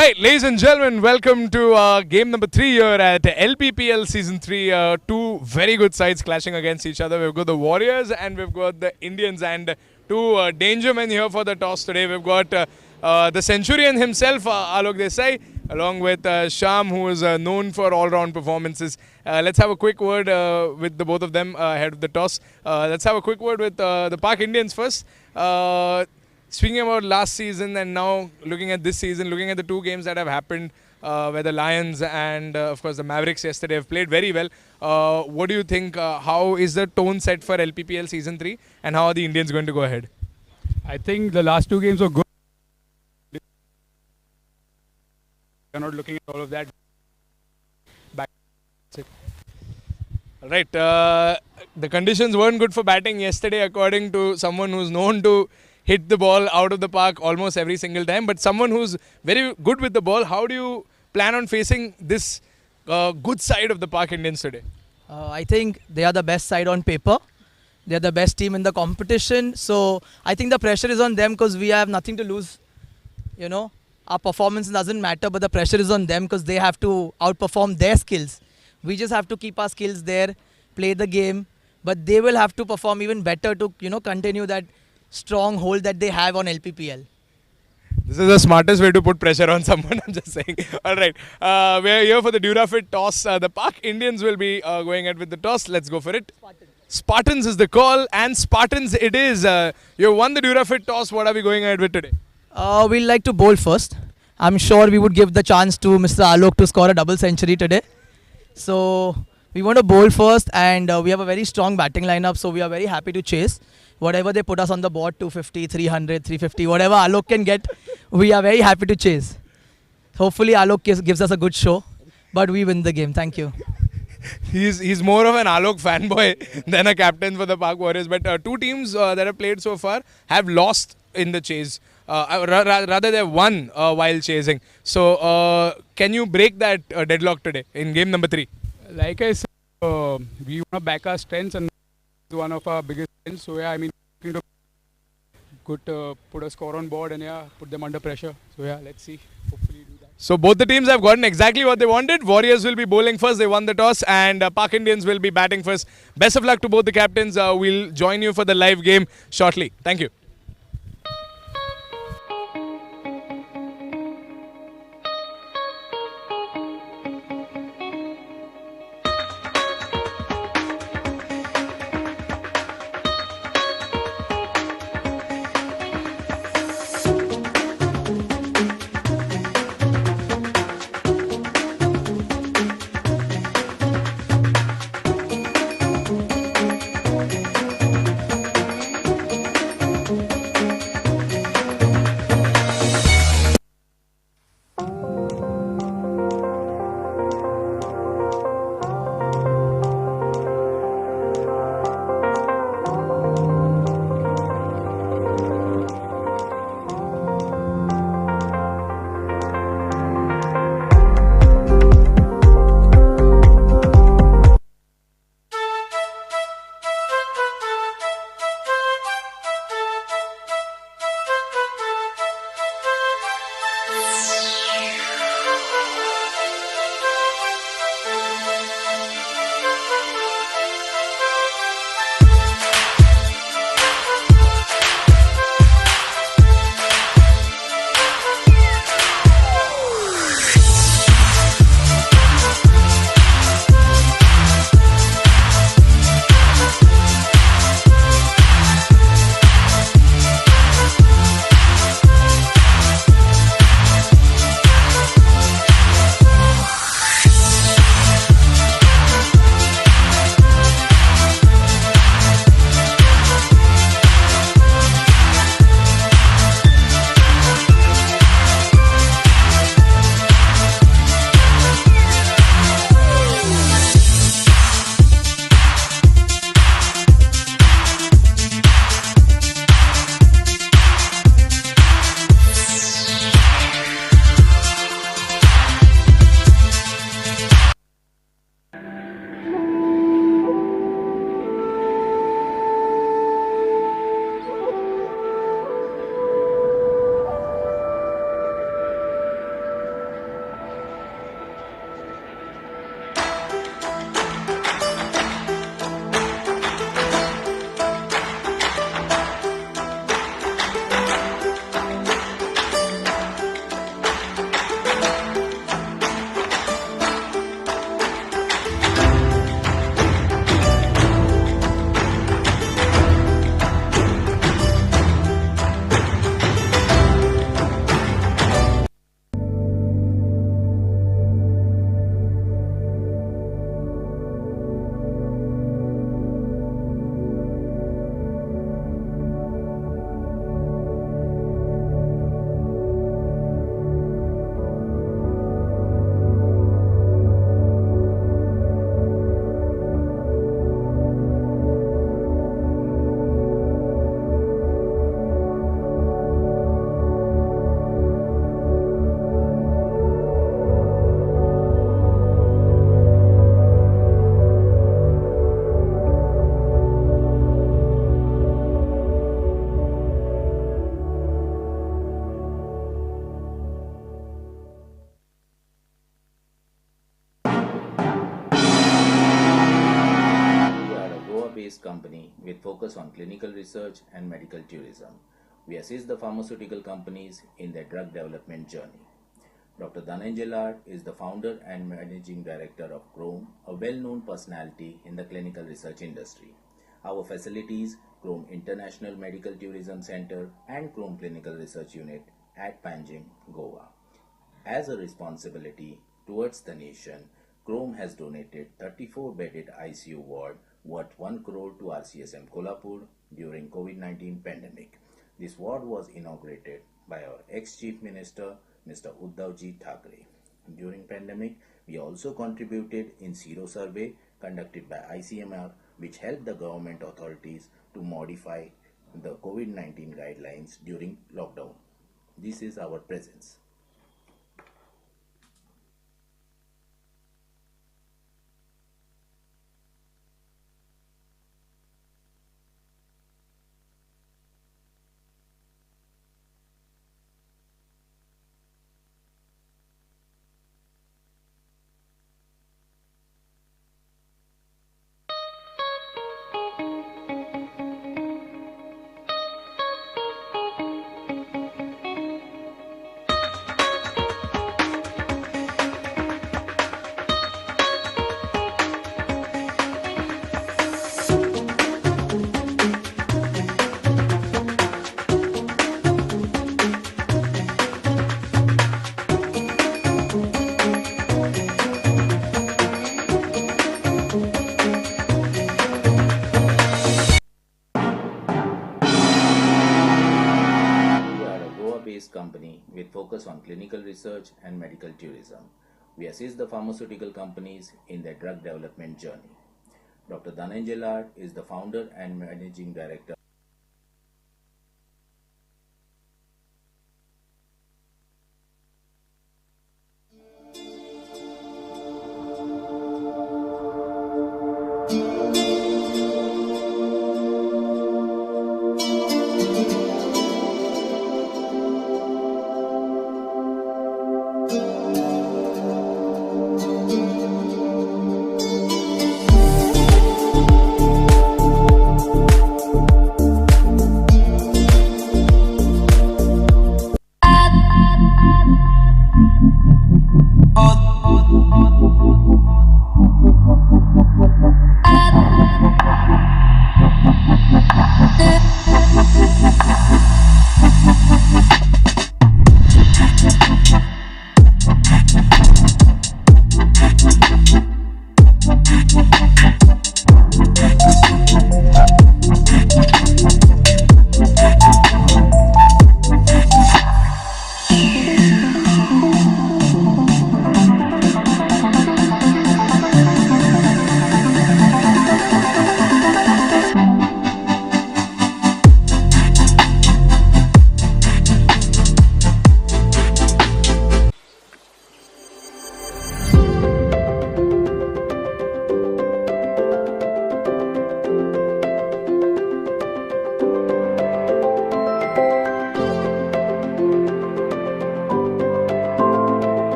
Alright, ladies and gentlemen, welcome to game number 3 here at Lppl Season 3. Two very good sides clashing against each other. We've got the Warriors and we've got the Indians, and two danger men here for the toss today. We've got the Centurion himself, Alok Desai, along with Sham, who is known for all-round performances. Let's have a quick word with the both of them ahead of the toss. Let's have a quick word with the Pak Indians first. Speaking about last season and now looking at this season, looking at the two games that have happened, where the Lions and of course the Mavericks yesterday have played very well. What do you think? How is the tone set for Lppl Season 3, and how are the Indians going to go ahead? I think the last two games were good. We're not looking at all of that. Alright, the conditions weren't good for batting yesterday, according to someone who's known to hit the ball out of the park almost every single time, but someone who's very good with the ball. How do you plan on facing this good side of the Pak Indians today? I think they are the best side on paper. They are the best team in the competition. So I think the pressure is on them because we have nothing to lose. You know, our performance doesn't matter, but the pressure is on them because they have to outperform their skills. We just have to keep our skills there, play the game, but they will have to perform even better to, you know, continue that strong hold that they have on Lppl. This is the smartest way to put pressure on someone, I'm just saying. Alright, we're here for the Durafit toss. The Pak Indians will be going ahead with the toss. Let's go for it. Spartans is the call, and Spartans it is. You won the Durafit toss. What are we going ahead with today? We'll like to bowl first. I'm sure we would give the chance to Mr. Alok to score a double century today. So we want to bowl first, and we have a very strong batting lineup, so we are very happy to chase. Whatever they put us on the board, 250, 300, 350, whatever Alok can get, we are very happy to chase. Hopefully Alok gives us a good show, but we win the game. Thank you. He's more of an Alok fanboy than a captain for the Pak Warriors. But two teams that have played so far have lost in the chase. Rather, they've won while chasing. So can you break that deadlock today in game number 3? Like I said, we want to back our strengths, and one of our biggest strengths. So yeah, I mean, could put a score on board and yeah, put them under pressure. So yeah, let's see. Hopefully do that. So both the teams have gotten exactly what they wanted. Warriors will be bowling first. They won the toss, and Pak Indians will be batting first. Best of luck to both the captains. We'll join you for the live game shortly. Thank you. Goa-based company with focus on clinical research and medical tourism. We assist the pharmaceutical companies in their drug development journey. Dr. Dhananjay Lad is the founder and managing director of Chrome, a well-known personality in the clinical research industry. Our facilities, Chrome International Medical Tourism Center and Chrome Clinical Research Unit at Panjim, Goa. As a responsibility towards the nation, Chrome has donated 34-bedded ICU ward worth 1 crore to RCSM Kolhapur during COVID-19 pandemic. This ward was inaugurated by our ex-Chief Minister, Mr. Uddhavji Thackeray. During pandemic, we also contributed in Sero survey conducted by ICMR, which helped the government authorities to modify the COVID-19 guidelines during lockdown. This is our presence. Company with focus on clinical research and medical tourism. We assist the pharmaceutical companies in their drug development journey. Dr. Dhananjay Lad is the founder and managing director.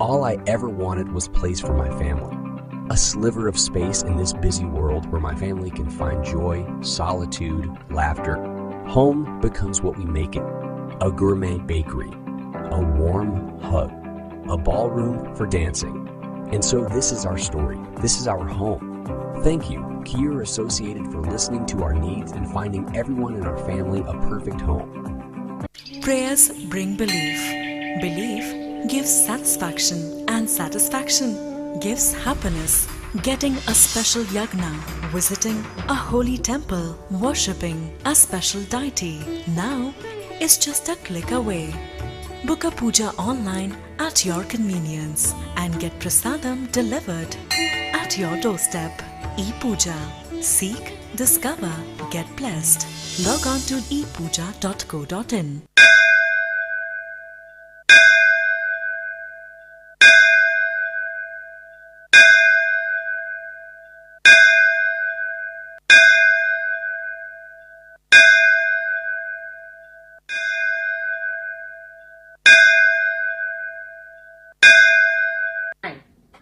All I ever wanted was place for my family. A sliver of space in this busy world where my family can find joy, solitude, laughter. Home becomes what we make it. A gourmet bakery, a warm hug, a ballroom for dancing. And so this is our story. This is our home. Thank you, Kier Associated, for listening to our needs and finding everyone in our family a perfect home. Prayers bring belief. Belief gives satisfaction, and satisfaction gives happiness. Getting a special yagna, visiting a holy temple, worshipping a special deity now is just a click away. Book a puja online at your convenience and get prasadam delivered at your doorstep. ePuja. Seek, discover, get blessed. Log on to epuja.co.in.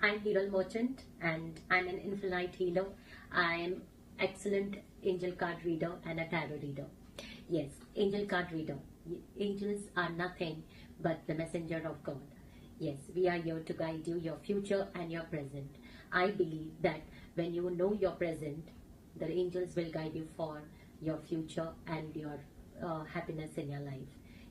I'm Hiral Merchant and I'm an infinite healer. I'm excellent angel card reader and a tarot reader. Yes, angel card reader. Angels are nothing but the messenger of God. Yes, we are here to guide you, your future and your present. I believe that when you know your present, the angels will guide you for your future and your happiness in your life.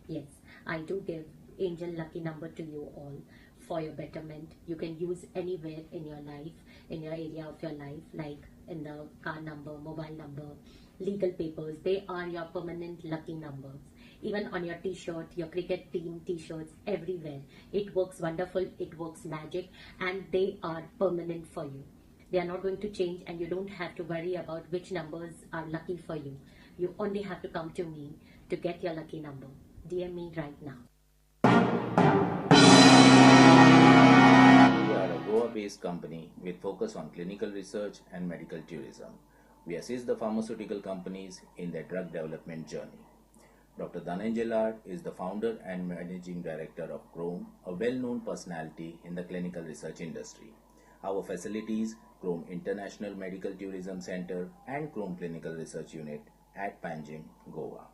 Yes, I do give angel lucky number to you all for your betterment. You can use anywhere in your life, in your area of your life, like in the car number, mobile number, legal papers. They are your permanent lucky numbers. Even on your t-shirt, your cricket team t-shirts, everywhere. It works wonderful, it works magic, and they are permanent for you. They are not going to change, and you don't have to worry about which numbers are lucky for you. You only have to come to me to get your lucky number. DM me right now. We are a Goa-based company with focus on clinical research and medical tourism. We assist the pharmaceutical companies in their drug development journey. Dr. Dhananjay Lad is the founder and managing director of Chrome, a well-known personality in the clinical research industry. Our facilities, Chrome International Medical Tourism Center and Chrome Clinical Research Unit at Panjim, Goa.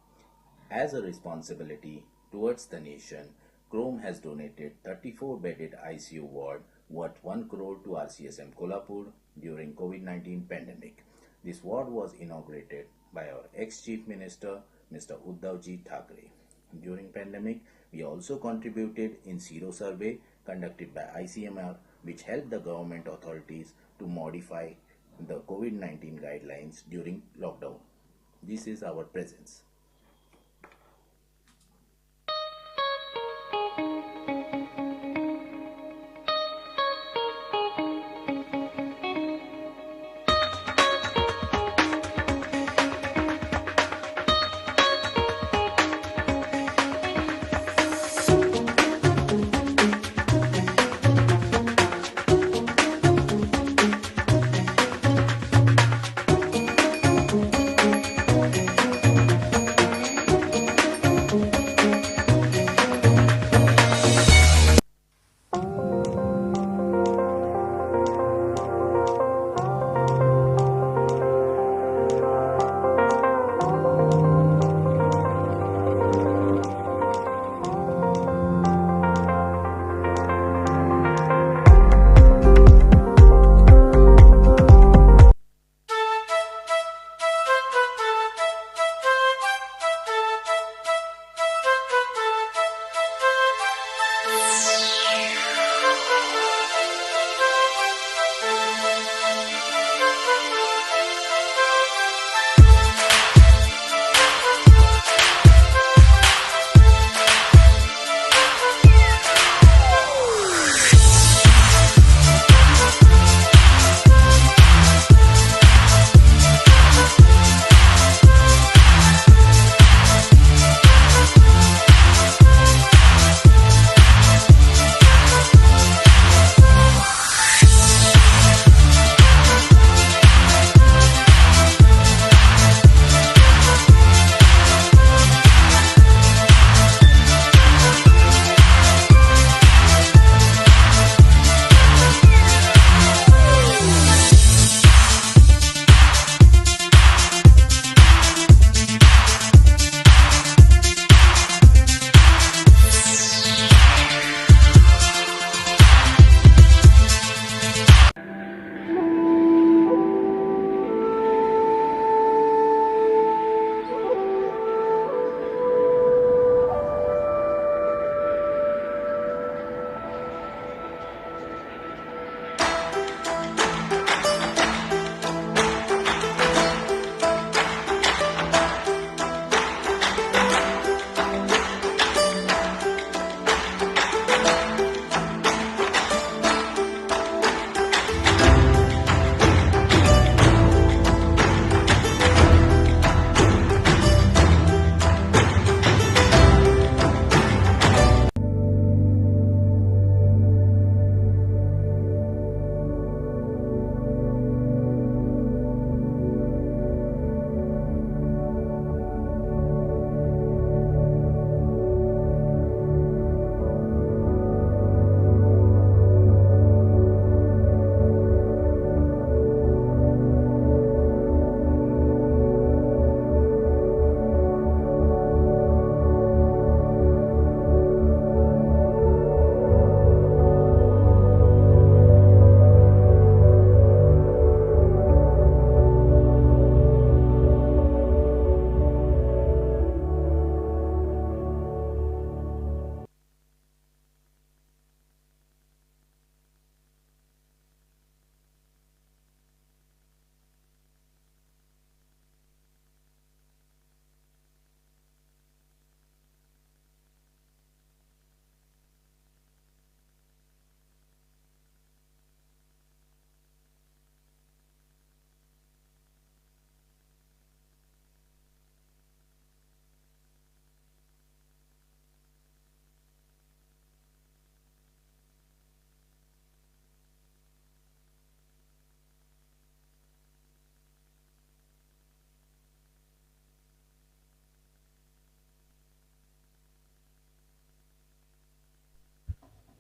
As a responsibility towards the nation, Chrome has donated 34-bedded ICU ward worth 1 crore to RCSM Kolhapur during COVID-19 pandemic. This ward was inaugurated by our ex-Chief Minister, Mr. Uddhavji Thackeray. During pandemic, we also contributed in Sero survey conducted by ICMR, which helped the government authorities to modify the COVID-19 guidelines during lockdown. This is our presence.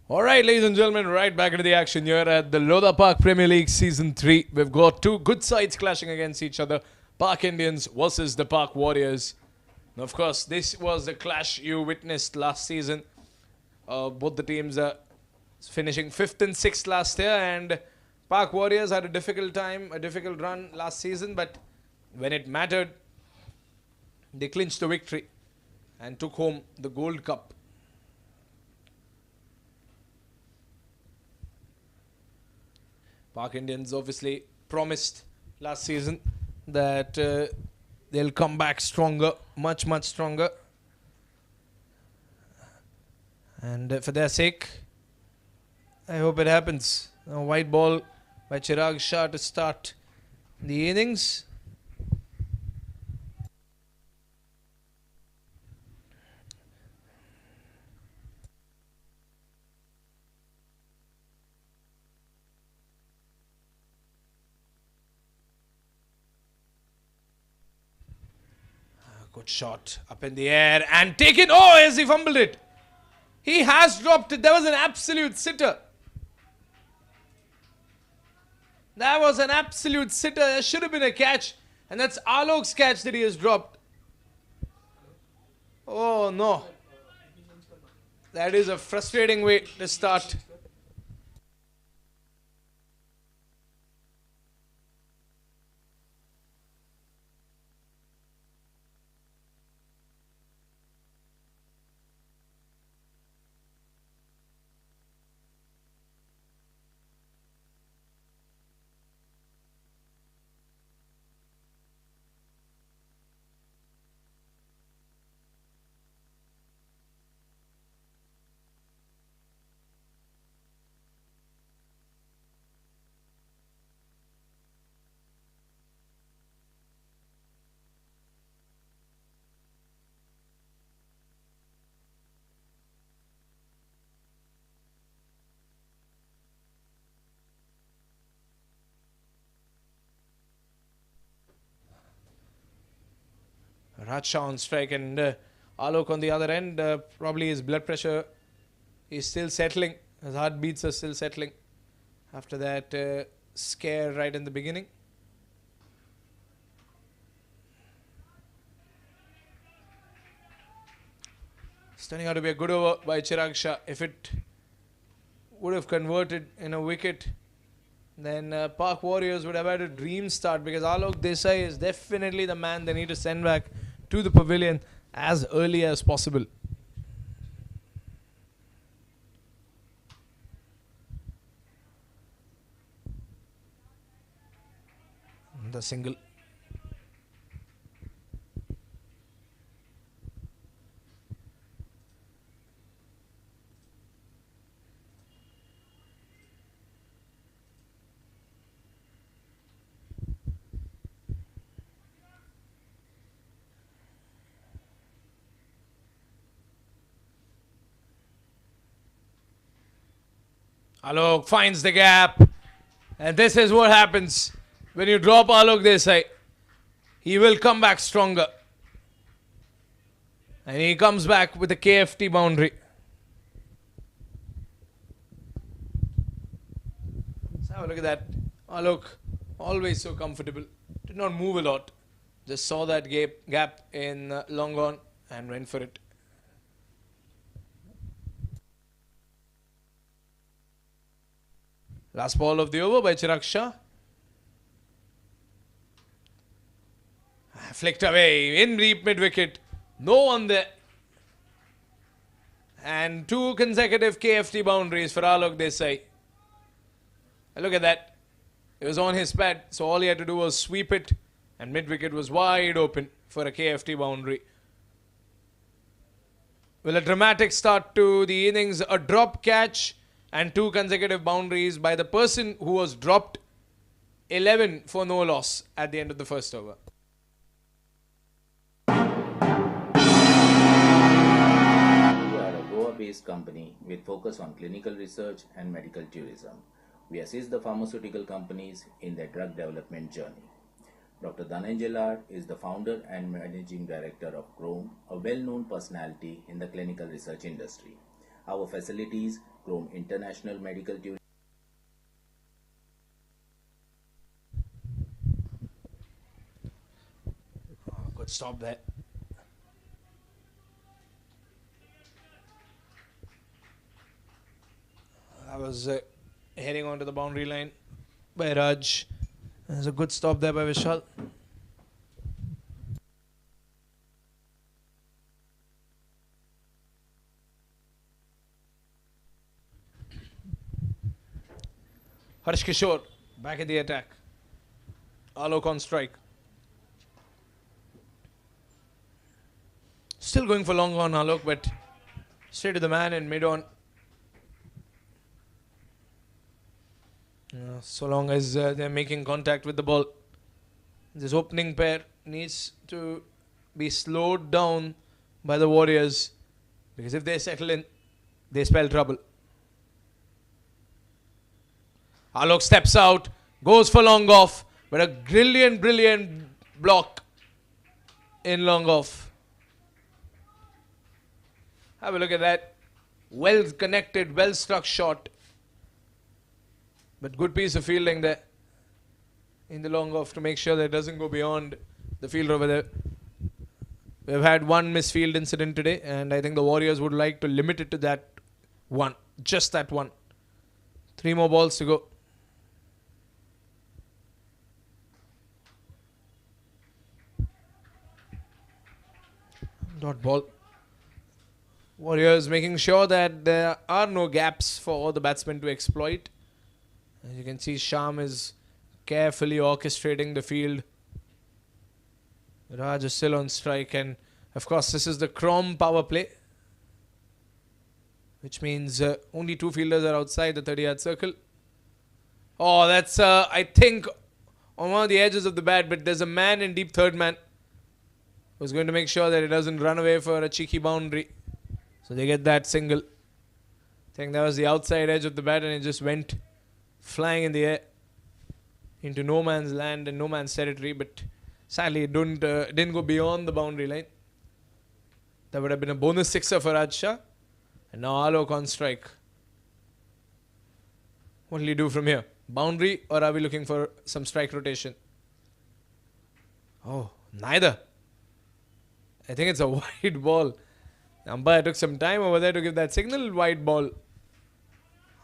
Alright, ladies and gentlemen, right back into the action here at the Lodha Park Premier League Season 3. We've got two good sides clashing against each other. Park Indians versus the Park Warriors. Now, of course, this was the clash you witnessed last season. Both the teams are finishing 5th and 6th last year, and Park Warriors had a difficult run last season, but when it mattered, they clinched the victory and took home the Gold Cup. Park Indians obviously promised last season that they'll come back stronger, much stronger. And for their sake, I hope it happens. A white ball by Chirag Shah to start the innings. Good shot up in the air and taken. Oh, as he fumbled it. He has dropped it. There was an absolute sitter. That was an absolute sitter. There should have been a catch. And that's Alok's catch that he has dropped. Oh, no. That is a frustrating way to start. Raja on strike and Alok on the other end. Probably his blood pressure is still settling. His heartbeats are still settling after that scare right in the beginning. It's turning out to be a good over by Chirag Shah. If it would have converted in a wicket, then Park Warriors would have had a dream start, because Alok Desai is definitely the man they need to send back to the pavilion as early as possible. The single. Alok finds the gap, and this is what happens when you drop Alok Desai. He will come back stronger, and he comes back with a KFT boundary. Let's have a look at that. Alok, always so comfortable, did not move a lot, just saw that gap in long on and went for it. Last ball of the over by Chirag Shah. Flicked away in deep mid wicket. No one there. And 2 consecutive KFT boundaries for Alok Desai. Look at that. It was on his pad, so all he had to do was sweep it, and mid wicket was wide open for a KFT boundary. Well, a dramatic start to the innings. A drop catch and 2 consecutive boundaries by the person who was dropped. 11 for no loss at the end of the first over. We are a Goa-based company with focus on clinical research and medical tourism. We assist the pharmaceutical companies in their drug development journey. Dr. Dhananjay is the founder and managing director of Chrome, a well-known personality in the clinical research industry. Our facilities groom international medical tourism. Good stop there. That was heading onto the boundary line by Raj. There's a good stop there by Vishal. Harsh Kishore back at the attack. Alok on strike. Still going for long on Alok, but straight to the man and mid on. So long as they're making contact with the ball. This opening pair needs to be slowed down by the Warriors, because if they settle in, they spell trouble. Alok steps out, goes for long off, but a brilliant block in long off. Have a look at that. Well connected, well struck shot. But good piece of fielding there in the long off to make sure that it doesn't go beyond the fielder over there. We've had one misfield incident today, and I think the Warriors would like to limit it to that one. Just that one. 3 more balls to go. Dot ball. Warriors making sure that there are no gaps for the batsman to exploit. As you can see, Sham is carefully orchestrating the field. Raj is still on strike, and of course this is the Crom power play, which means only 2 fielders are outside the 30-yard circle. Oh, that's I think on one of the edges of the bat, but there's a man in deep third man who's going to make sure that it doesn't run away for a cheeky boundary. So they get that single. I think that was the outside edge of the bat, and it just went flying in the air into no man's land and no man's territory, but sadly it didn't go beyond the boundary line. That would have been a bonus sixer for Raj Shah. And now Alok on strike. What will he do from here? Boundary, or are we looking for some strike rotation? Oh, neither. I think it's a wide ball. The umpire took some time over there to give that signal. Wide ball.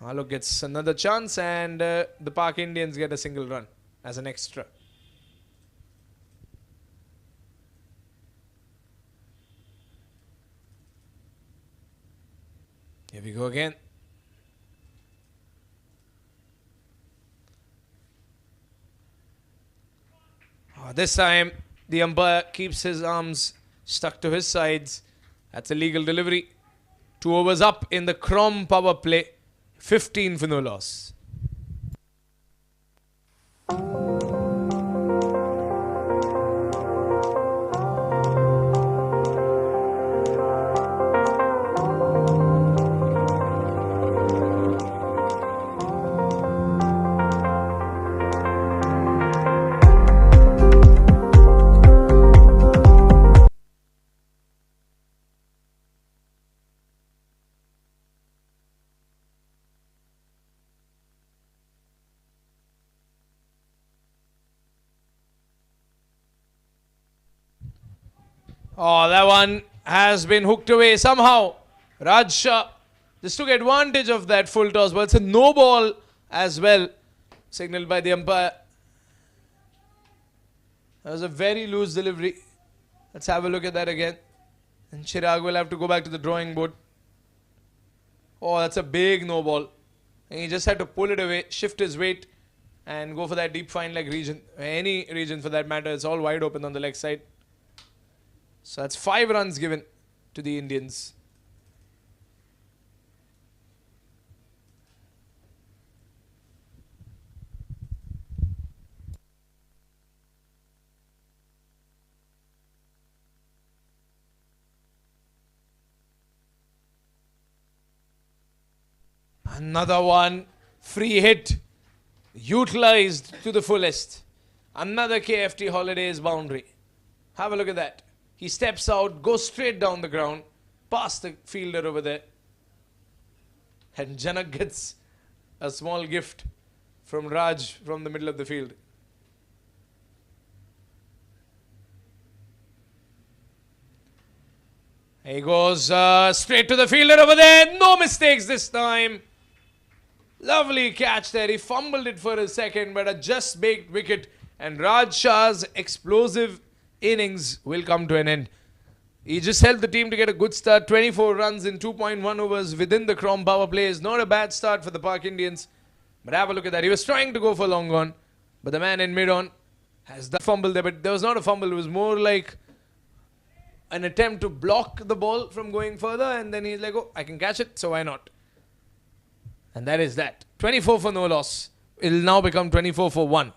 Alok gets another chance, and the Park Indians get a single run as an extra. Here we go again. This time the umpire keeps his arms stuck to his sides. That's a legal delivery. 2 overs up in the Crom power play. 15 for no loss. Oh, that one has been hooked away somehow. Raj Shah just took advantage of that full toss, but it's a no ball as well, signaled by the umpire. That was a very loose delivery. Let's have a look at that again. And Chirag will have to go back to the drawing board. Oh, that's a big no ball. And he just had to pull it away, shift his weight, and go for that deep fine leg region. Any region for that matter. It's all wide open on the leg side. So that's 5 runs given to the Indians. Another one, free hit, utilized to the fullest. Another KFT Holidays boundary. Have a look at that. He steps out, goes straight down the ground, past the fielder over there. And Janak gets a small gift from Raj from the middle of the field. He goes straight to the fielder over there. No mistakes this time. Lovely catch there. He fumbled it for a second, but a just baked wicket. And Raj Shah's explosive innings will come to an end. He just helped the team to get a good start. 24 runs in 2.1 overs within the Chrome power play is not a bad start for the Park Indians. But have a look at that. He was trying to go for long on, but the man in mid-on has the fumble there. But there was not a fumble. It was more like an attempt to block the ball from going further. And then he's like, oh, I can catch it, so why not? And that is that. 24 for no loss. It will now become 24 for 1.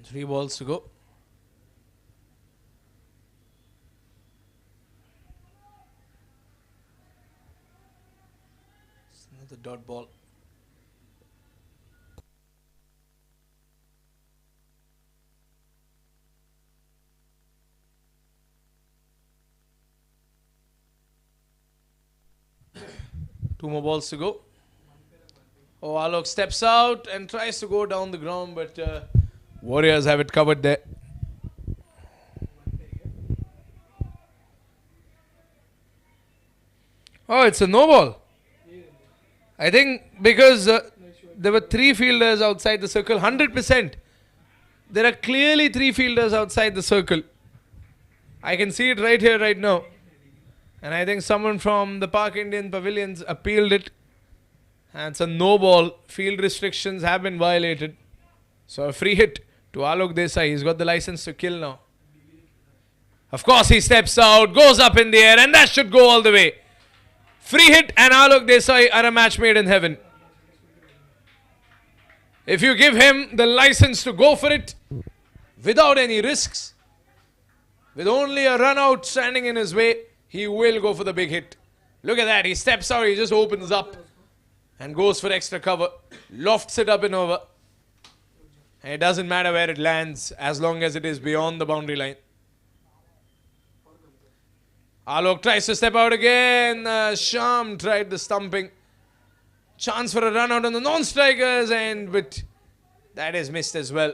Three balls to go. It's another dot ball. Two more balls to go. Oh, Alok steps out and tries to go down the ground, but Warriors have it covered there. Oh, it's a no ball. I think because there were three fielders outside the circle, 100%. There are clearly three fielders outside the circle. I can see it right here, right now. And I think someone from the Park Indian Pavilions appealed it. And it's a no ball. Field restrictions have been violated. So a free hit to Alok Desai. He's got the license to kill now. Of course, he steps out, goes up in the air, and that should go all the way. Free hit and Alok Desai are a match made in heaven. If you give him the license to go for it without any risks, with only a run out standing in his way, he will go for the big hit. Look at that. He steps out, he just opens up and goes for extra cover. Lofts it up and over. And it doesn't matter where it lands as long as it is beyond the boundary line. Alok tries to step out again. Sham tried the stumping. Chance for a run out on the non-strikers, but that is missed as well.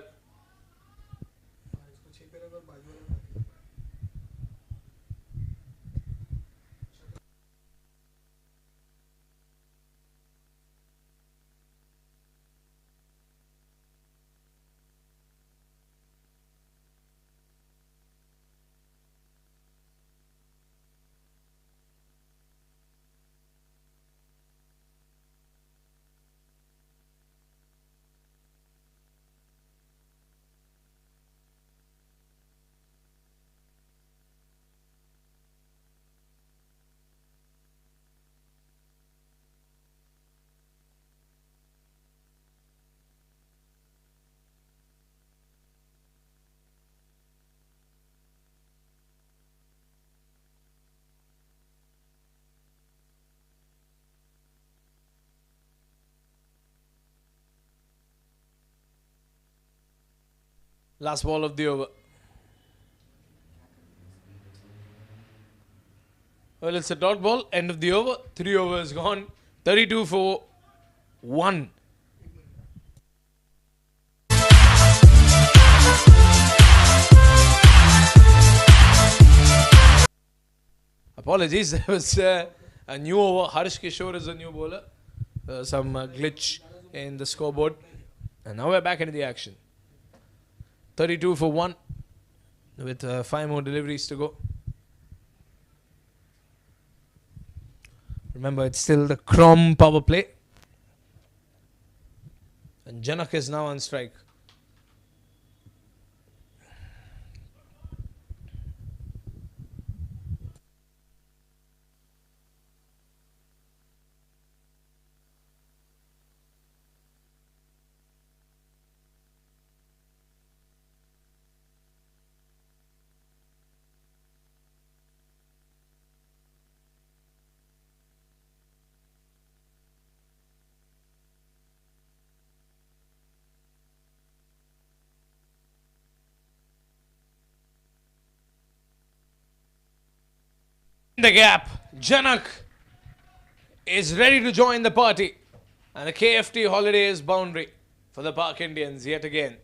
Last ball of the over. Well, it's a dot ball. End of the over. 3 overs gone. 32 for 1. Apologies, there was a new over. Harsh Kishore is a new bowler. Some glitch in the scoreboard. And now we're back into the action. 32 for 1 with 5 more deliveries to go. Remember, it's still the Crom power play. And Janak is now on strike. The gap. Janak is ready to join the party. And the KFT Holidays boundary for the Park Indians yet again.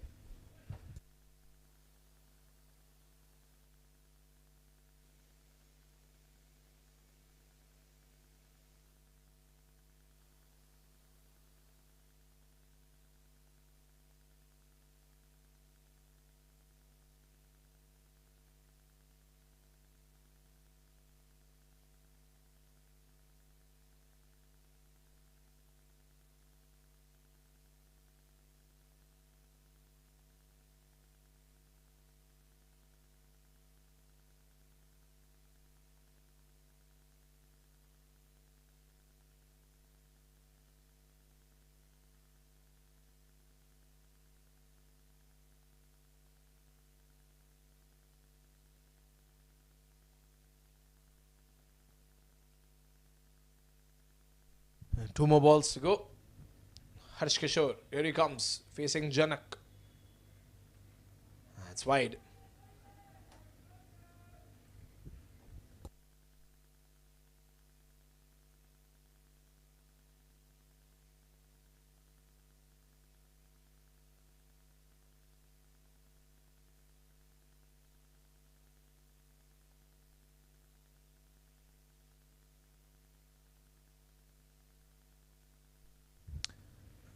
Two more balls to go. Harsh Kishore, here he comes, facing Janak. That's wide.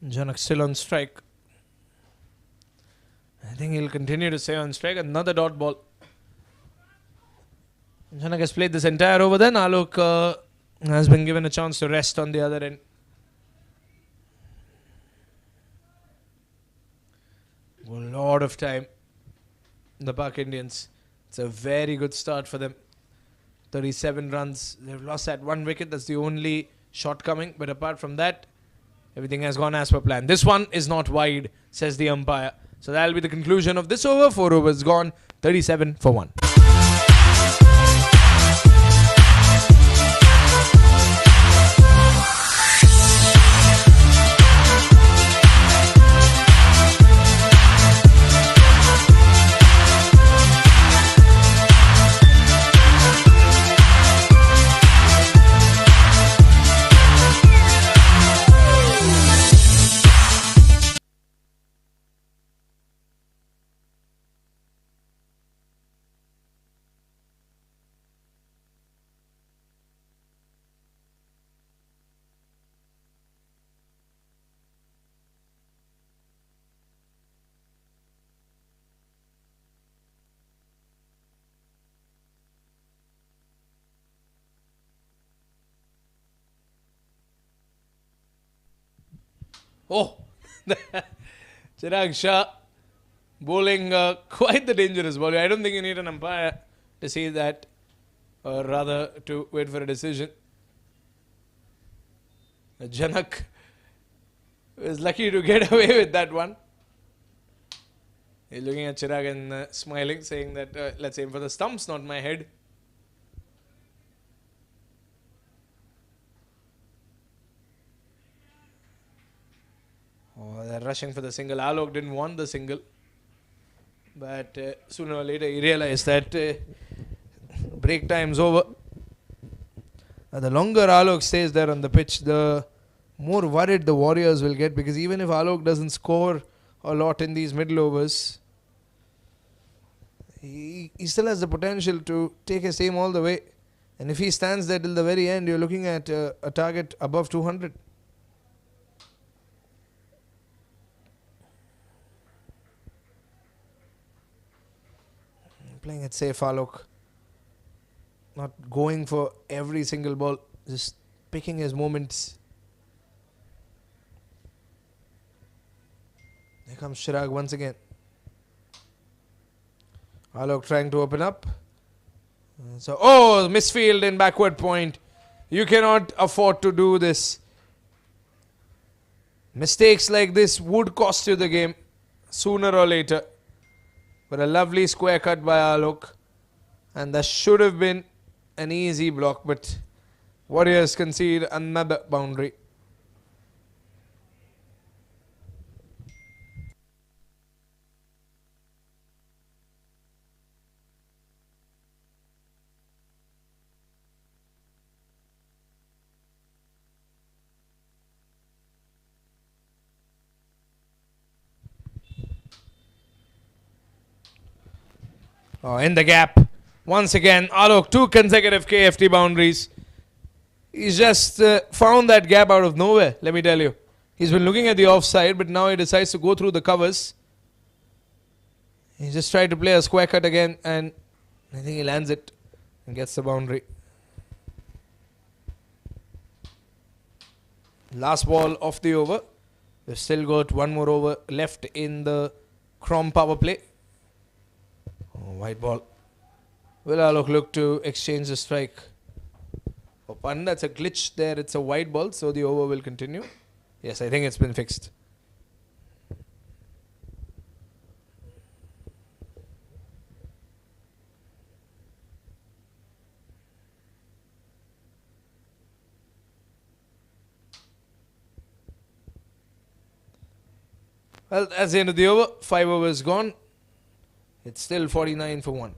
Janak still on strike. I think he'll continue to stay on strike. Another dot ball. Janak has played this entire over. Then Alok has been given a chance to rest on the other end. A lot of time. The Park Indians. It's a very good start for them. 37 runs. They've lost that one wicket. That's the only shortcoming. But apart from that, everything has gone as per plan. This one is not wide, says the umpire. So that'll be the conclusion of this over. 4 overs gone. 37 for 1. Oh, Chirag Shah bowling quite the dangerous ball. I don't think you need an umpire to see that, or rather to wait for a decision. Janak is lucky to get away with that one. He's looking at Chirag and smiling, saying that let's aim for the stumps, not my head. Oh, they're rushing for the single. Alok didn't want the single. But sooner or later he realized that break time's over. The longer Alok stays there on the pitch, the more worried the Warriors will get, because even if Alok doesn't score a lot in these middle overs, he still has the potential to take his aim all the way And if he stands there till the very end, you're looking at a target above 200. Playing it safe, Alok. Not going for every single ball, just picking his moments. Here comes Chirag once again. Alok trying to open up. Misfield in backward point. You cannot afford to do this. Mistakes like this would cost you the game sooner or later. But a lovely square cut by Alok. And that should have been an easy block, but Warriors concede another boundary. In the gap. Once again, Alok, 2 consecutive KFT boundaries. He's just found that gap out of nowhere, let me tell you. He's been looking at the offside, but now he decides to go through the covers. He just tried to play a square cut again, and I think he lands it and gets the boundary. Last ball of the over. We've still got one more over left in the Chrome power play. White ball. Will Alok look to exchange the strike? Oh, pardon, that's a glitch there. It's a white ball, so the over will continue. Yes, I think it's been fixed. Well, that's the end of the over. 5 overs gone. It's still 49 for 1.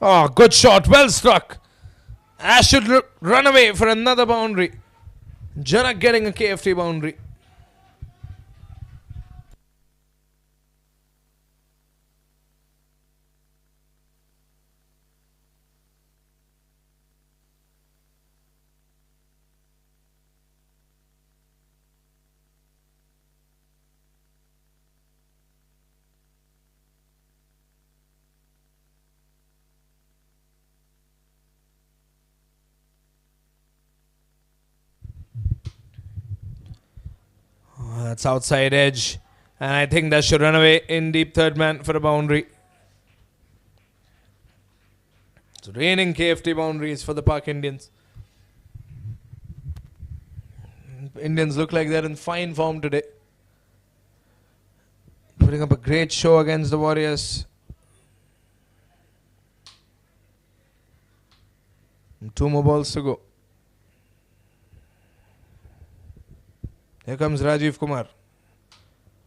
Oh, good shot. Well struck. Ash should run away for another boundary. Janak getting a KFT boundary. That's outside edge. And I think that should run away in deep third man for a boundary. So reigning KFT boundaries for the Park Indians. Indians look like they're in fine form today. Putting up a great show against the Warriors. 2 more balls to go. Here comes Rajiv Kumar.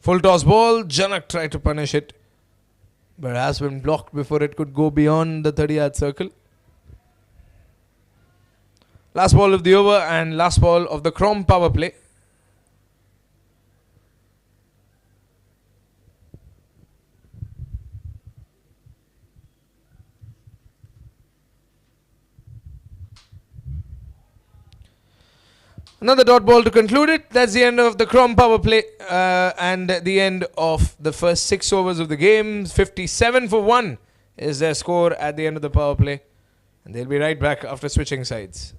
Full toss ball. Janak tried to punish it, but has been blocked before it could go beyond the 30-yard circle. Last ball of the over and last ball of the Chrome power play. Another dot ball to conclude it. That's the end of the Chrome power play and the end of the first 6 overs of the game. 57 for 1 is their score at the end of the power play. And they'll be right back after switching sides.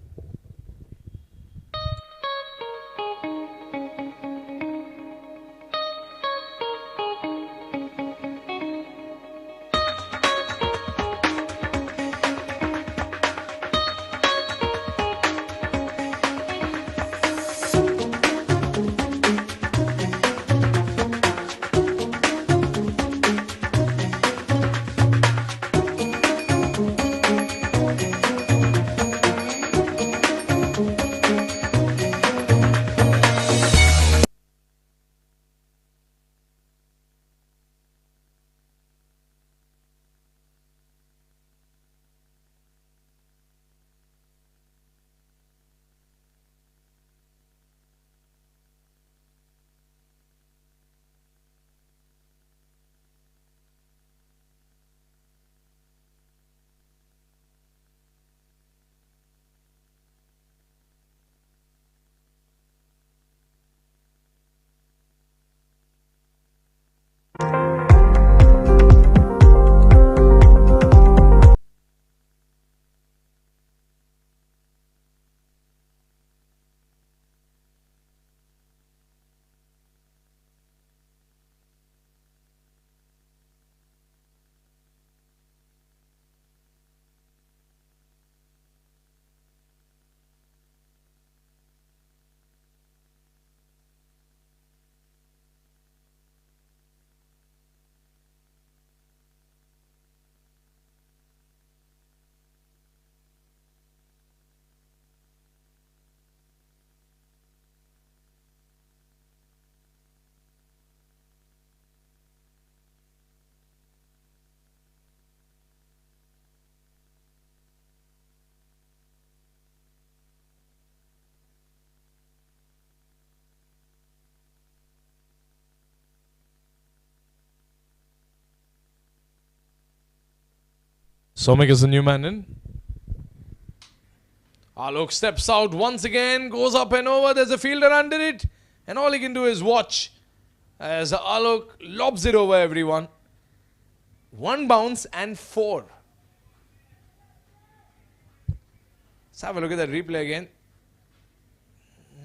Somik is the new man in. Alok steps out once again, goes up and over. There's a fielder under it. And all he can do is watch as Alok lobs it over everyone. 1 bounce and 4. Let's have a look at that replay again.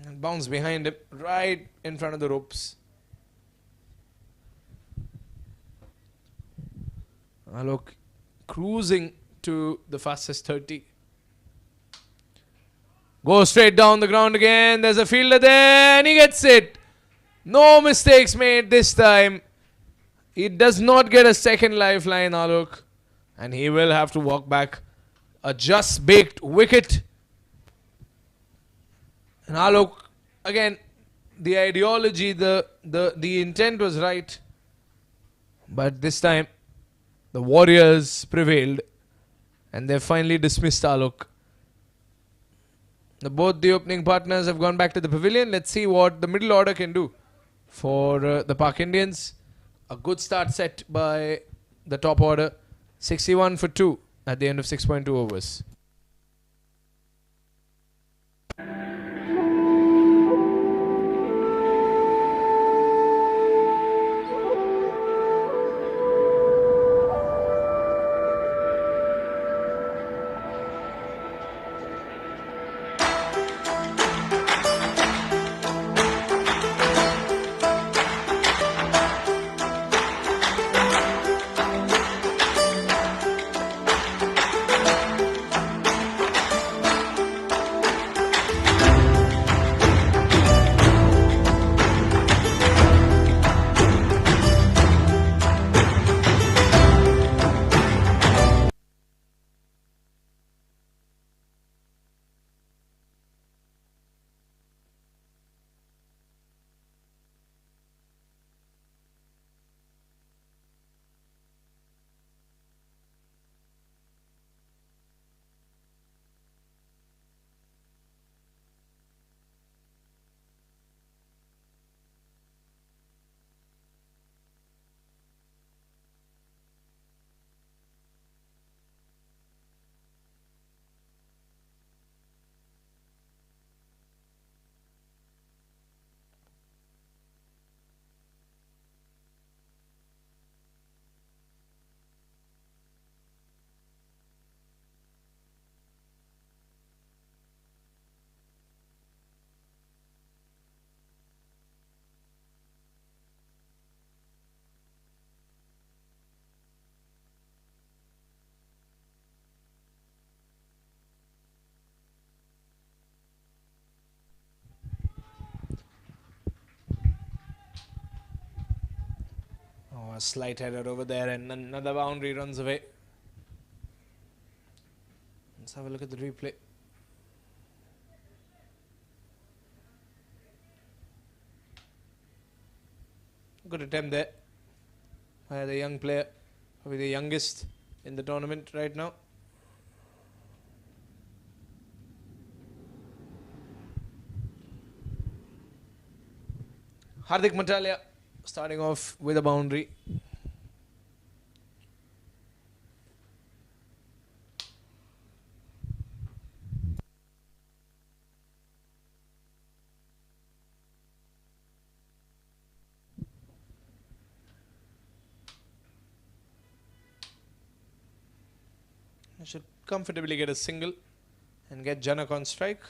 And bounce behind him, right in front of the ropes. Alok cruising to the fastest 30. Goes straight down the ground again. There's a fielder there and he gets it. No mistakes made this time. He does not get a second lifeline, Alok. And he will have to walk back. A just baked wicket. And Alok, again, the ideology, the intent was right. But this time, the Warriors prevailed and they finally dismissed Alok. Both the opening partners have gone back to the pavilion. Let's see what the middle order can do for the Pak Indians. A good start set by the top order. 61 for 2 at the end of 6.2 overs. A slight header over there, and another boundary runs away. Let's have a look at the replay. Good attempt there by the young player, probably the youngest in the tournament right now. Hardik Matalia starting off with a boundary. Should comfortably get a single and get Janak on strike.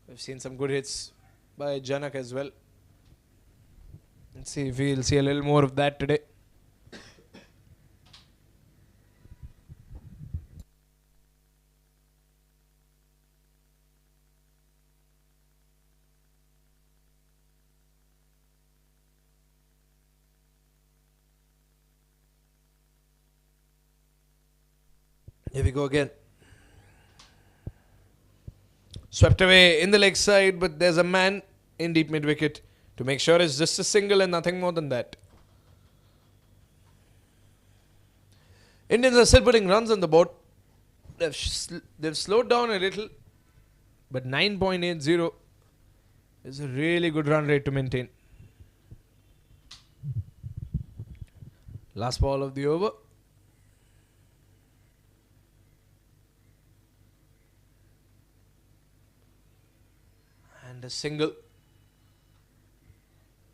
We've seen some good hits by Janak as well. Let's see if we'll see a little more of that today. Here we go again. Swept away in the leg side, but there's a man in deep mid wicket to make sure it's just a single and nothing more than that. Indians are still putting runs on the board. They've slowed down a little, but 9.80 is a really good run rate to maintain. Last ball of the over. And a single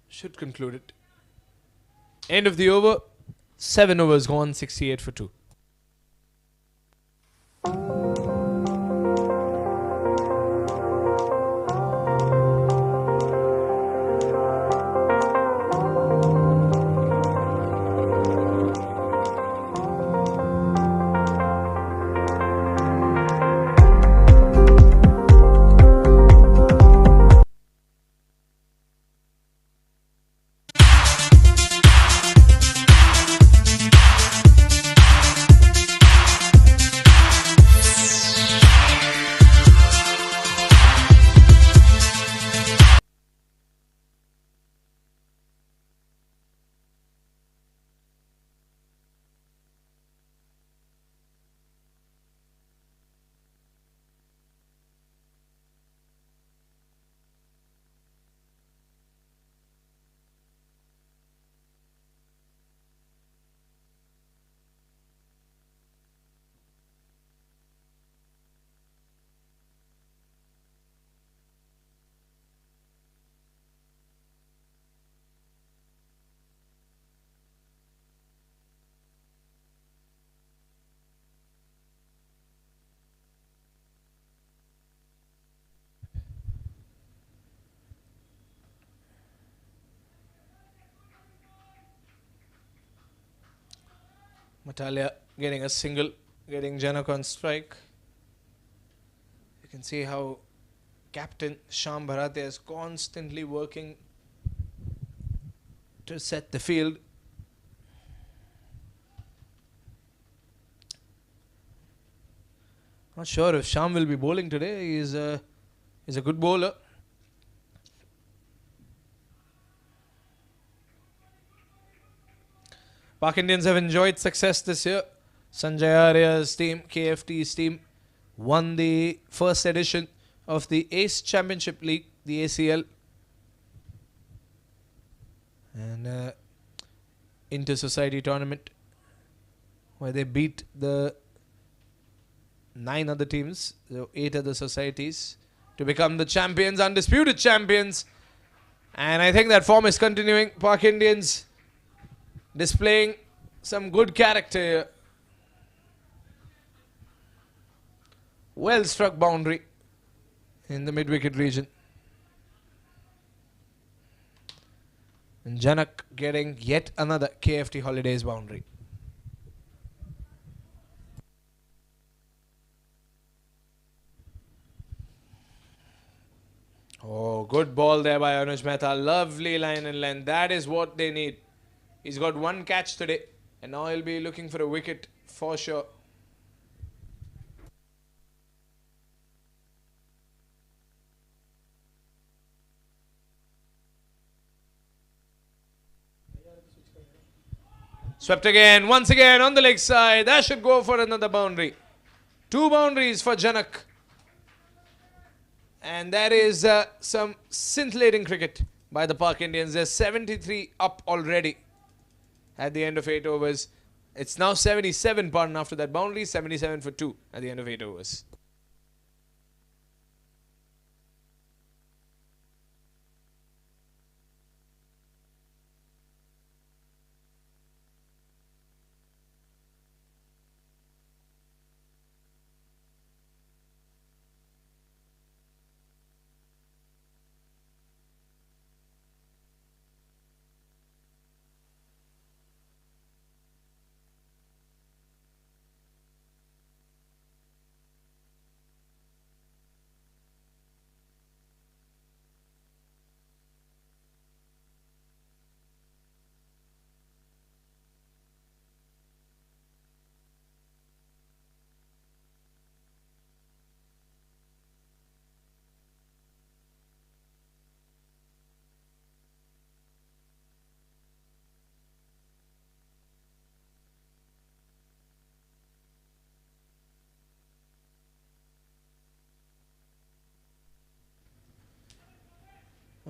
should conclude it. End of the over. 7 overs gone, 68 for 2. Matalia getting a single, getting Janak on strike. You can see how captain Sham Bharate is constantly working to set the field. Not sure if Sham will be bowling today. He's a good bowler. Pak Indians have enjoyed success this year. Sanjay Arya's team, KFT's team, won the first edition of the ACE Championship League, the ACL. And inter-society tournament where they beat the 9 other teams, so 8 other societies, to become the champions, undisputed champions. And I think that form is continuing. Pak Indians displaying some good character here. Well struck boundary in the mid-wicket region. And Janak getting yet another KFT Holidays boundary. Oh, good ball there by Anuj Mehta. Lovely line and length. That is what they need. He's got one catch today, and now he'll be looking for a wicket for sure. Swept again, once again on the leg side. That should go for another boundary. 2 boundaries for Janak. And that is some scintillating cricket by the Park Indians. They're 73 up already at the end of 8 overs. It's now 77 pardon after that boundary. 77 for 2 at the end of 8 overs.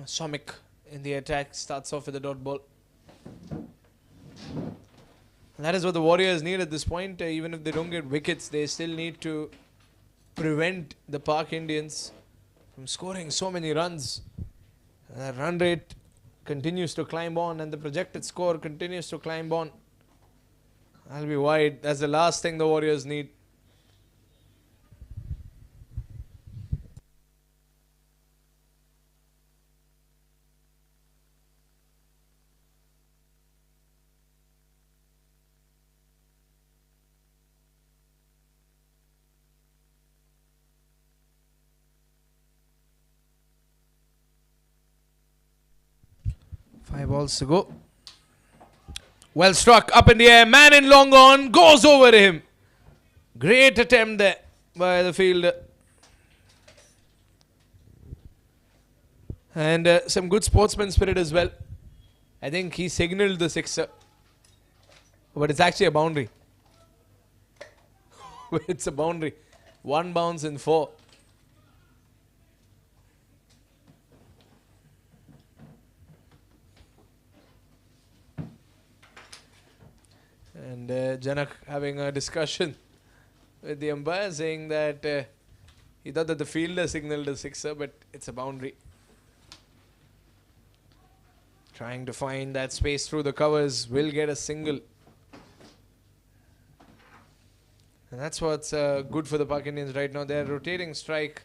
Somik in the attack starts off with a dot ball. And that is what the Warriors need at this point. Even if they don't get wickets, they still need to prevent the Park Indians from scoring so many runs. Run rate continues to climb on and the projected score continues to climb on. That'll be wide. That's the last thing the Warriors need. Five balls to go. Well struck, up in the air, man in long on, goes over him. Great attempt there by the fielder. And some good sportsman spirit as well. I think he signalled the sixer. But it's actually a boundary. It's a boundary. 1 bounce in 4. And Janak having a discussion with the umpire saying that he thought that the fielder signalled a sixer, but it's a boundary. Trying to find that space through the covers, will get a single. And that's what's good for the Park Indians right now. They're rotating strike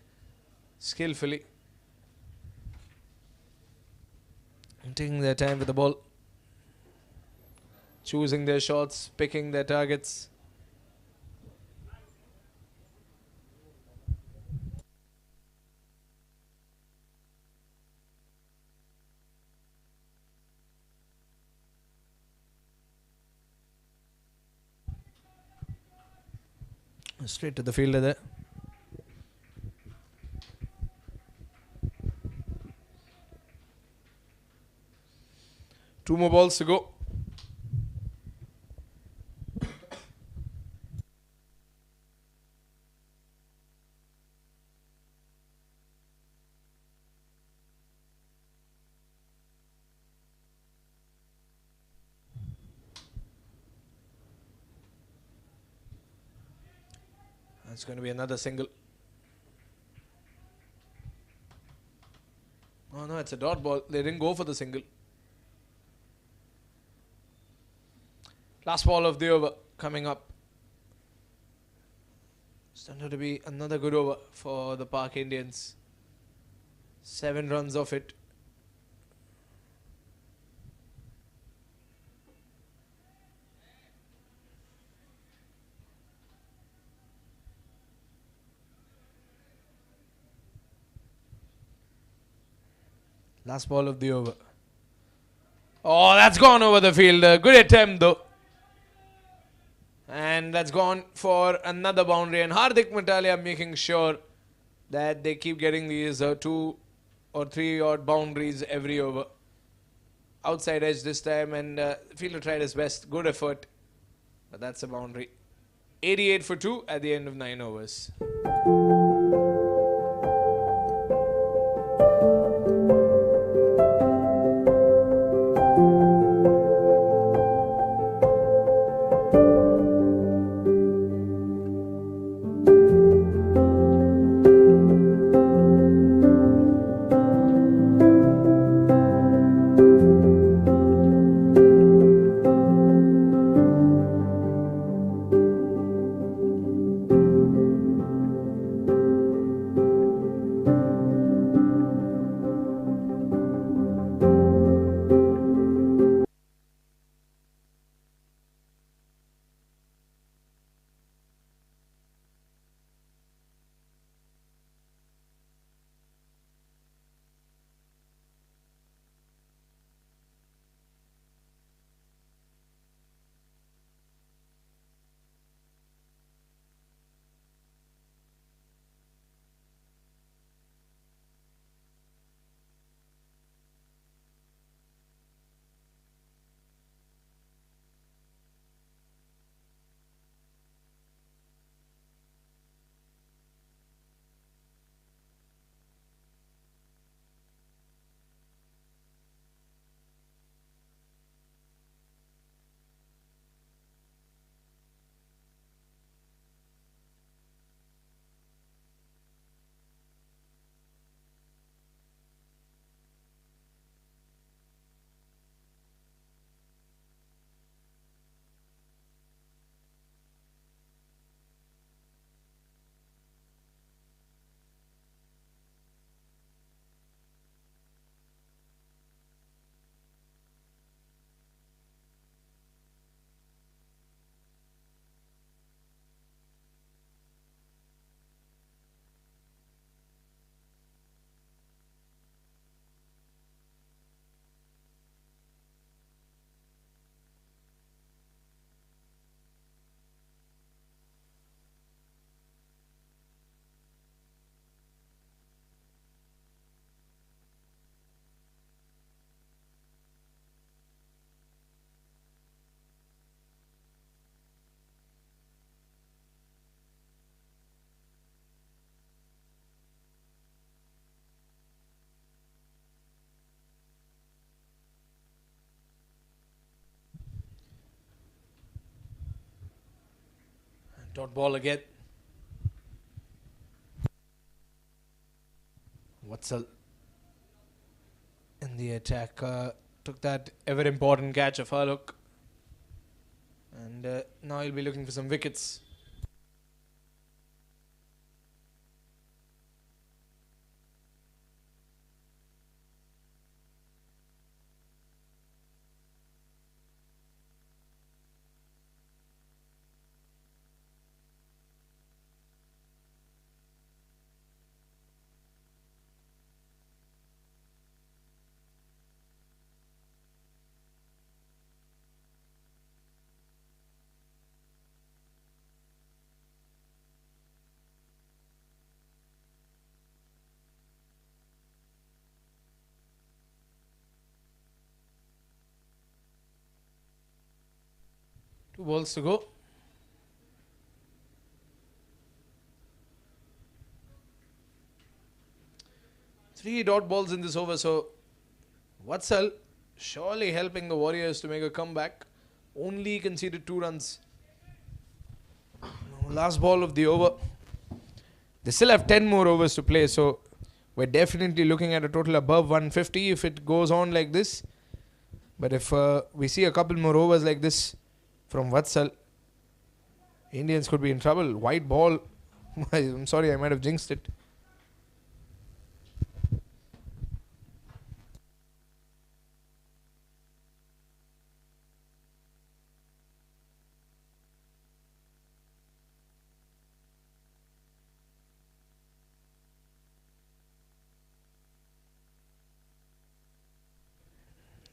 skillfully. And taking their time with the ball. Choosing their shots, picking their targets. Straight to the fielder there. Two more balls to go. It's going to be another single. Oh no, it's a dot ball. They didn't go for the single. Last ball of the over coming up. It's turned out to be another good over for the Park Indians. 7 runs off it. Last ball of the over. Oh, that's gone over the field. Good attempt though. And that's gone for another boundary. And Hardik Matalia making sure that they keep getting these 2 or 3 odd boundaries every over. Outside edge this time, and fielder tried his best. Good effort. But that's a boundary. 88 for 2 at the end of 9 overs. Dot ball again. Watsal in the attack took that ever important catch of Farooq, and now he'll be looking for some wickets. Two balls to go. Three dot balls in this over, so Watsal surely helping the Warriors to make a comeback. Only conceded 2 runs. Last ball of the over. They still have 10 more overs to play, so we're definitely looking at a total above 150 if it goes on like this. But if we see a couple more overs like this from Watsal, Indians could be in trouble. White ball. I'm sorry, I might have jinxed it.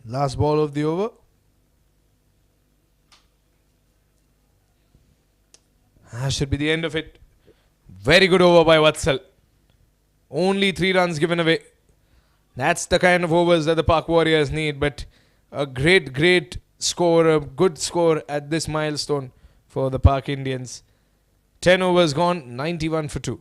Last ball of the over. Should be the end of it. Very good over by Vatsal. Only 3 runs given away. That's the kind of overs that the Pak Warriors need. But a great score, a good score at this milestone for the Pak Indians. 10 overs gone, 91 for 2.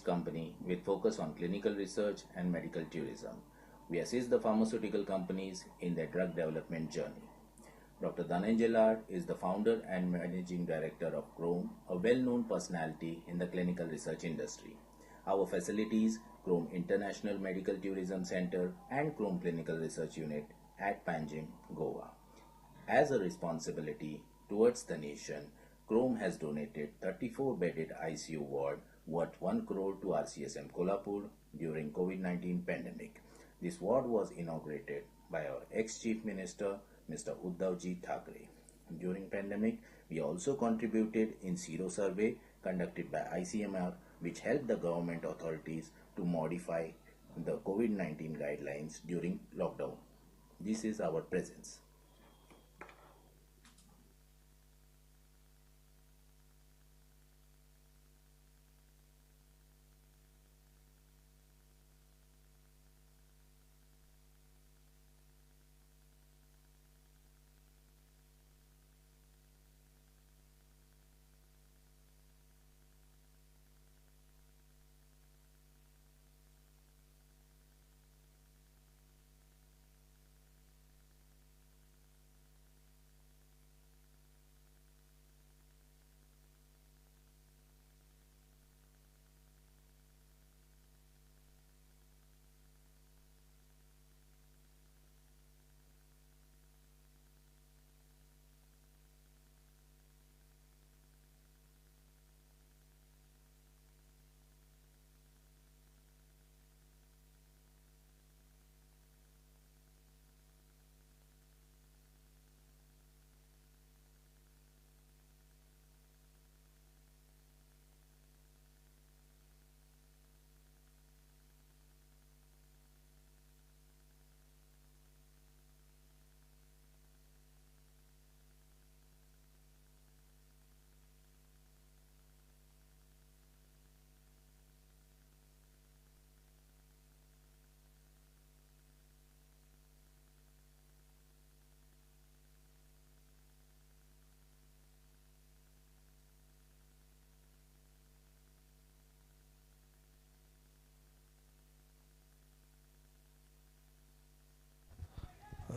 Company with focus on clinical research and medical tourism. We assist the pharmaceutical companies in their drug development journey. Dr. Dhananjay is the founder and managing director of Chrome, a well-known personality in the clinical research industry. Our facilities, Chrome International Medical Tourism Center and Chrome Clinical Research Unit at Panjim, Goa. As a responsibility towards the nation, Chrome has donated 34-bedded ICU ward worth 1 crore to RCSM Kolhapur during COVID-19 pandemic. This ward was inaugurated by our ex-Chief Minister, Mr. Uddhavji Thackeray. During pandemic, we also contributed in Sero survey conducted by ICMR, which helped the government authorities to modify the COVID-19 guidelines during lockdown. This is our presence.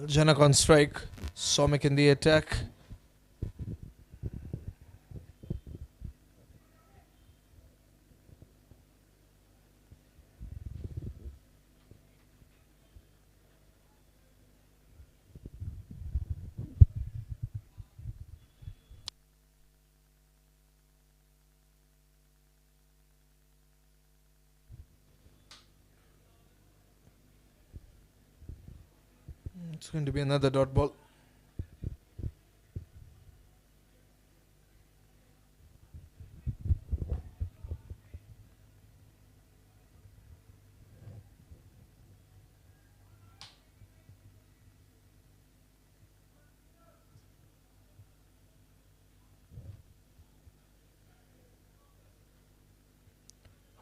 Janak on strike, Somik in the attack. It's going to be another dot ball.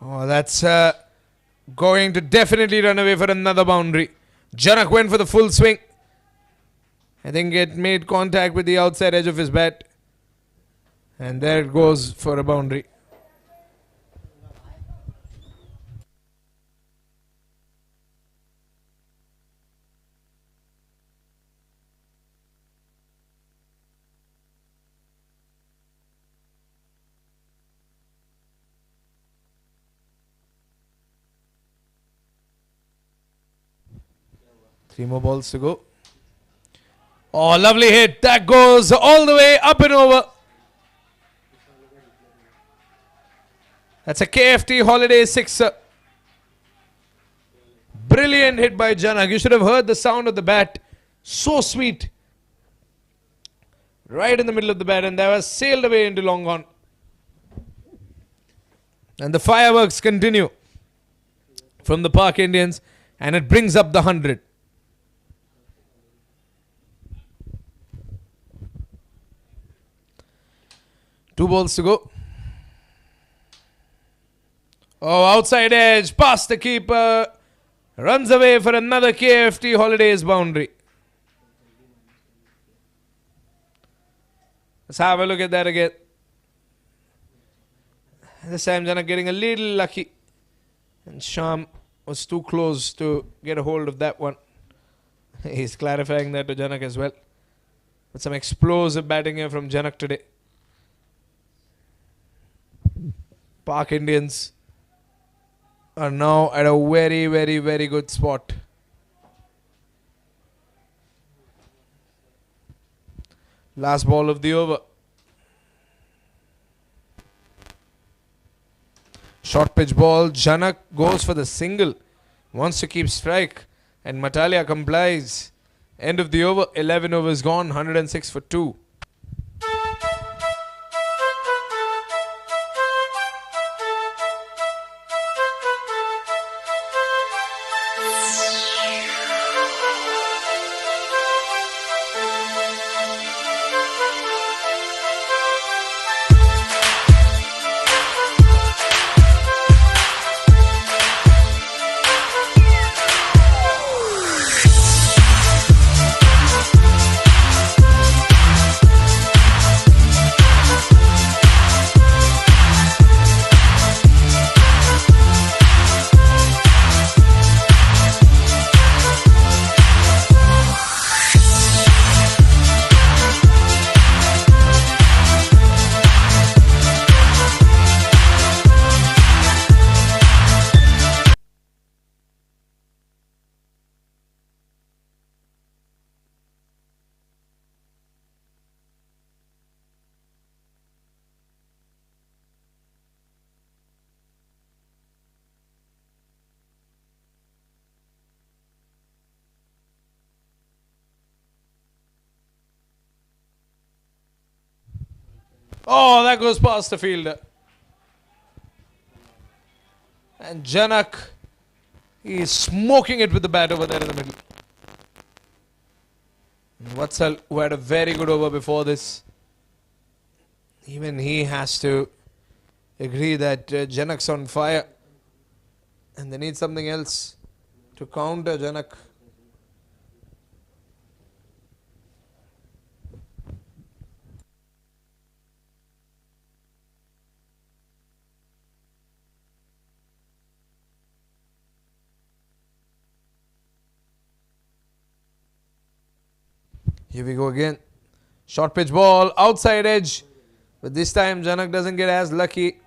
Oh, that's going to definitely run away for another boundary. Janak went for the full swing. I think it made contact with the outside edge of his bat. And there it goes for a boundary. 3 more balls to go. Oh, lovely hit. That goes all the way up and over. That's a KFT Holiday sixer. Brilliant hit by Janak. You should have heard the sound of the bat. So sweet. Right in the middle of the bat, and that was sailed away into long on. And the fireworks continue from the Park Indians, and it brings up the 100. Two balls to go. Oh, outside edge, past the keeper. Runs away for another KFT Holidays boundary. Let's have a look at that again. This time Janak getting a little lucky. And Sham was too close to get a hold of that one. He's clarifying that to Janak as well. But some explosive batting here from Janak today. Park Indians are now at a very, very, very good spot. Last ball of the over. Short pitch ball. Janak goes for the single. Wants to keep strike. And Matalia complies. End of the over. 11 overs gone. 106 for 2. Oh, that goes past the fielder. And Janak is smoking it with the bat over there in the middle. And Vatsal, who had a very good over before this, even he has to agree that Janak's on fire. And they need something else to counter Janak. Here we go again. Short pitch ball, outside edge. But this time Janak doesn't get as lucky.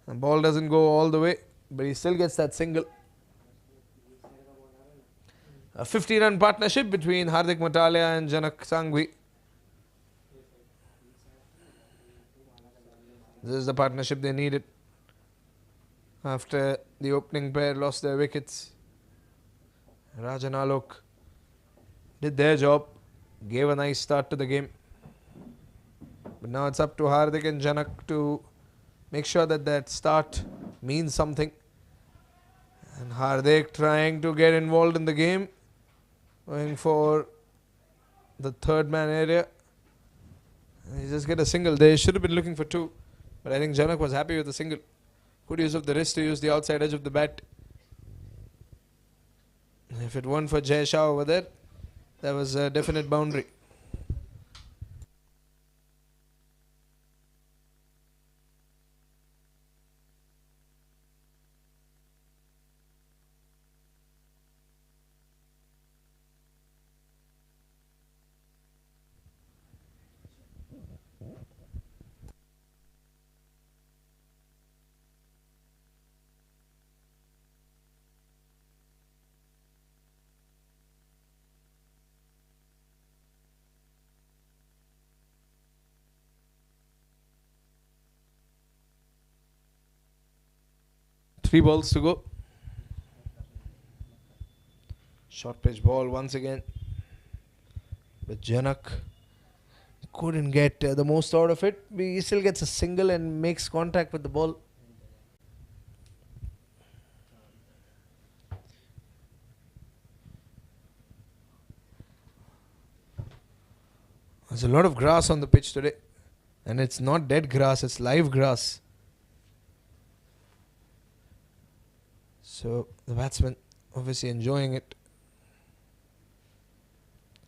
The ball doesn't go all the way. But he still gets that single. A 50-run partnership between Hardik Matalia and Janak Sangvi. This is the partnership they needed. After the opening pair lost their wickets. Rajan Alok did their job. Gave a nice start to the game. But now it's up to Hardik and Janak to make sure that that start means something. And Hardik trying to get involved in the game. Going for the third man area. And he just get a single. They should have been looking for two. But I think Janak was happy with the single. Good use of the wrist to use the outside edge of the bat. If it weren't for Jay Shah over there, that was a definite boundary. 3 balls to go. Short pitch ball once again. But Janak couldn't get the most out of it. He still gets a single and makes contact with the ball. There's a lot of grass on the pitch today. And it's not dead grass, it's live grass. So the batsman obviously enjoying it.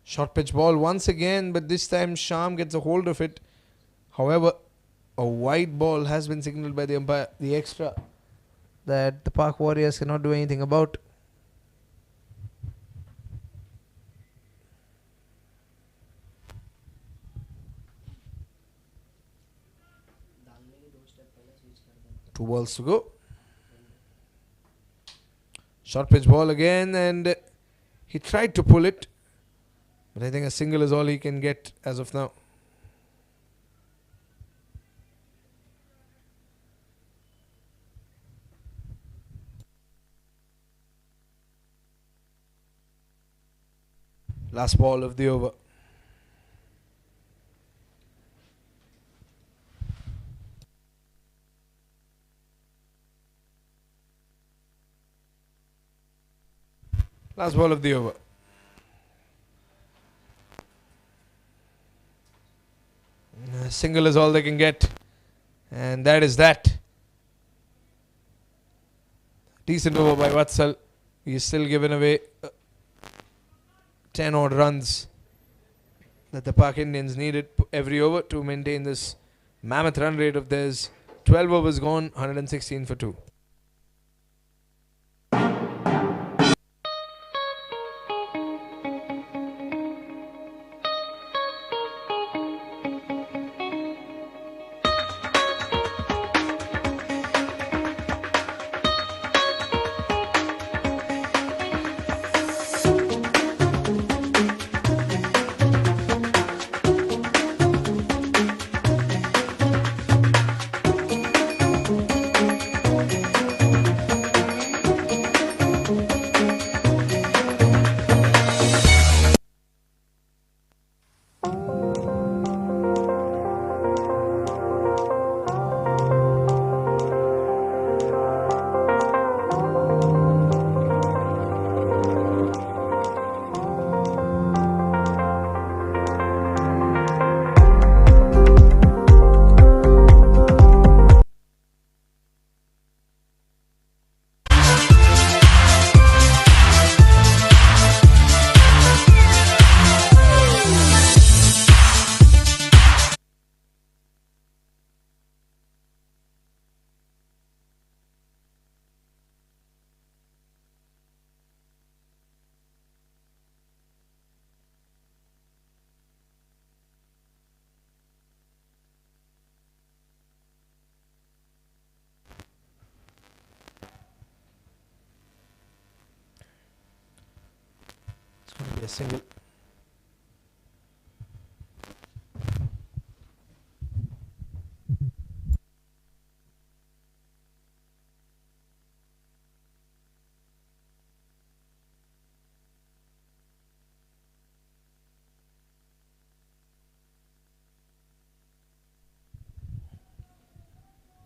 Short pitch ball once again, but this time Sham gets a hold of it. However, a wide ball has been signalled by the umpire, the extra, that the Park Warriors cannot do anything about. Two balls to go. Short pitch ball again, and he tried to pull it, but I think a single is all he can get as of now. Last ball of the over. Last ball of the over. A single is all they can get. And that is that. Decent over by Vatsal. He's still given away 10 odd runs that the Pak Indians needed every over to maintain this mammoth run rate of theirs. 12 overs gone, 116 for 2. A single.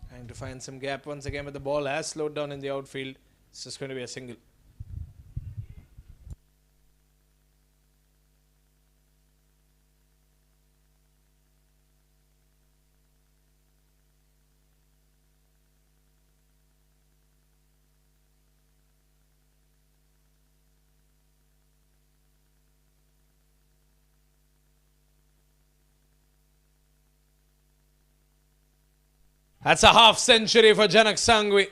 Trying to find some gap once again, but the ball has slowed down in the outfield. It's just going to be a single. That's a half century for Janak Sangvi.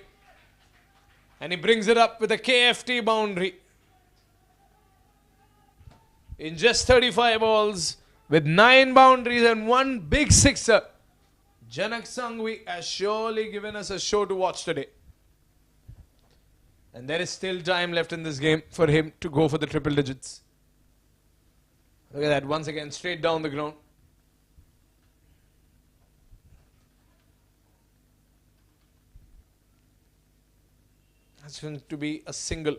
And he brings it up with a KFT boundary. In just 35 balls, with 9 boundaries and 1 big sixer, Janak Sangvi has surely given us a show to watch today. And there is still time left in this game for him to go for the triple digits. Look at that, once again, straight down the ground. That's going to be a single.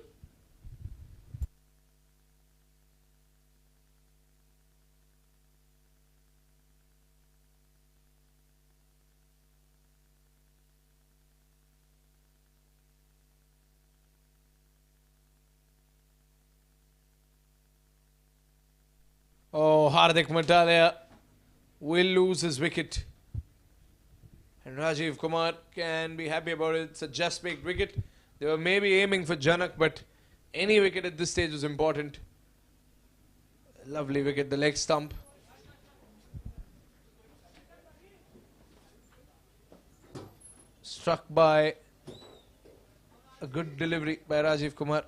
Oh, Hardik Matalya will lose his wicket. And Rajiv Kumar can be happy about it. It's a just baked wicket. They were maybe aiming for Janak, but any wicket at this stage was important. Lovely wicket, the leg stump. Struck by a good delivery by Rajiv Kumar.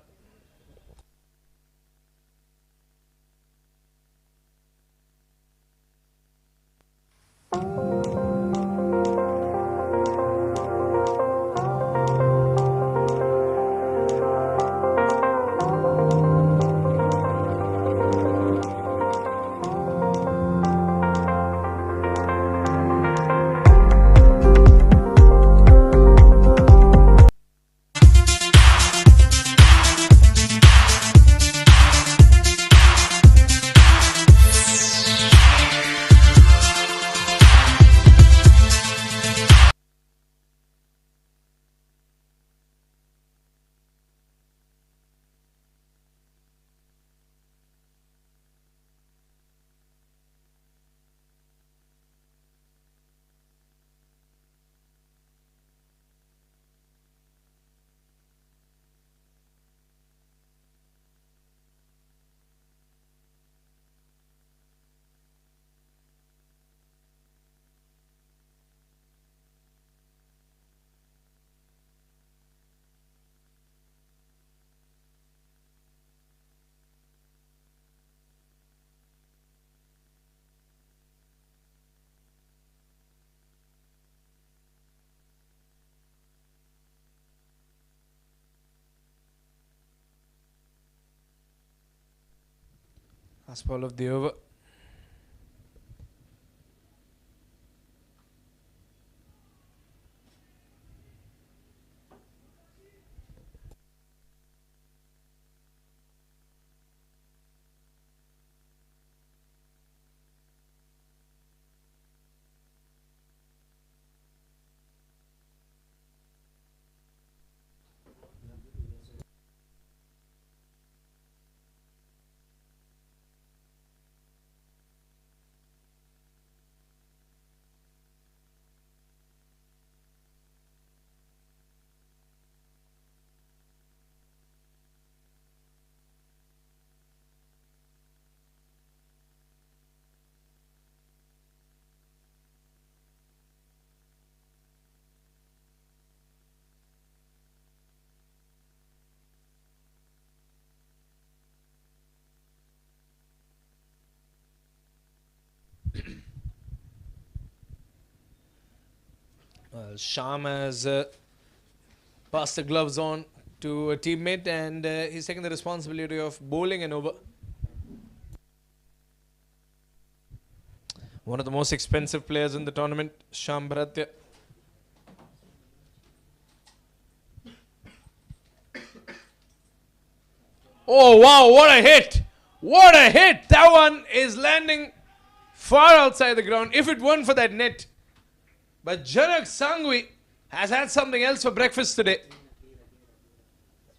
Last ball of the over. Sham has passed the gloves on to a teammate, and he's taking the responsibility of bowling an over. One of the most expensive players in the tournament, Sham Bharatya. Oh wow, what a hit! What a hit! That one is landing far outside the ground. If it weren't for that net. But Janak Sangvi has had something else for breakfast today.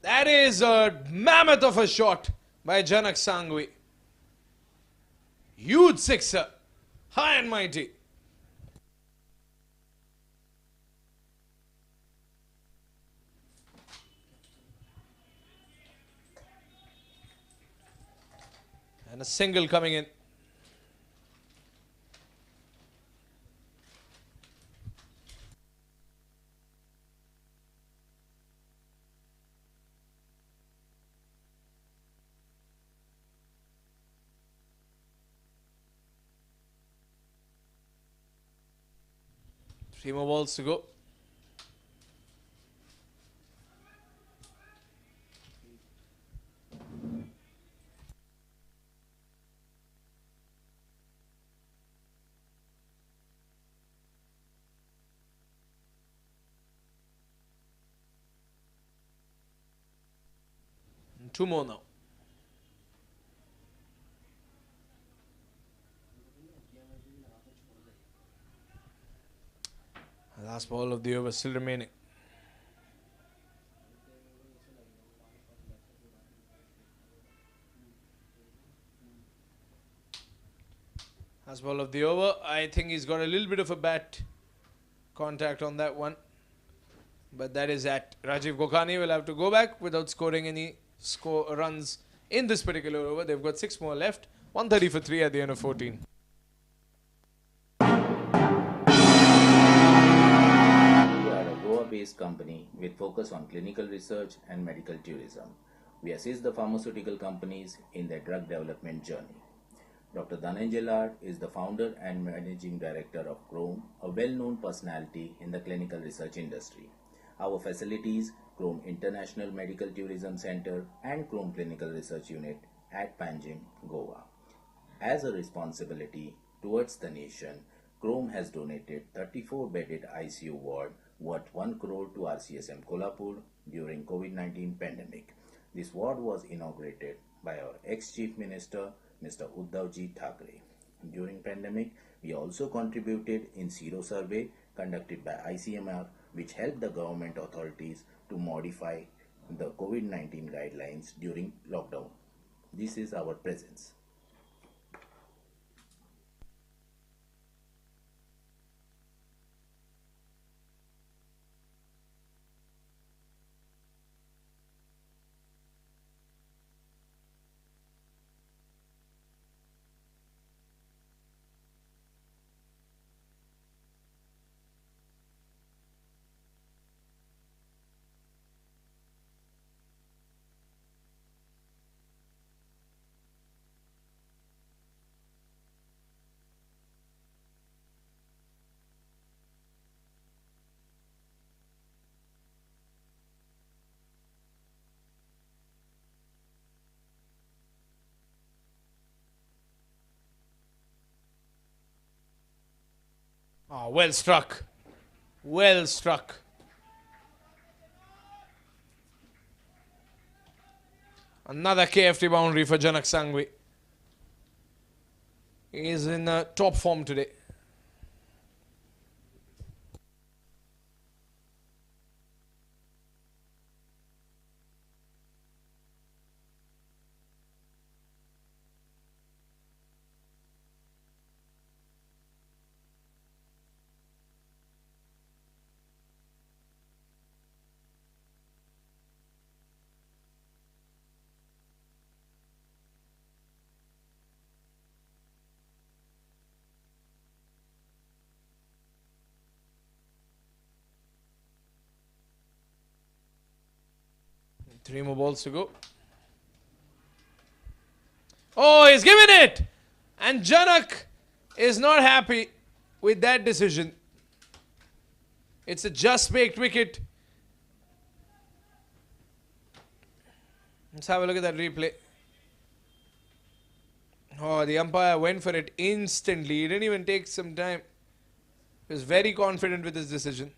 That is a mammoth of a shot by Janak Sangvi. Huge sixer. High and mighty. And a single coming in. Three more balls to go. 2 more now. Last ball of the over still remaining. Last ball of the over. I think he's got a little bit of a bat contact on that one. But that is at Rajiv Gokhani will have to go back without scoring any runs in this particular over. They've got 6 more left. 130 for 3 at the end of 14. We are a Goa-based company with focus on clinical research and medical tourism. We assist the pharmaceutical companies in their drug development journey. Dr. Dhananjay Lad is the founder and managing director of Chrome, a well-known personality in the clinical research industry. Our facilities, Chrome International Medical Tourism Center and Chrome Clinical Research Unit at Panjim, Goa. As a responsibility towards the nation, Chrome has donated 34-bedded ICU ward worth 1 crore to RCSM Kolhapur during COVID-19 pandemic. This ward was inaugurated by our ex-Chief Minister, Mr. Uddhavji Thackeray. During pandemic, we also contributed in Sero survey conducted by ICMR, which helped the government authorities to modify the COVID-19 guidelines during lockdown. This is our presence. Oh, well struck. Well struck. Another KFT boundary for Janak Sangvi. He is in top form today. Three more balls to go. Oh, he's given it! And Janak is not happy with that decision. It's a just baked wicket. Let's have a look at that replay. Oh, the umpire went for it instantly. He didn't even take some time. He was very confident with his decision.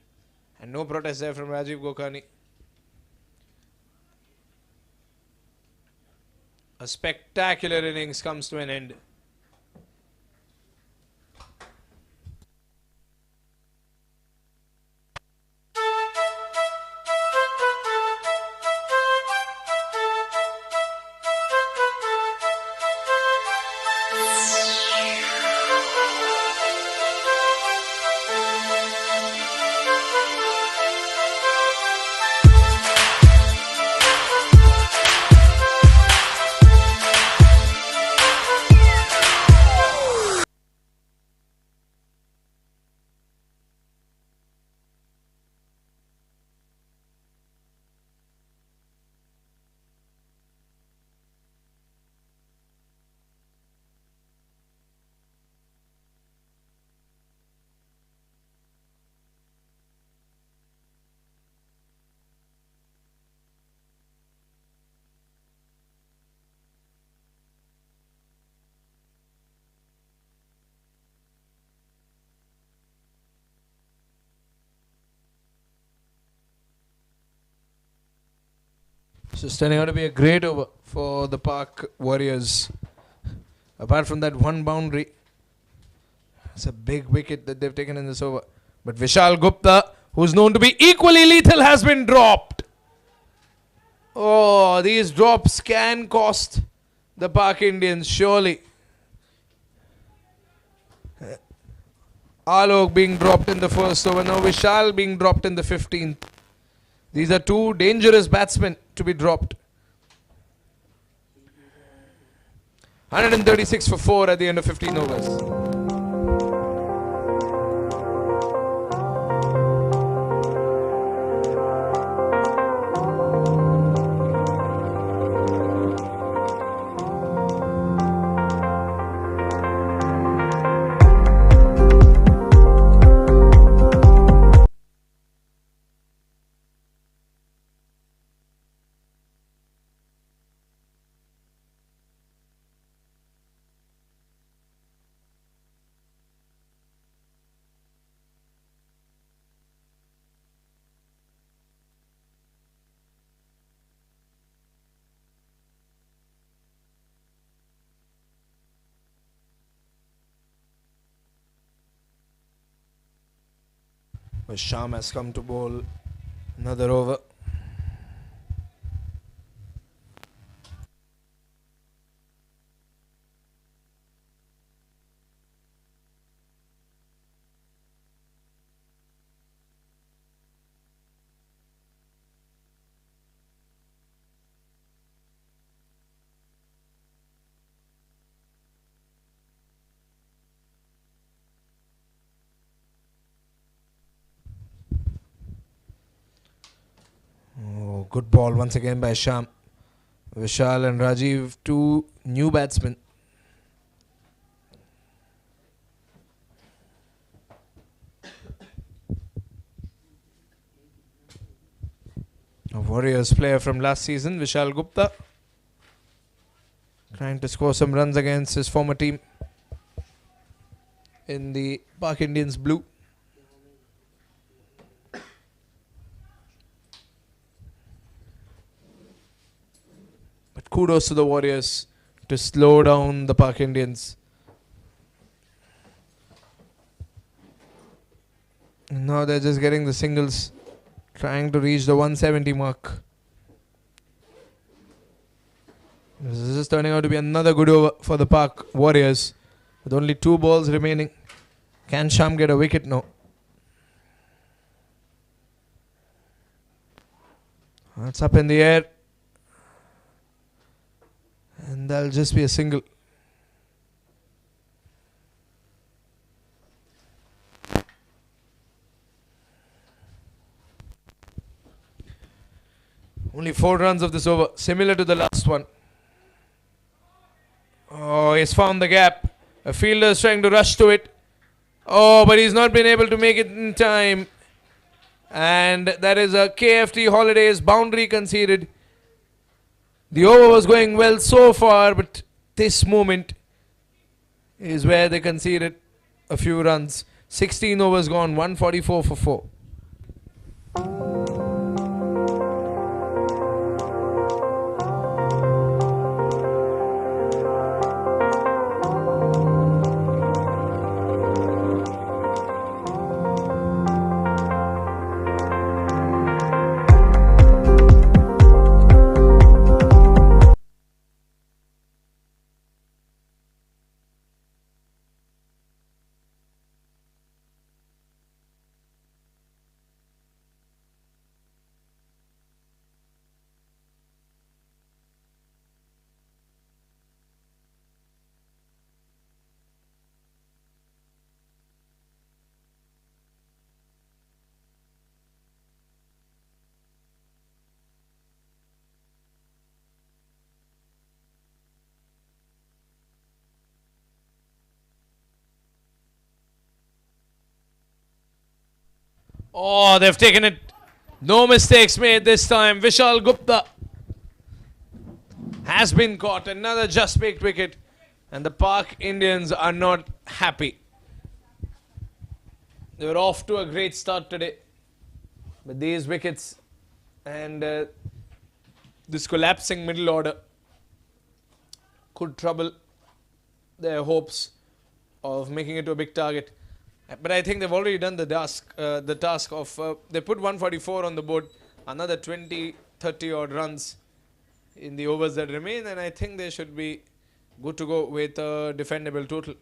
And no protest there from Rajiv Gokhani. A spectacular innings comes to an end. So it's turning out to be a great over for the Park Warriors. Apart from that one boundary, it's a big wicket that they've taken in this over. But Vishal Gupta, who's known to be equally lethal, has been dropped. Oh, these drops can cost the Park Indians, surely. Alok being dropped in the first over. Now Vishal being dropped in the 15th. These are two dangerous batsmen to be dropped. 136 for 4 at the end of 15 overs. Sham has come to bowl another over. Good ball once again by Sham. Vishal and Rajiv, two new batsmen. A Warriors player from last season, Vishal Gupta, trying to score some runs against his former team in the Park Indians blue. Kudos to the Warriors to slow down the Park Indians. Now they're just getting the singles, trying to reach the 170 mark. This is just turning out to be another good over for the Park Warriors with only 2 balls remaining. Can Sham get a wicket? No. That's up in the air. And that'll just be a single. Only 4 runs of this over, similar to the last one. Oh, he's found the gap. A fielder is trying to rush to it. Oh, but he's not been able to make it in time. And that is a KFT Holidays boundary conceded. The over was going well so far, but this moment is where they conceded a few runs. 16 overs gone, 144 for 4. Oh, they've taken it. No mistakes made this time. Vishal Gupta has been caught. Another just baked wicket. And the Park Indians are not happy. They were off to a great start today. But these wickets and this collapsing middle order could trouble their hopes of making it to a big target. But I think they've already done the task of they put 144 on the board, another 20, 30 odd runs in the overs that remain, and I think they should be good to go with a defendable total.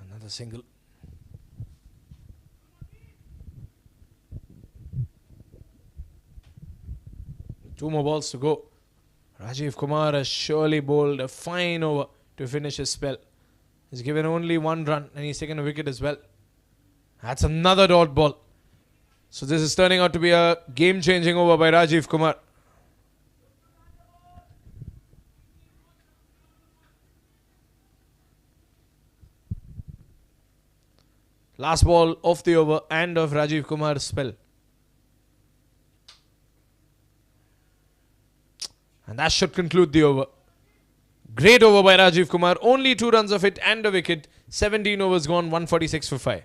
Another single. Two more balls to go. Rajiv Kumar has surely bowled a fine over to finish his spell. He's given only one run and he's taken a wicket as well. That's another dot ball. So this is turning out to be a game-changing over by Rajiv Kumar. Last ball of the over and of Rajiv Kumar's spell. And that should conclude the over. Great over by Rajiv Kumar. Only 2 runs of it and a wicket. 17 overs gone, 146 for 5.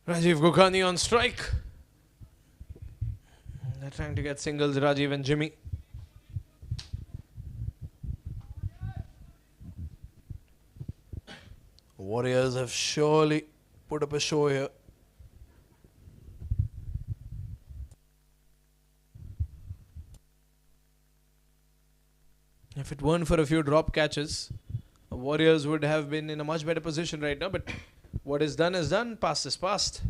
Rajiv Gokani on strike. They're trying to get singles, Rajiv and Jimmy. Warriors have surely put up a show here. If it weren't for a few drop catches, the Warriors would have been in a much better position right now, but what is done is done. Past is past.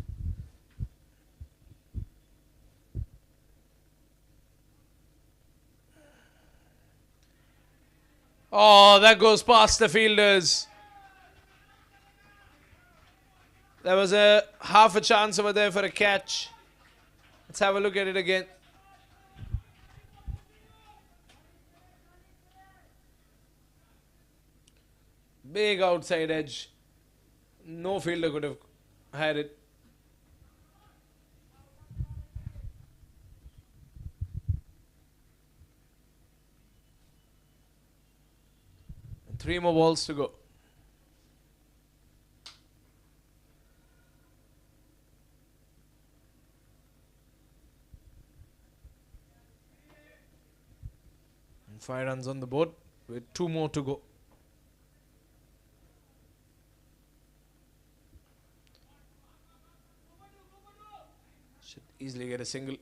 Oh, that goes past the fielders. There was a half a chance over there for a catch. Let's have a look at it again. Big outside edge. No fielder could have had it. And 3 more balls to go. And 5 runs on the board with 2 more to go. Easily get a single.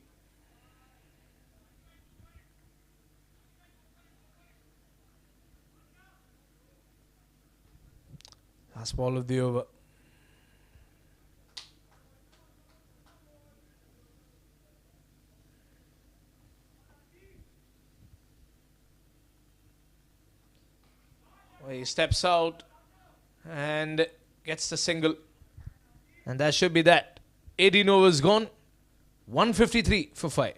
Last ball of the over. He steps out and gets the single. And that should be that. 18 overs gone. 153 for 5.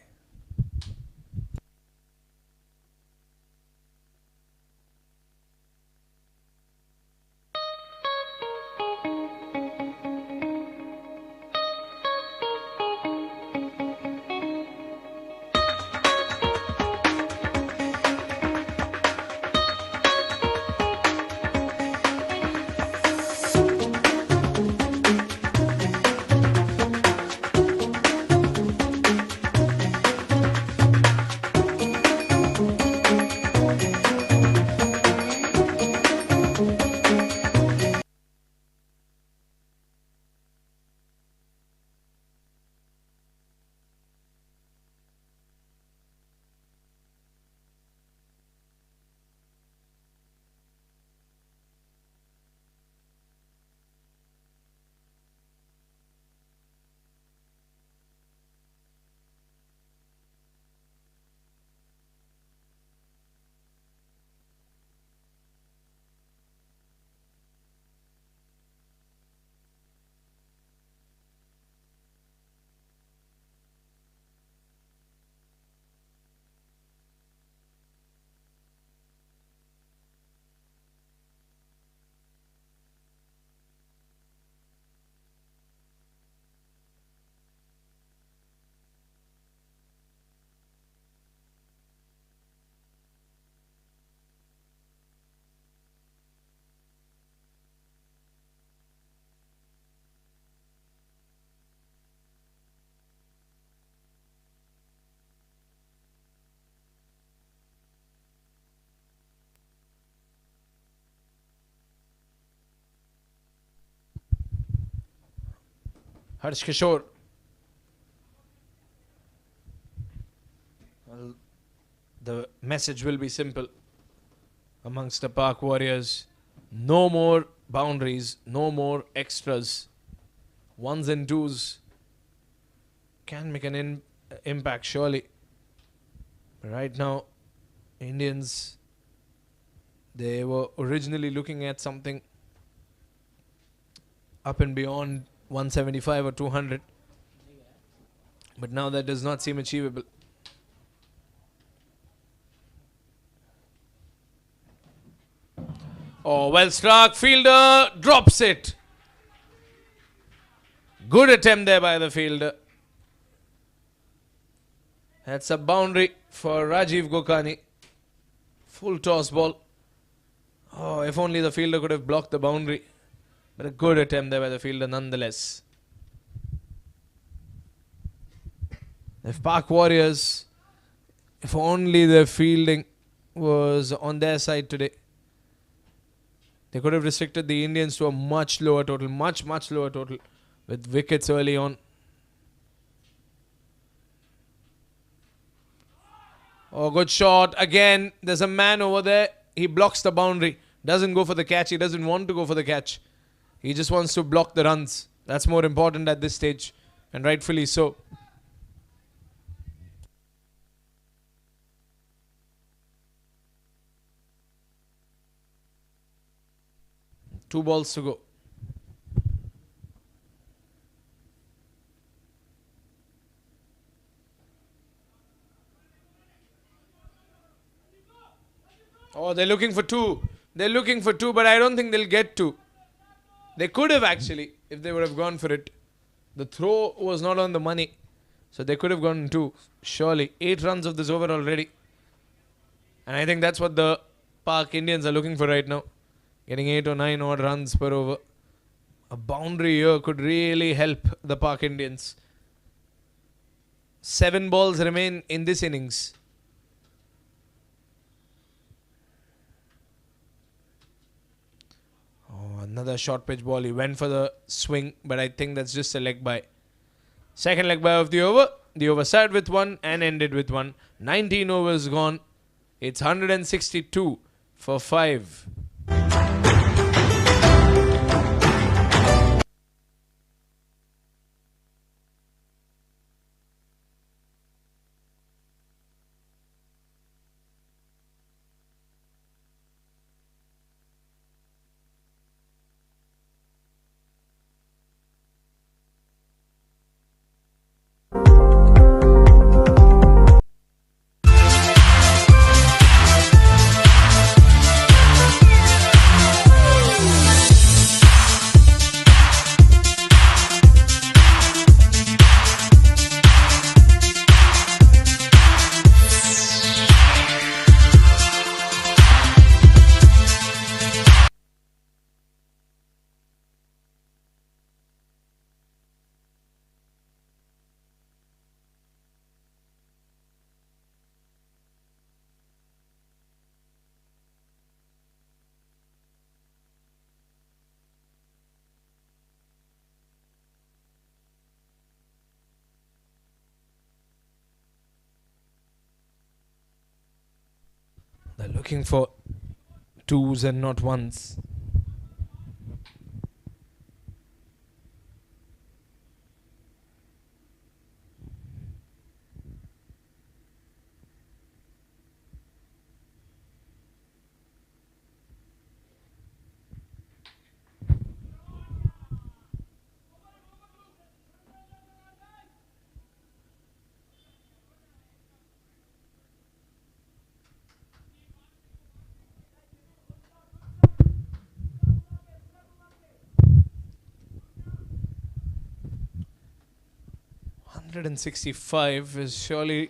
Harsh Kishore. Well, the message will be simple amongst the Park Warriors. No more boundaries, no more extras. Ones and twos can make an impact, surely. Right now, Indians, they were originally looking at something up and beyond 175 or 200. But now that does not seem achievable. Oh, well struck. Fielder drops it. Good attempt there by the fielder. That's a boundary for Rajiv Gokani. Full toss ball. Oh, if only the fielder could have blocked the boundary. But a good attempt there by the fielder nonetheless. If Park Warriors, if only their fielding was on their side today, they could have restricted the Indians to a much lower total, much lower total, with wickets early on. Oh, good shot. Again, there's a man over there. He blocks the boundary. Doesn't go for the catch. He doesn't want to go for the catch. He just wants to block the runs. That's more important at this stage. And rightfully so. Two balls to go. Oh, they're looking for two. They're looking for two, but I don't think they'll get two. They could have actually, if they would have gone for it. The throw was not on the money. So they could have gone two. Surely. 8 runs of this over already. And I think that's what the Park Indians are looking for right now. Getting 8 or 9 odd runs per over. A boundary here could really help the Park Indians. 7 balls remain in this innings. Oh, another short pitch ball. He went for the swing, but I think that's just a leg bye. Second leg bye of the over. The over started with 1 and ended with 1. 19 overs gone. It's 162 for 5. They're looking for twos and not ones. $165 is surely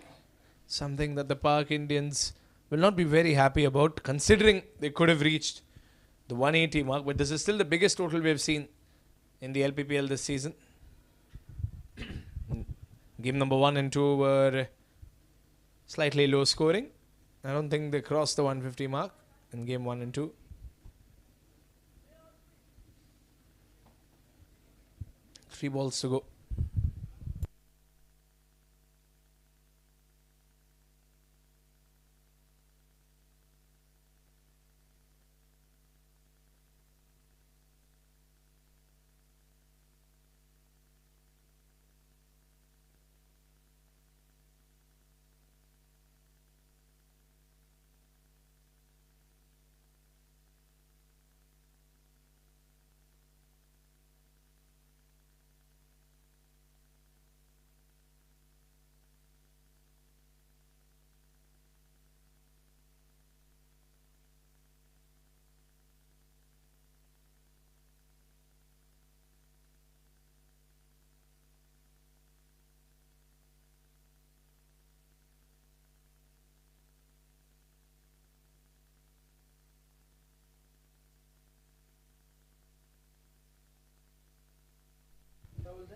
something that the Park Indians will not be very happy about, considering they could have reached the 180 mark. But this is still the biggest total we have seen in the LPPL this season. Game number 1 and 2 were slightly low scoring. I don't think they crossed the 150 mark in game 1 and 2. Three balls to go.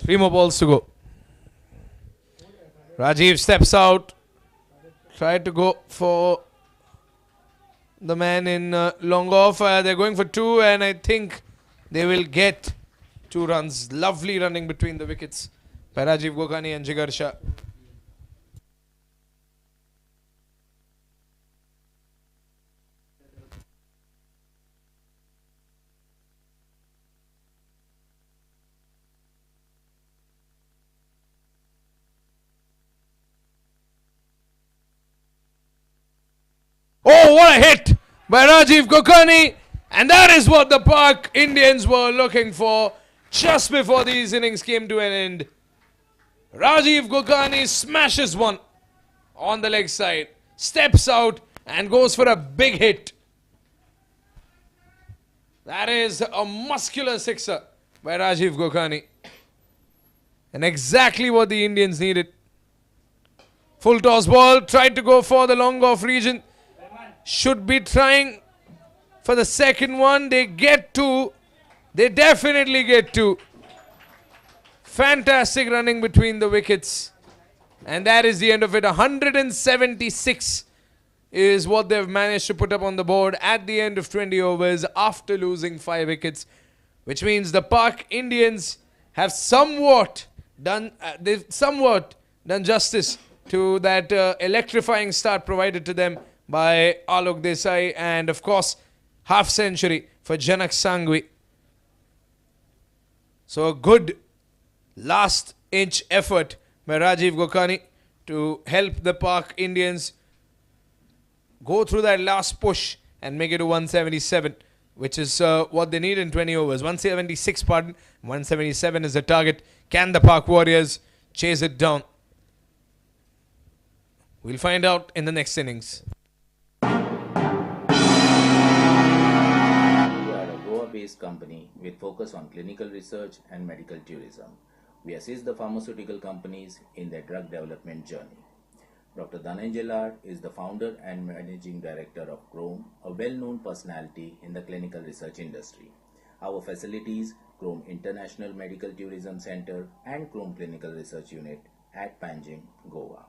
Three more balls to go. Rajiv steps out. Tried to go for the man in long off. They're going for 2 and I think they will get 2 runs. Lovely running between the wickets by Rajiv Gokani and Jigar Shah. Oh, what a hit by Rajiv Gokani. And that is what the Park Indians were looking for just before these innings came to an end. Rajiv Gokani smashes one on the leg side, steps out and goes for a big hit. That is a muscular sixer by Rajiv Gokani. And exactly what the Indians needed. Full toss ball, tried to go for the long off region. Should be trying for the second one. They get 2. They definitely get 2. Fantastic running between the wickets. And that is the end of it. 176 is what they've managed to put up on the board at the end of 20 overs after losing 5 wickets. Which means the Park Indians have somewhat done justice to that electrifying start provided to them by Alok Desai, and of course half century for Janak Sangvi. So a good last inch effort by Rajiv Gokani to help the Park Indians go through that last push and make it to 177, which is what they need in 20 overs. 176, pardon. 177 is the target. Can the Park Warriors chase it down? We'll find out in the next innings. Based company with focus on clinical research and medical tourism. We assist the pharmaceutical companies in their drug development journey. Dr. Dhananjay Lad is the founder and managing director of Chrome, a well-known personality in the clinical research industry. Our facilities, Chrome International Medical Tourism Center and Chrome Clinical Research Unit at Panjim, Goa.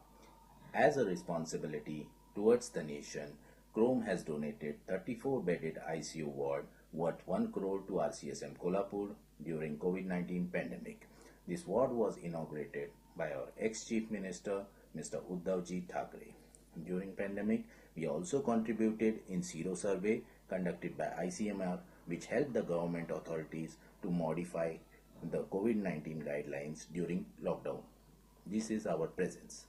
As a responsibility towards the nation, Chrome has donated 34-bedded ICU ward worth 1 crore to RCSM Kolhapur during COVID-19 pandemic. This ward was inaugurated by our ex-Chief Minister, Mr. Uddhavji Thackeray. During pandemic, We also contributed in Zero survey conducted by ICMR, which helped the government authorities to modify the COVID-19 guidelines during lockdown. This is our presence.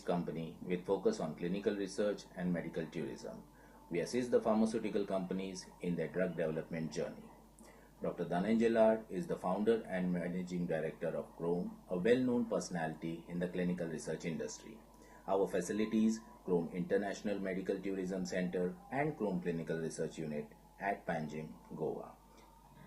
Company with focus on clinical research and medical tourism. We assist the pharmaceutical companies in their drug development journey. Dr. Dhananjay is the founder and managing director of Chrome, a well-known personality in the clinical research industry. Our facilities, Chrome International Medical Tourism Center and Chrome Clinical Research Unit at Panjim, Goa.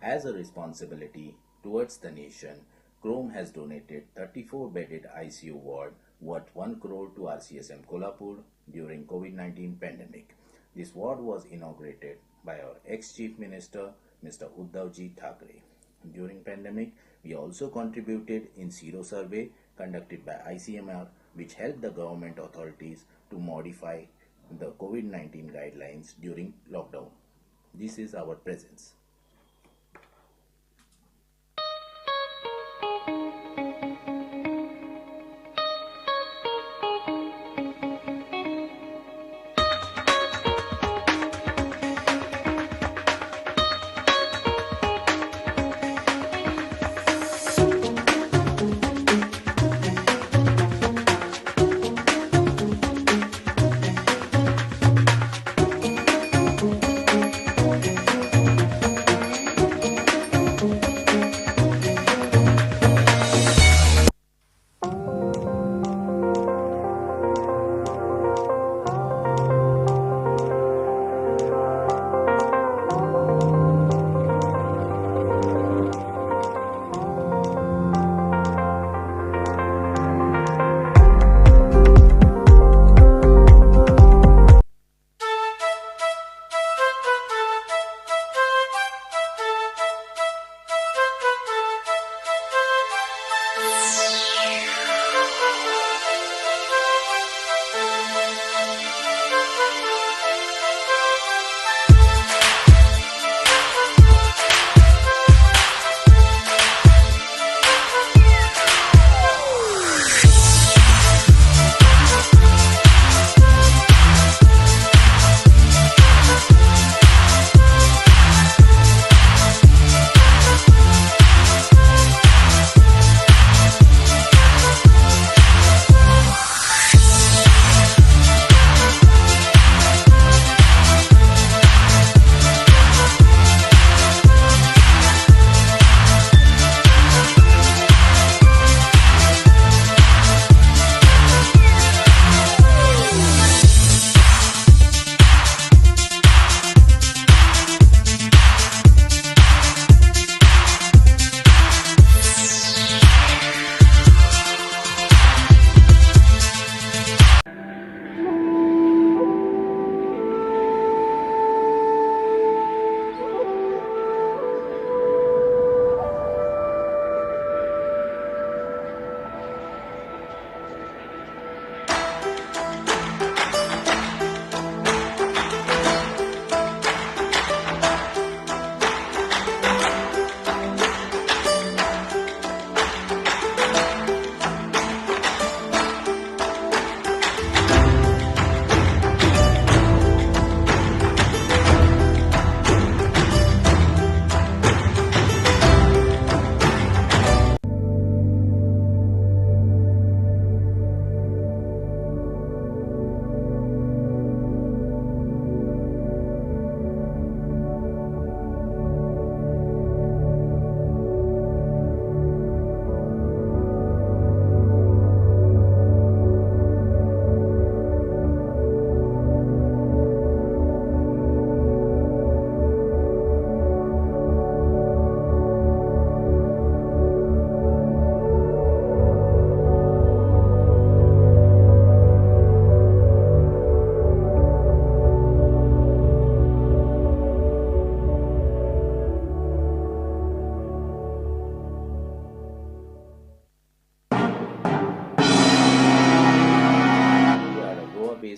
As a responsibility towards the nation, Chrome has donated 34-bedded ICU ward worth 1 crore to RCSM Kolhapur during COVID-19 pandemic. This ward was inaugurated by our ex-Chief Minister, Mr. Uddhavji Thackeray. During pandemic, we also contributed in Zero survey conducted by ICMR, which helped the government authorities to modify the COVID-19 guidelines during lockdown. This is our presence.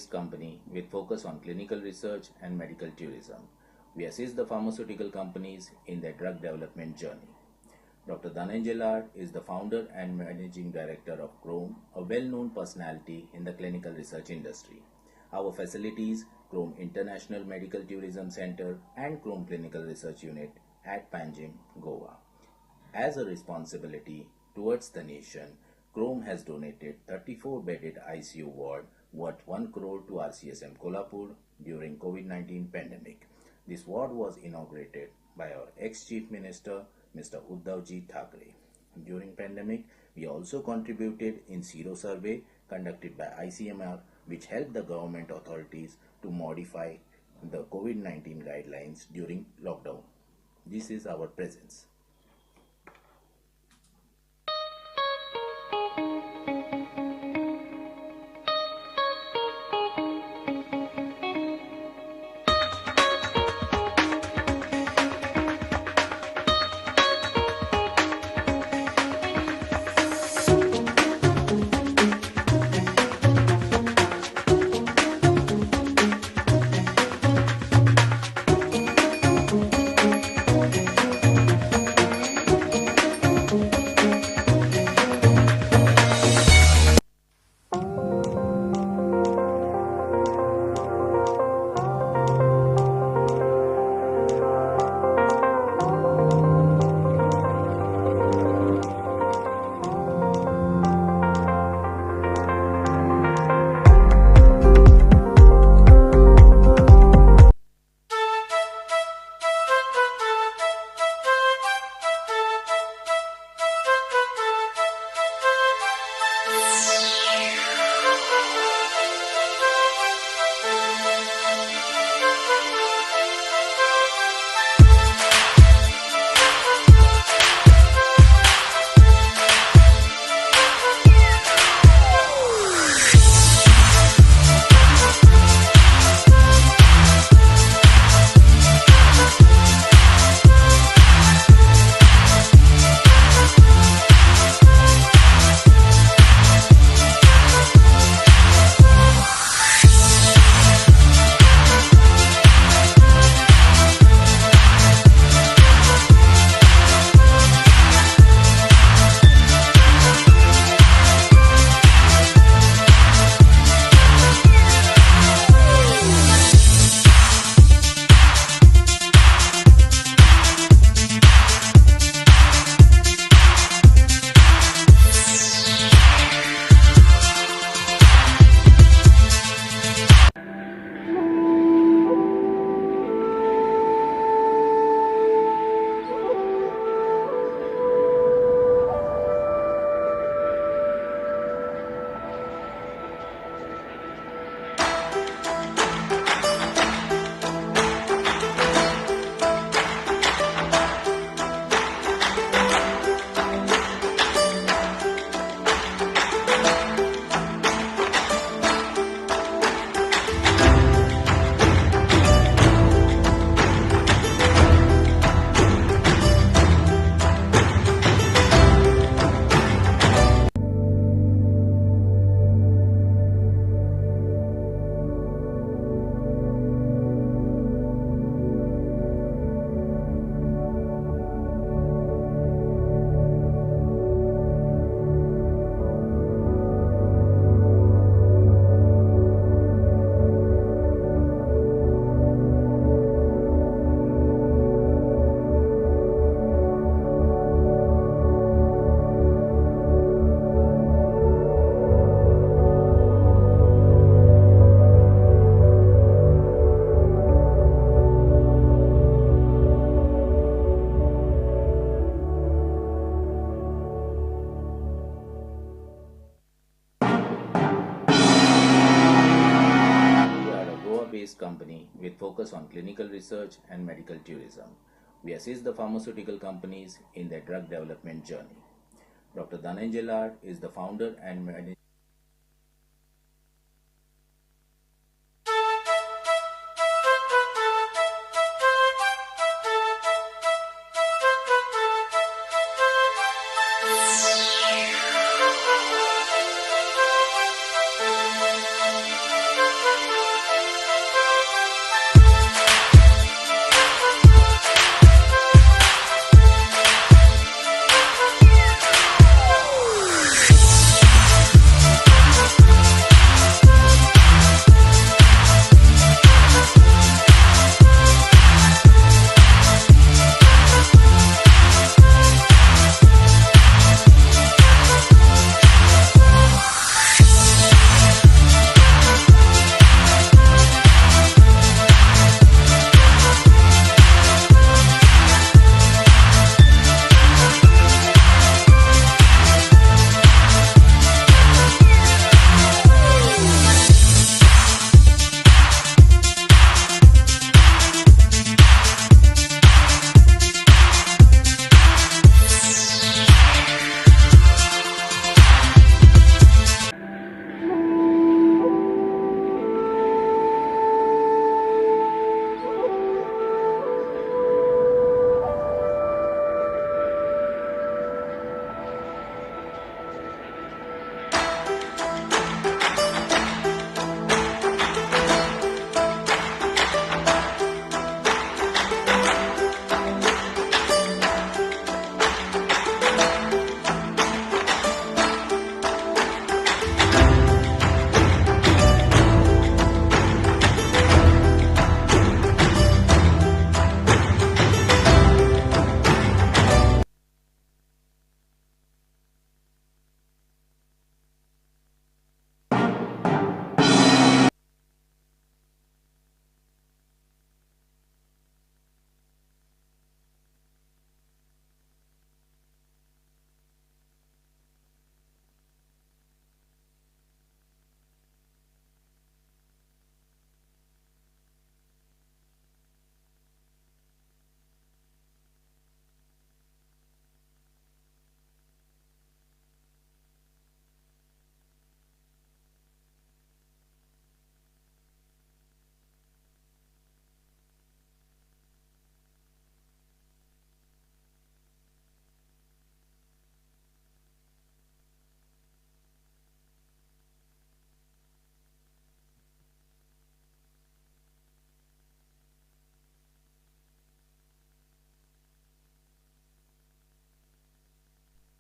company with focus on clinical research and medical tourism. We assist the pharmaceutical companies in their drug development journey. Dr. Dhananjay is the founder and managing director of Chrome, a well-known personality in the clinical research industry. Our facilities, Chrome International Medical Tourism Center and Chrome Clinical Research Unit at Panjim, Goa. As a responsibility towards the nation, Chrome has donated 34-bedded ICU ward worth 1 crore to RCSM Kolhapur during COVID-19 pandemic. This ward was inaugurated by our ex-Chief Minister, Mr. Uddhavji Thackeray. During pandemic, we also contributed in Sero survey conducted by ICMR, which helped the government authorities to modify the COVID-19 guidelines during lockdown. This is our presence. company with focus on clinical research and medical tourism. We assist the pharmaceutical companies in their drug development journey. Dr. Dhananjay is the founder and managing.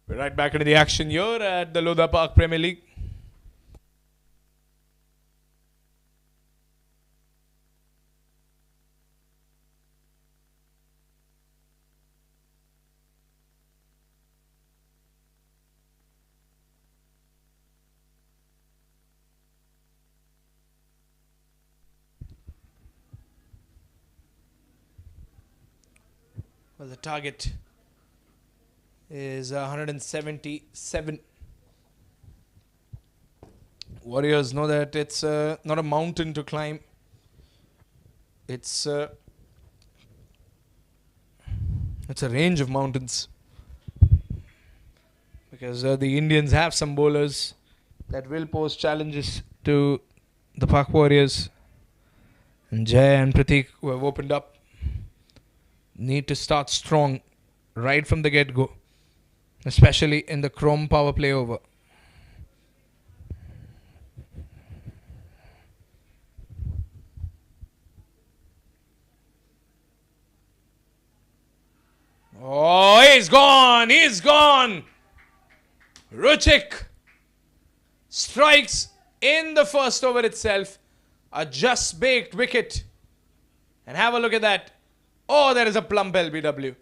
We're right back into the action here at the Lodha Park Premier League. Well, the target is 177. Warriors know that it's not a mountain to climb. It's a range of mountains, because the Indians have some bowlers that will pose challenges to the Pak Warriors. And Jay and Pratik, who have opened up, need to start strong right from the get-go, especially in the Chrome power play over. Oh, he's gone! He's gone! Ruchik strikes in the first over itself. A just-baked wicket. And have a look at that. Oh, there is a plump LBW.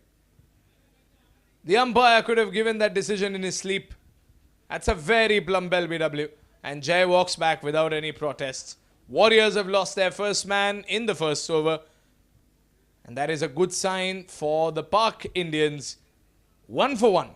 The umpire could have given that decision in his sleep. That's a very plump LBW. And Jay walks back without any protests. Warriors have lost their first man in the first over. And that is a good sign for the Pak Indians. 1 for 1.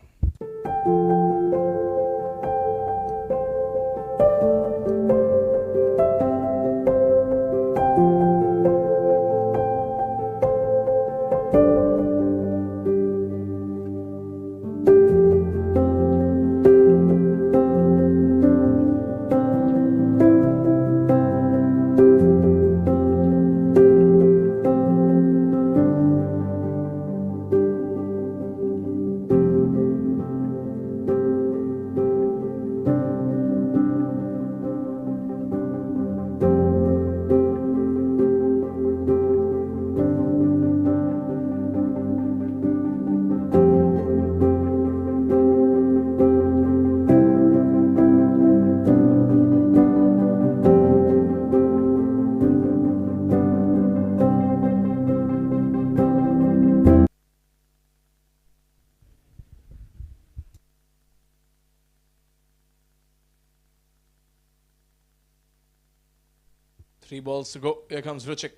3 balls to go. Here comes Ruchik.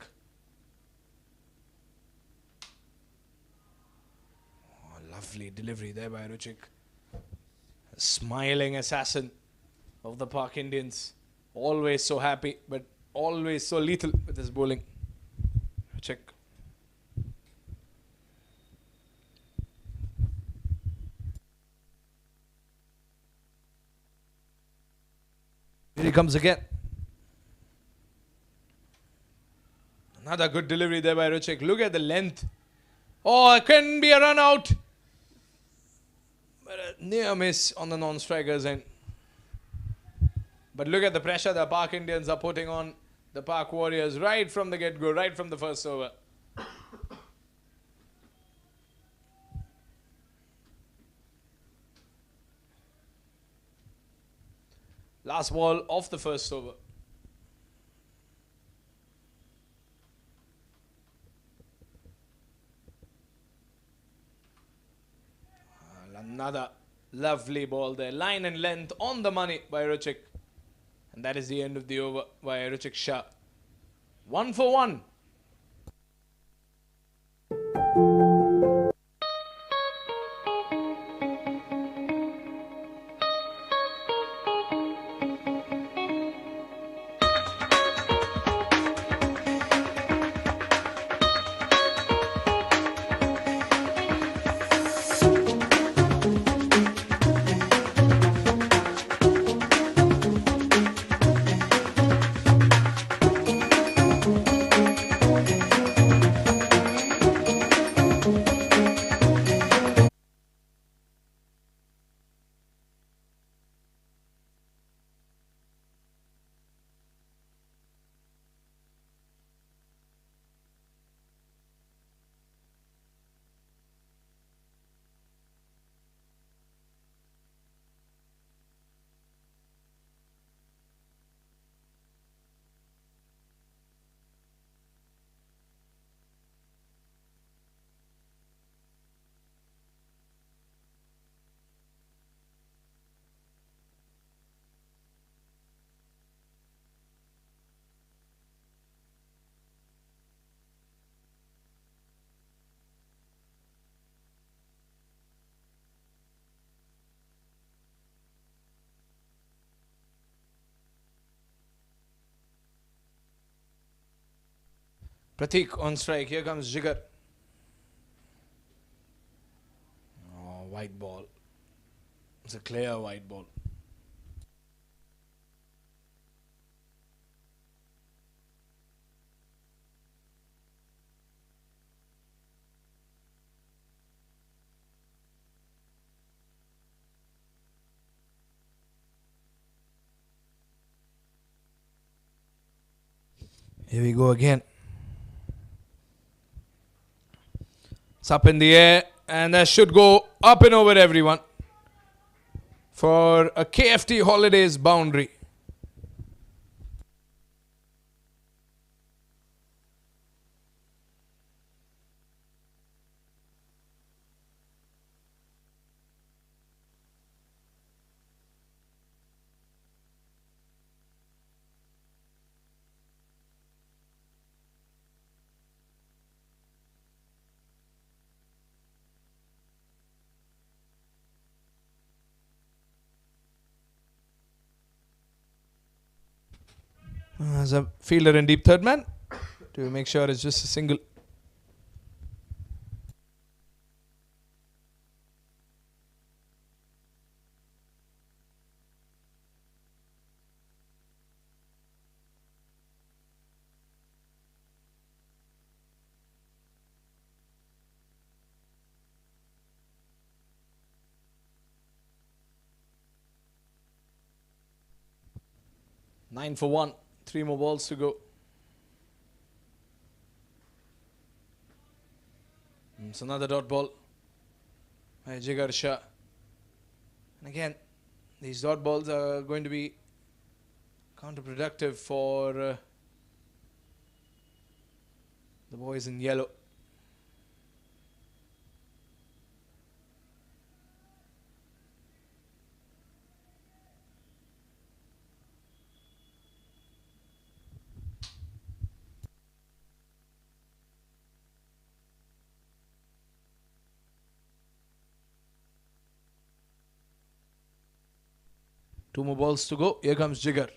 Oh, lovely delivery there by Ruchik. A smiling assassin of the Park Indians. Always so happy, but always so lethal with his bowling. Ruchik. Here he comes again. Another good delivery there by Ruchik. Look at the length. Oh, it can be a run out. But a near miss on the non-strikers end. But look at the pressure the Park Indians are putting on the Park Warriors right from the get-go, right from the first over. Last ball of the first over. Another lovely ball there. Line and length on the money by Ruchik. And that is the end of the over by Ruchik Shah. 1 for 1. Pratik on strike. Here comes Jigar. Oh, white ball. It's a clear white ball. Here we go again. It's up in the air, and that should go up and over everyone for a KFT Holidays boundary. As a fielder in deep third man to make sure it's just a single. Nine for 1. 3 more balls to go. It's another dot ball by Jigar Shah. And again, these dot balls are going to be counterproductive for the boys in yellow. Two more balls to go. Here comes Jigar.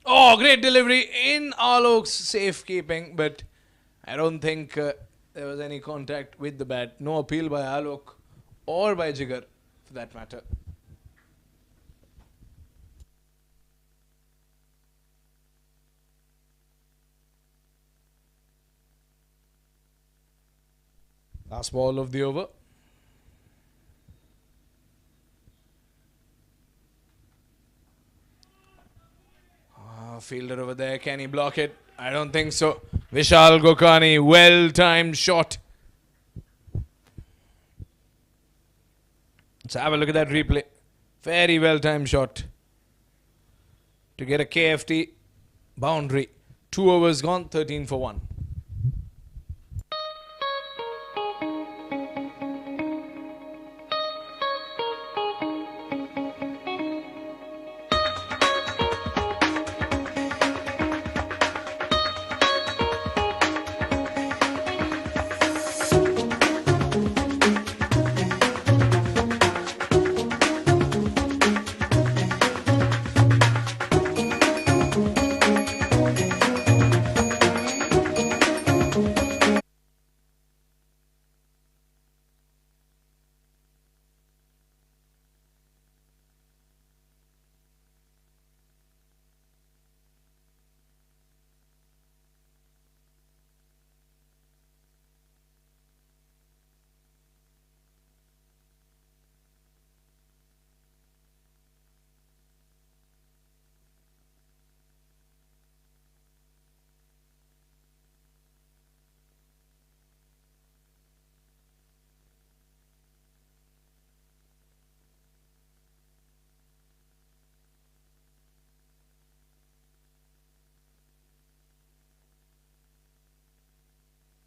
Oh, great delivery in Alok's safekeeping, but I don't think there was any contact with the bat. No appeal by Alok or by Jigar for that matter. Last ball of the over. Fielder over there, can he block it? I don't think so. Vishal Gokani, well-timed shot. Let's have a look at that replay. Very well-timed shot to get a KFT boundary. 2 overs gone, 13 for 1.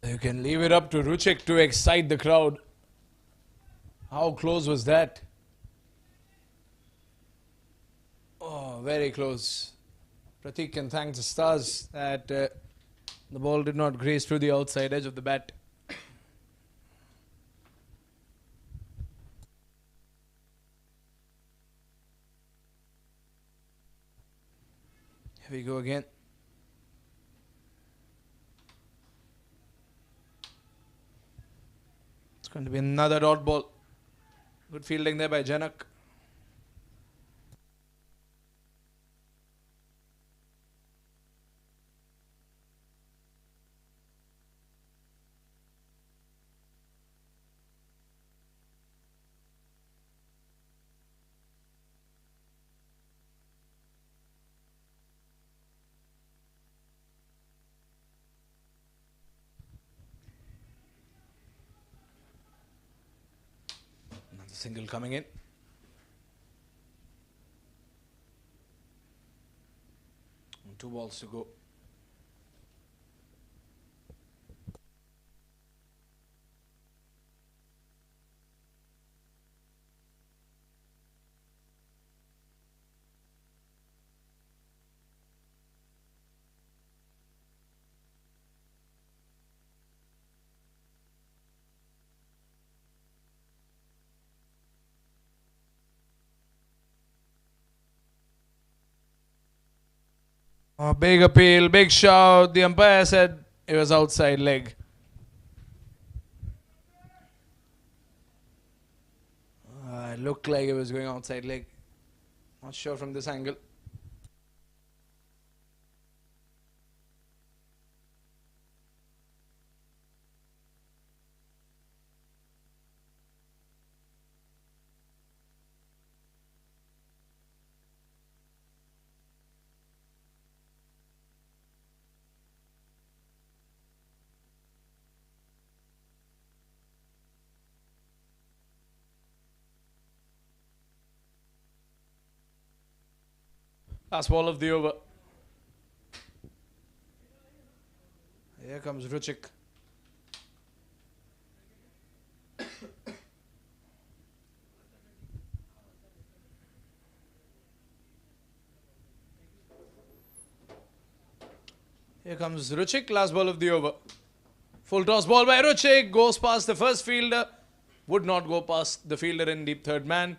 You can leave it up to Ruchik to excite the crowd. How close was that? Oh, very close. Pratik can thank the stars that the ball did not graze through the outside edge of the bat. Here we go again. Going to be another dot ball. Good fielding there by Janak. Single coming in. And 2 balls to go. Big appeal, big shout. The umpire said it was outside leg. It looked like it was going outside leg. Not sure from this angle. Last ball of the over. Here comes Ruchik. Here comes Ruchik, last ball of the over. Full toss ball by Ruchik, goes past the first fielder. would not go past the fielder in deep third man.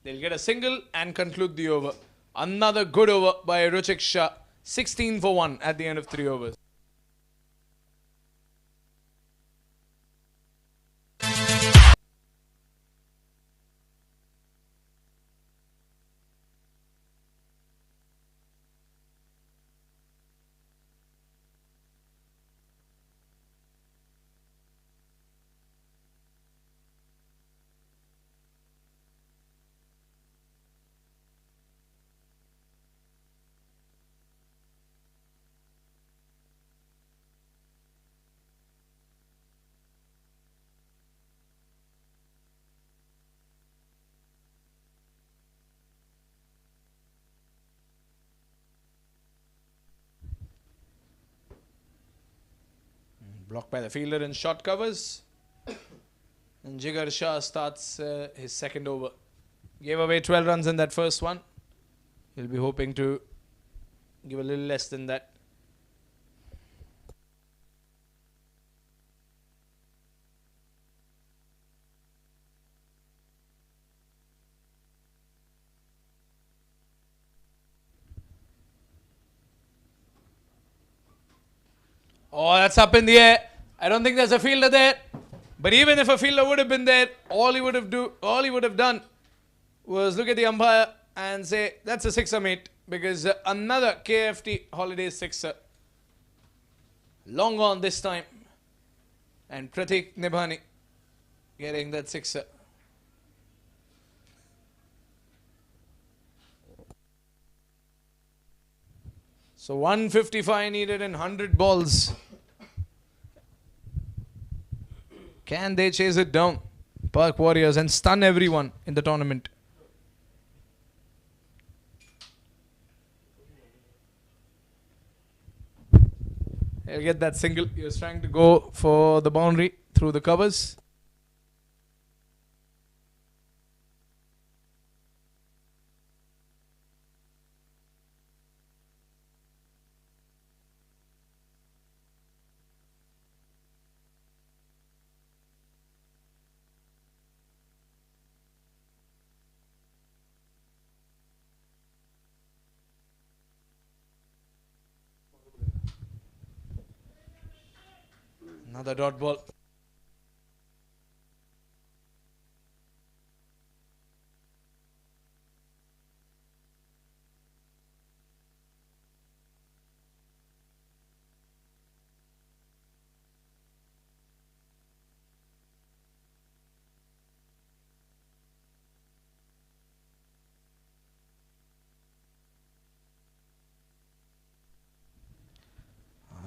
They'll get a single and conclude the over. Another good over by Ruchik Shah. 16 for 1 at the end of 3 overs. Blocked by the fielder in short covers. And Jigar Shah starts his second over. Gave away 12 runs in that first one. He'll be hoping to give a little less than that. Oh, that's up in the air. I don't think there's a fielder there. But even if a fielder would have been there, all he would have done was look at the umpire and say, that's a sixer, mate. Because another KFT Holidays sixer. Long on this time. And Pratik Nibhani getting that sixer. So 155 needed in 100 balls. Can they chase it down? Park Warriors, and stun everyone in the tournament. He'll get that single. He was trying to go for the boundary through the covers. Another dot ball.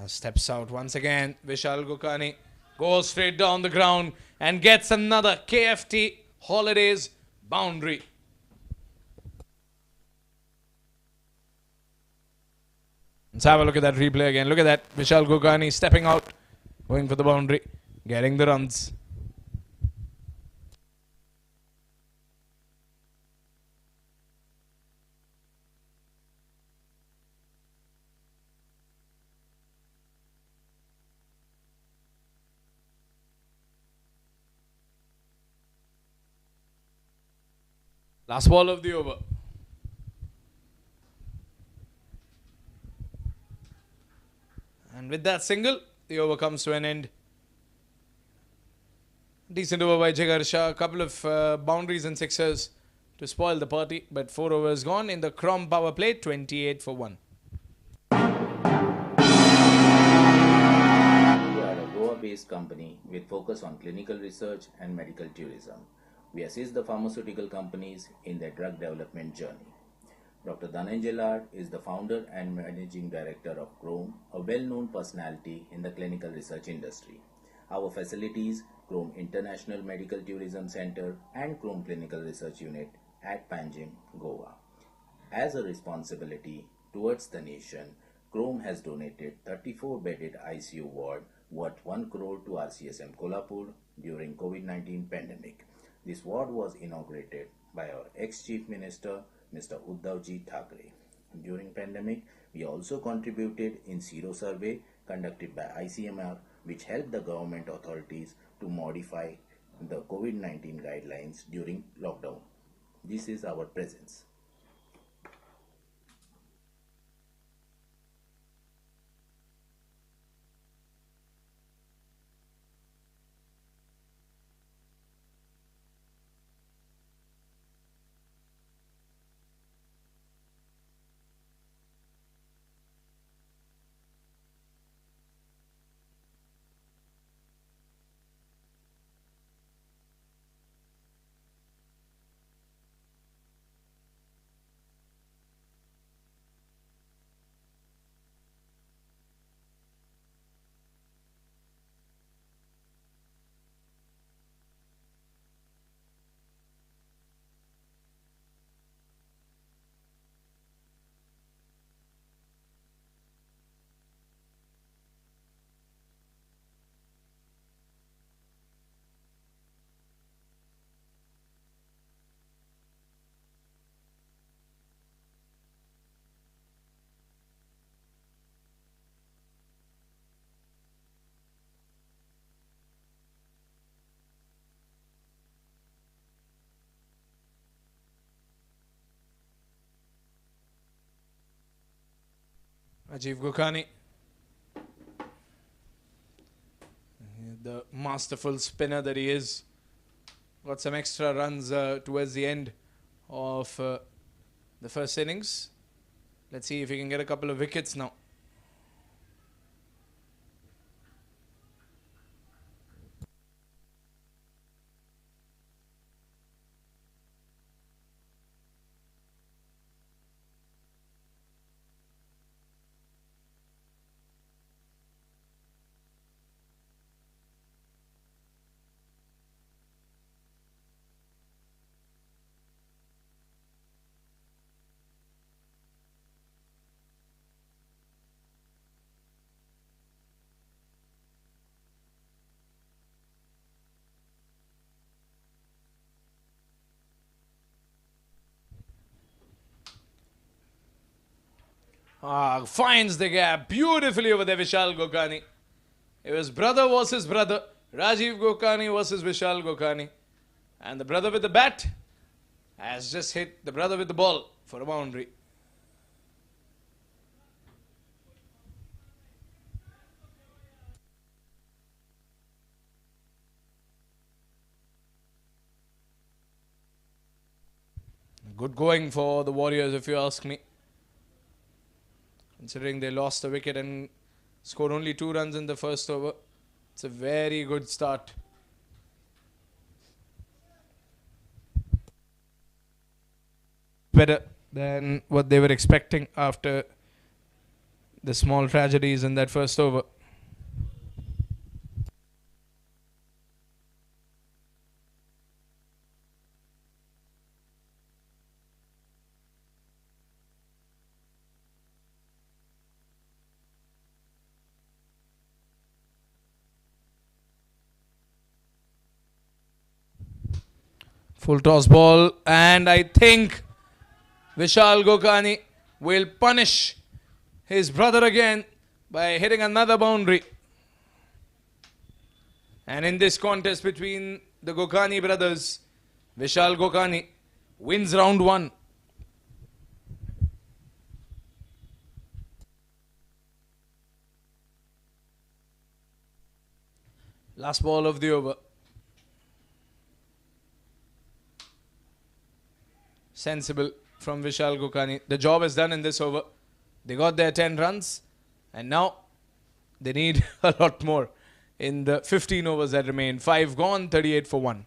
Steps out once again. Vishal Gokani goes straight down the ground and gets another KFT Holidays boundary. Let's have a look at that replay again. Look at that. Vishal Gokani stepping out, going for the boundary, getting the runs. Last ball of the over. And with that single, the over comes to an end. Decent over by Jigar Shah. A couple of boundaries and sixers to spoil the party. But 4 overs gone in the Crom power play. 28 for 1. We are a Goa-based company with focus on clinical research and medical tourism. We assist the pharmaceutical companies in their drug development journey. Dr. Dhananjay Lad is the founder and managing director of Chrome, a well-known personality in the clinical research industry. Our facilities, Chrome International Medical Tourism Center and Chrome Clinical Research Unit at Panjim, Goa. As a responsibility towards the nation, Chrome has donated 34-bedded ICU ward worth 1 crore to RCSM Kolhapur during COVID-19 pandemic. This ward was inaugurated by our ex-Chief Minister, Mr. Uddhavji Thackeray. During pandemic, we also contributed in Sero survey conducted by ICMR, which helped the government authorities to modify the COVID-19 guidelines during lockdown. This is our presence. Rajiv Gokhani, the masterful spinner that he is, got some extra runs towards the end of the first innings. Let's see if he can get a couple of wickets now. Finds the gap beautifully over there, Vishal Gokhani. It was brother versus brother. Rajiv Gokhani versus Vishal Gokhani. And the brother with the bat has just hit the brother with the ball for a boundary. Good going for the Warriors, if you ask me. Considering they lost a wicket and scored only 2 runs in the first over. It's a very good start. Better than what they were expecting after the small tragedies in that first over. Full toss ball, and I think Vishal Gokhani will punish his brother again by hitting another boundary. And in this contest between the Gokhani brothers, Vishal Gokhani wins round 1. Last ball of the over. Sensible from Vishal Gokhani. The job is done in this over. They got their 10 runs and now they need a lot more in the 15 overs that remain. 5 gone, 38 for 1.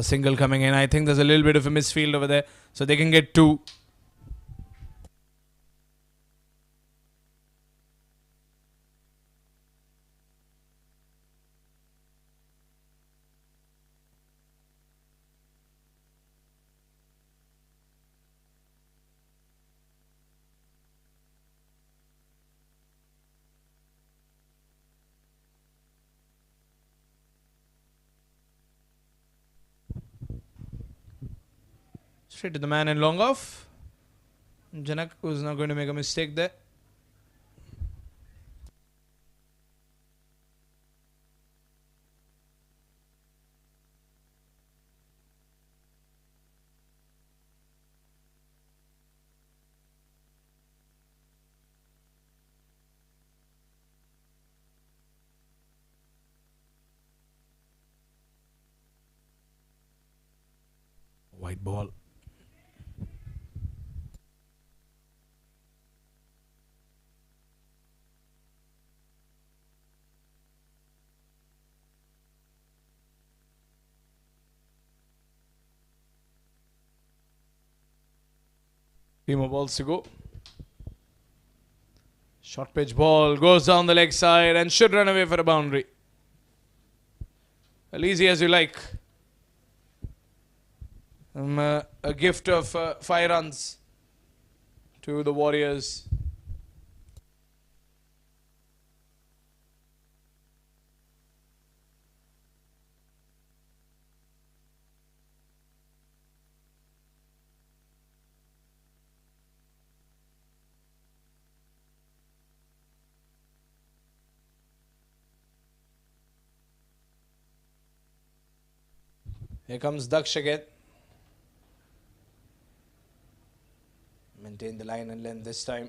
a single coming in. I think there's a little bit of a misfield over there. So they can get 2. Straight to the man in long off. Janak was not going to make a mistake there. White ball. Three more balls to go. Short pitch ball goes down the leg side and should run away for a boundary. Well, easy as you like. A gift of 5 runs to the Warriors. Here comes Daksh again. Maintain the line and length this time.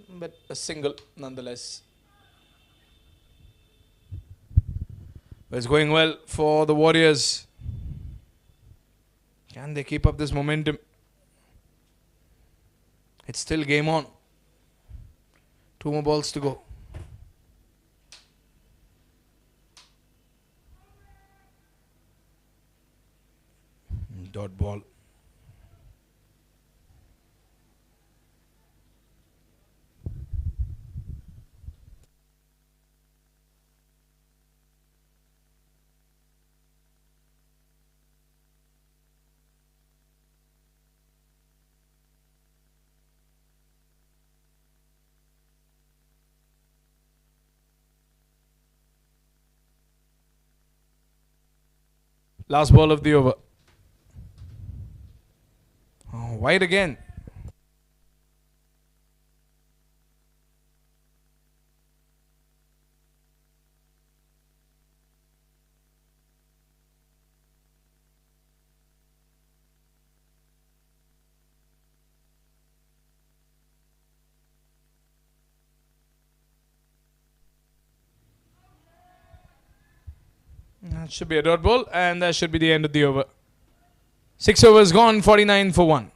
But a single nonetheless. But it's going well for the Warriors. Can they keep up this momentum? It's still game on. 2 more balls to go. Dot ball. Last ball of the over. Oh, wide again. That should be a dot ball, and that should be the end of the over. 6 overs gone, 49 for 1.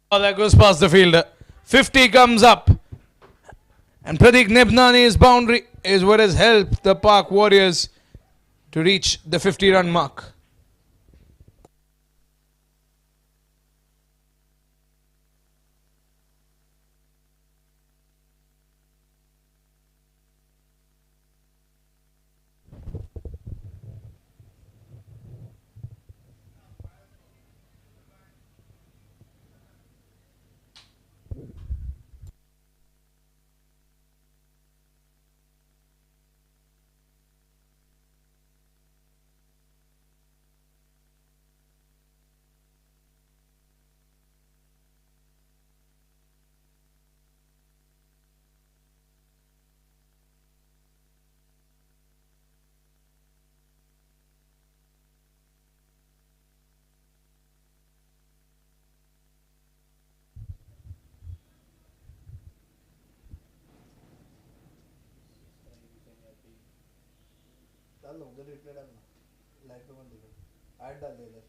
Oh, that goes past the fielder. 50 comes up. And Pradeep Nibnani's boundary is what has helped the Park Warriors to reach the 50-run mark. डाल लो उधर replay डालना live पे मत दिखो add डाल दे इधर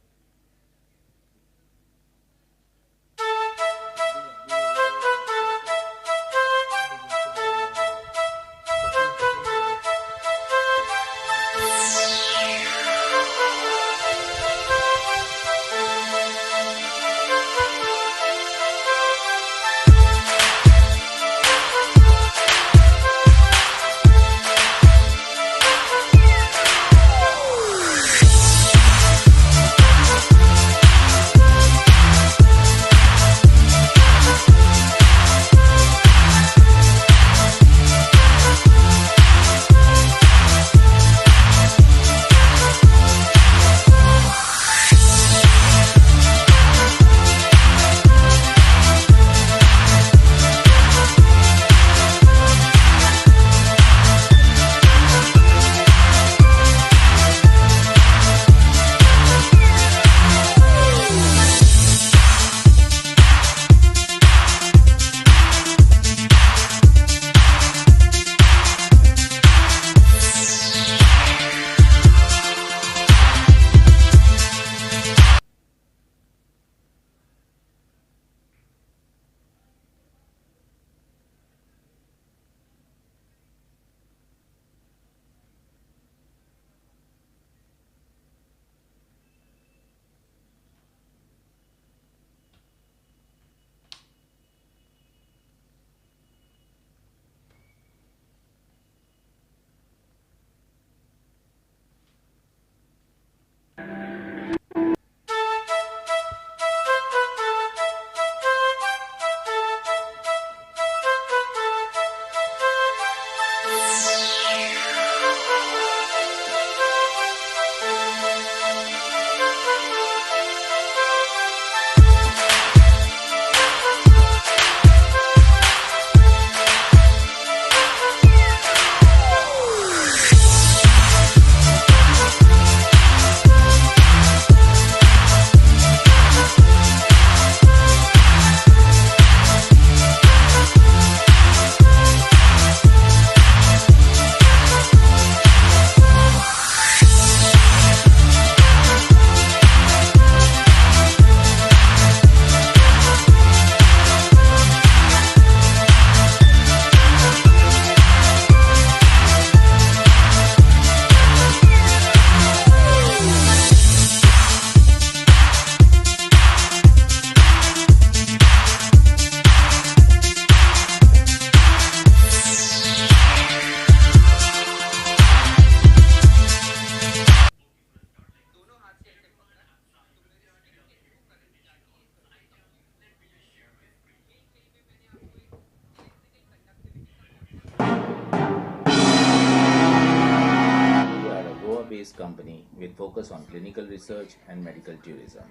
company with focus on clinical research and medical tourism.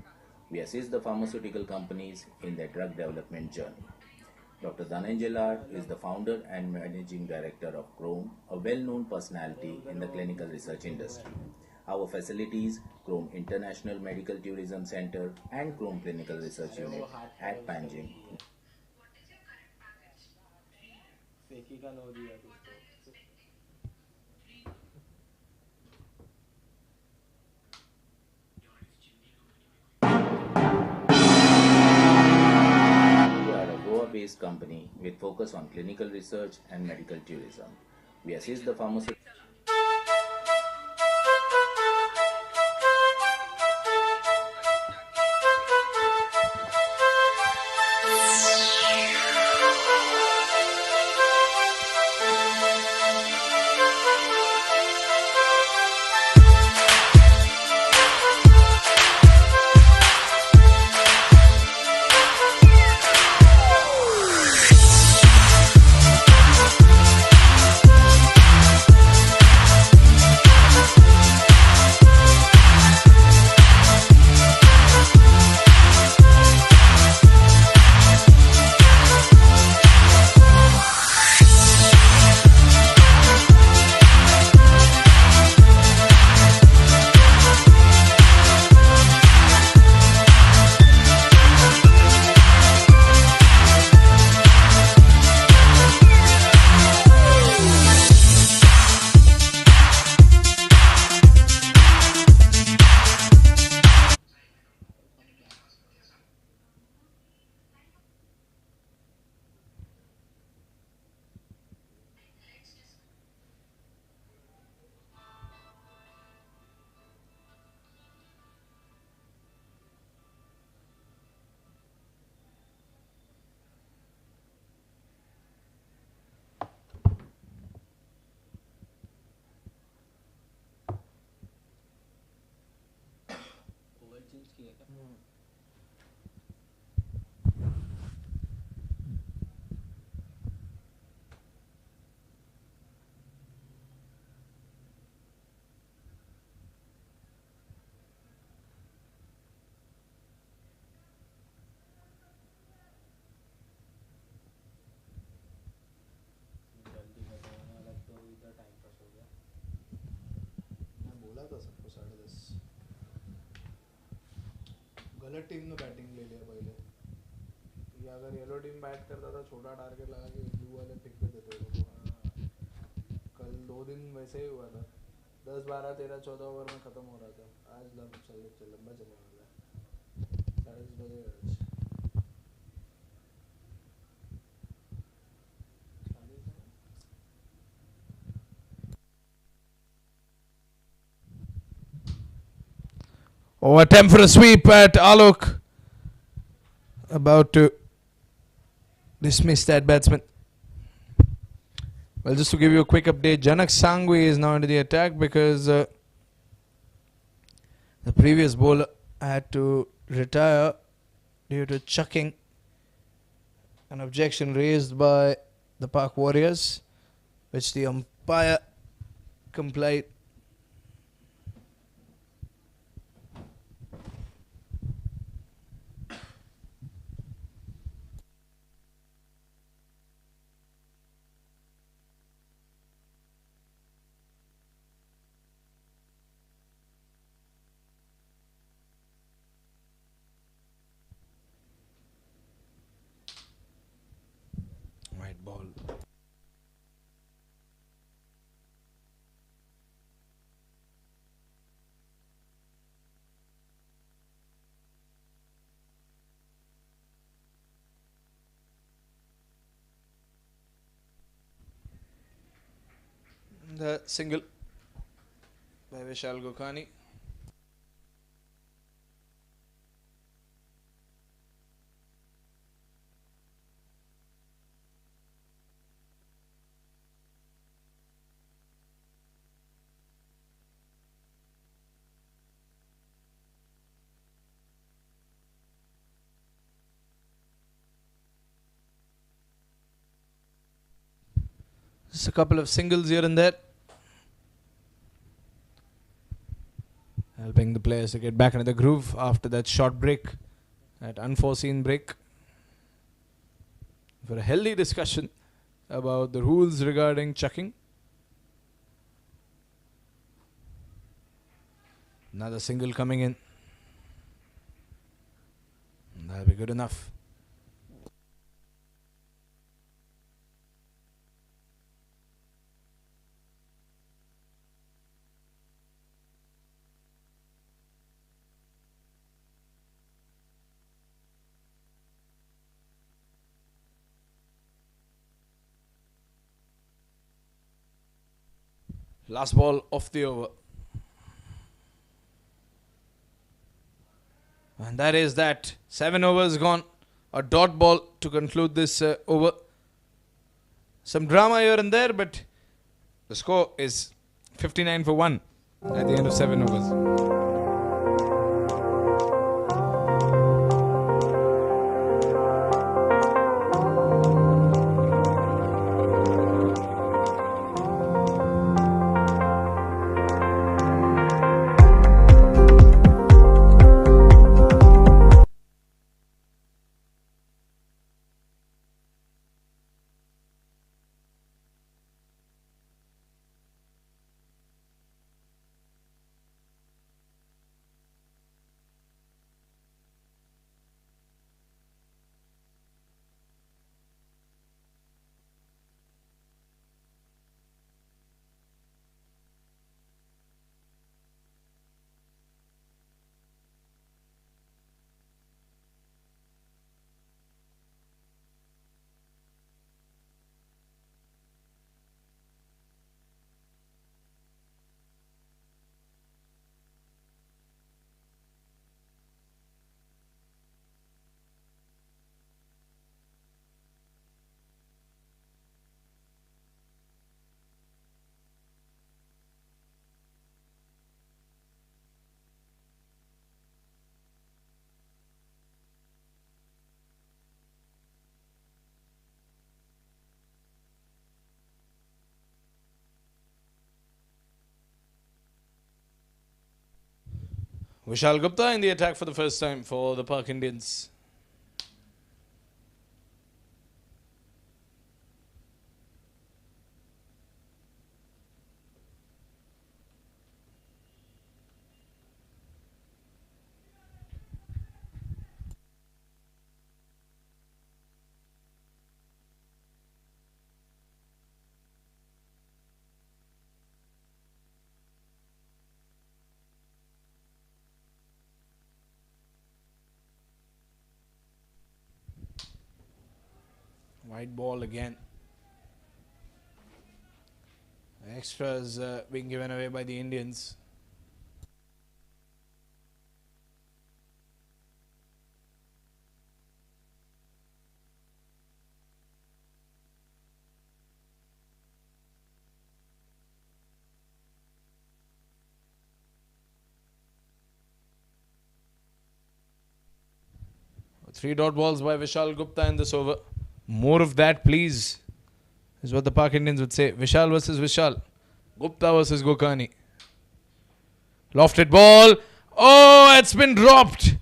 We assist the pharmaceutical companies in their drug development journey. Dr. Dhananjay Lad is the founder and managing director of Chrome, a well-known personality in the clinical research industry. Our facilities, Chrome International Medical Tourism Center and Chrome Clinical Research Unit at Panjim. company with focus on clinical research and medical tourism. We assist the pharmaceutical बोला था सबको 10:30 गलत team ने batting ले लिया पहले कि अगर येलो टीम बैट करता था छोटा टारगेट लगा के ब्लू वाले पिक पे देते थे कल 2 दिन वैसे ही हुआ था 10 12 13 14 ओवर में ख़त्म हो रहा था आज लंबा चलने वाला है 10:30 बजे आज Oh, attempt for a sweep at Alok. About to dismiss that batsman. Well, just to give you a quick update, Janak Sangvi is now into the attack because the previous bowler had to retire due to chucking. An objection raised by the Park Warriors, which the umpire complied. White ball. The single by Vishal Gokhani. Just a couple of singles here and there, helping the players to get back into the groove after that short break, that unforeseen break. For a healthy discussion about the rules regarding chucking. Another single coming in. That'll be good enough. Last ball of the over. And that is that. 7 overs gone. A dot ball to conclude this over. Some drama here and there, but the score is 59 for 1 at the end of 7 overs. Vishal Gupta in the attack for the first time for the Park Indians. White ball again. Extras being given away by the Indians. Three dot balls by Vishal Gupta in this over. More of that, please, is what the Park Indians would say. Vishal versus Vishal. Gupta versus Gokani. Lofted ball. Oh, it's been dropped.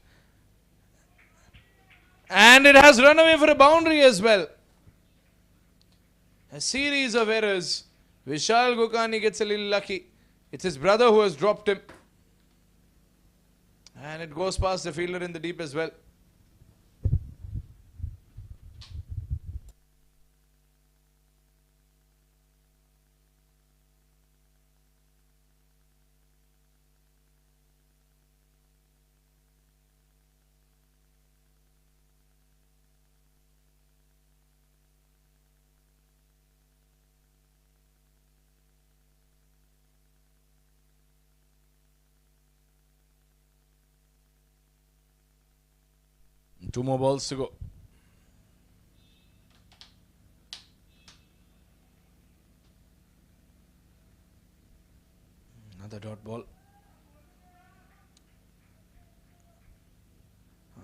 And it has run away for a boundary as well. A series of errors. Vishal Gokani gets a little lucky. It's his brother who has dropped him. And it goes past the fielder in the deep as well. Two more balls to go. Another dot ball.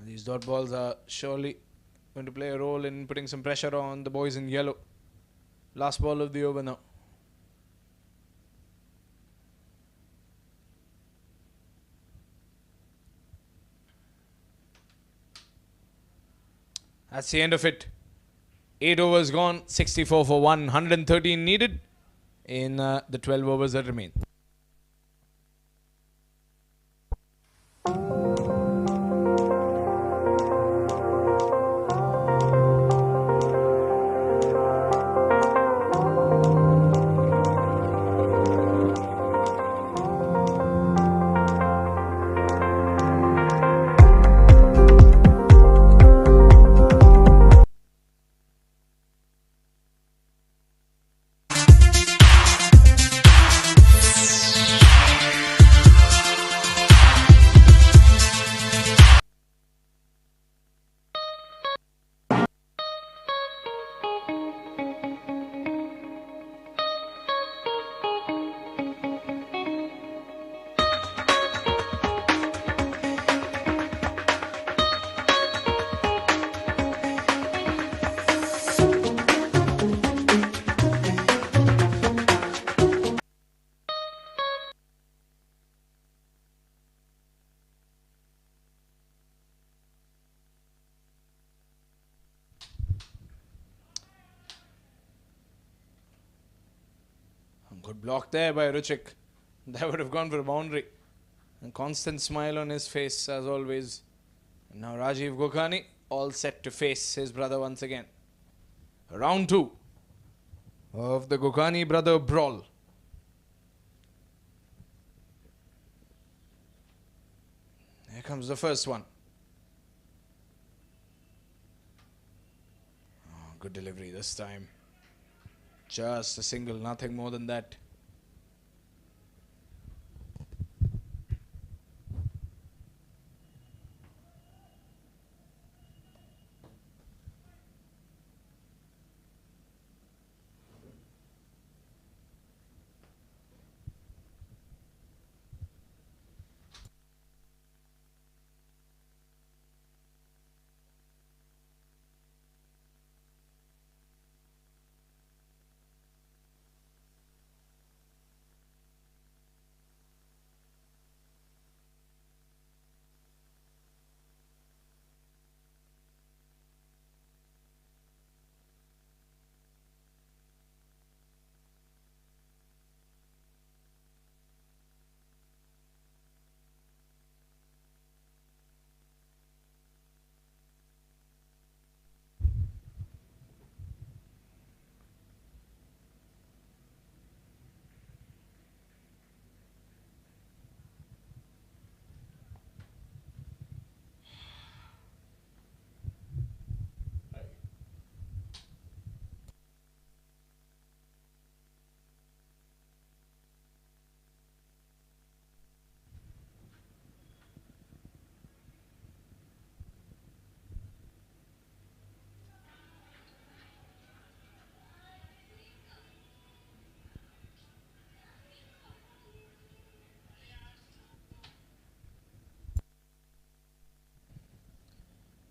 These dot balls are surely going to play a role in putting some pressure on the boys in yellow. Last ball of the over now. That's the end of it. 8 overs gone, 64 for 1, 113 needed in the 12 overs that remain. Good block there by Ruchik. That would have gone for a boundary. A constant smile on his face as always. And now Rajiv Gokhani all set to face his brother once again. Round 2 of the Gokhani brother brawl. Here comes the first one. Oh, good delivery this time. Just a single, nothing more than that.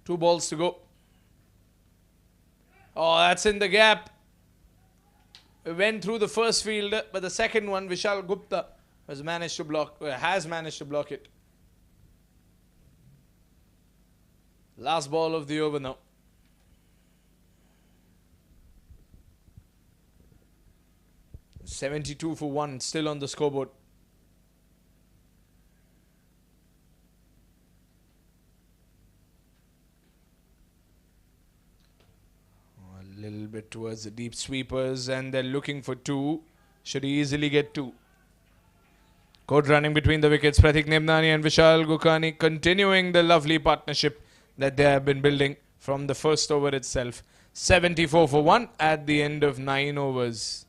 Two balls to go. Oh, that's in the gap. It went through the first fielder, but the second one, Vishal Gupta, has managed to block it. Last ball of the over now. $72 for 1, still on the scoreboard. A little bit towards the deep sweepers, and they're looking for 2. Should easily get 2. Code running between the wickets. Pratik Nimnani and Vishal Gokhani continuing the lovely partnership that they have been building from the first over itself. 74 for 1 at the end of 9 overs.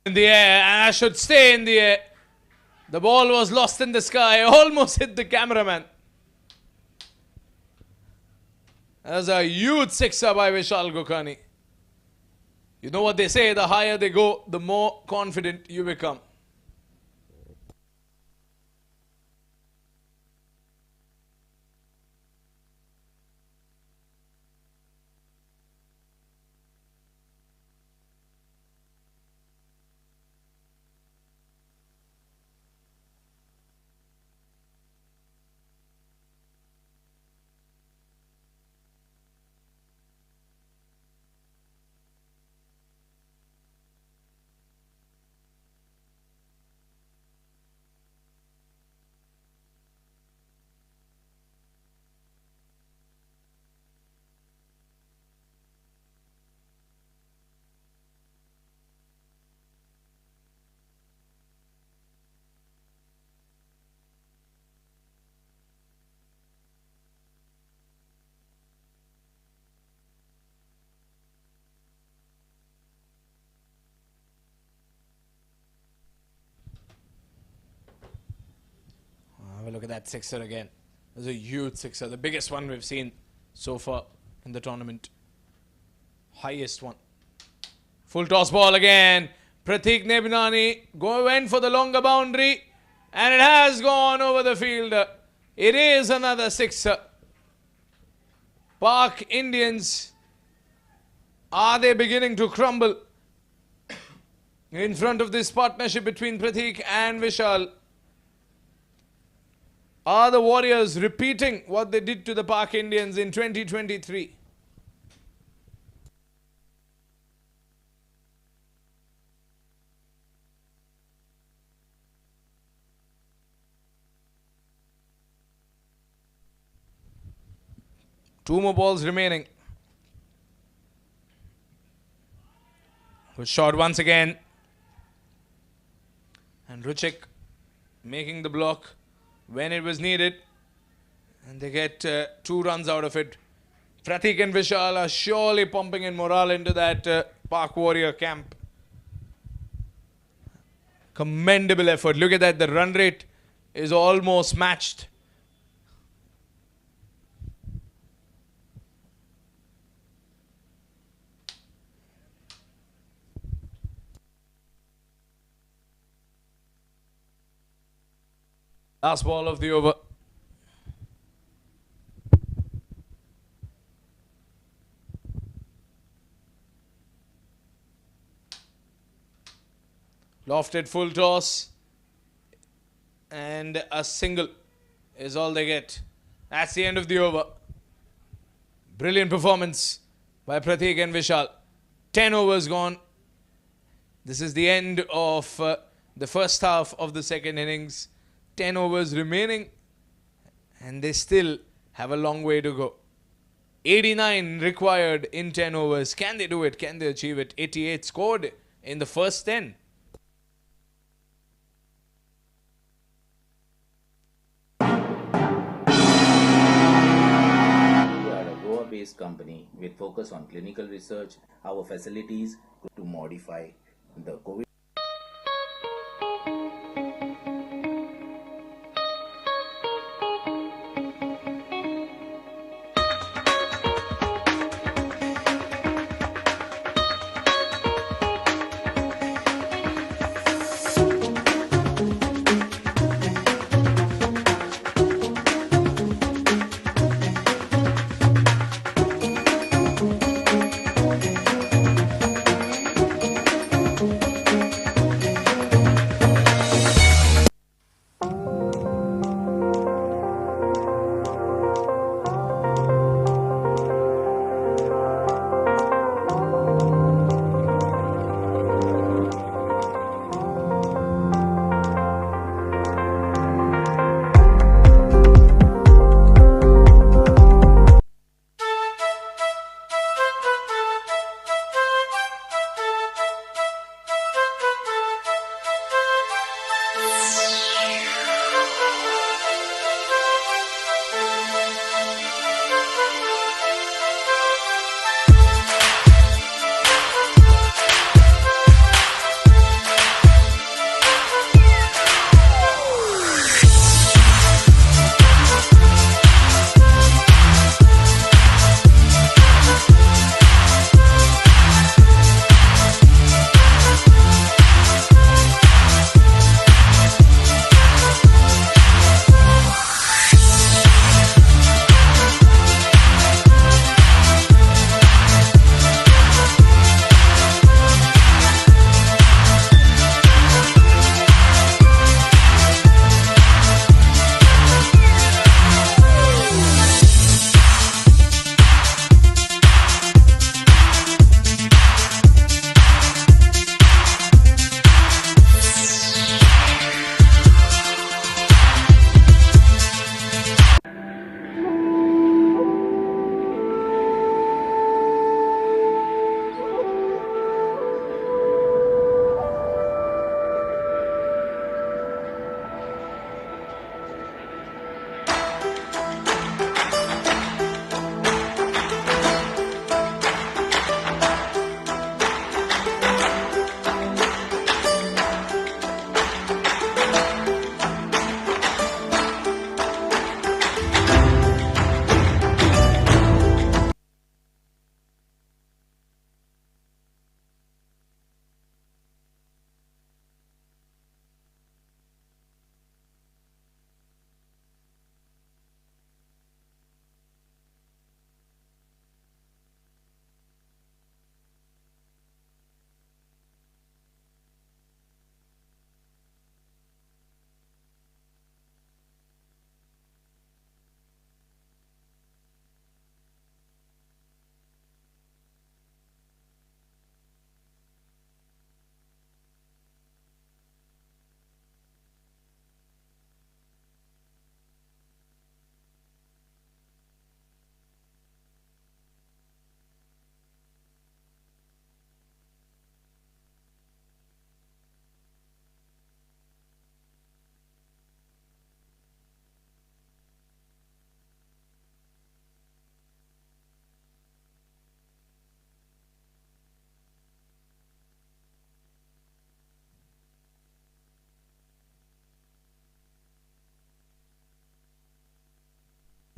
In the air, and I should stay in the air. The ball was lost in the sky, almost hit the cameraman. That was a huge sixer by Vishal Gokhani. You know what they say, the higher they go, the more confident you become. look at that sixer again. It was a huge sixer, the biggest one we've seen so far in the tournament. Highest one. Full toss ball again. Pratik Nebnani went for the longer boundary, and it has gone over the field. It is another sixer. Pak Indians, are they beginning to crumble in front of this partnership between Pratik and Vishal? Are the Warriors repeating what they did to the Pak Indians in 2023? Two more balls remaining. Good shot once again. And Ruchik making the block when it was needed. And they get 2 runs out of it. Pratik and Vishal are surely pumping in morale into that Pak Warrior camp. Commendable effort. Look at that. The run rate is almost matched. Last ball of the over. Lofted full toss. And a single is all they get. That's the end of the over. Brilliant performance by Pratik and Vishal. 10 overs gone. This is the end of the first half of the second innings. 10 overs remaining, and they still have a long way to go. 89 required in 10 overs. Can they do it? Can they achieve it? 88 scored in the first 10. We are a Goa-based company with focus on clinical research. Our facilities to modify the COVID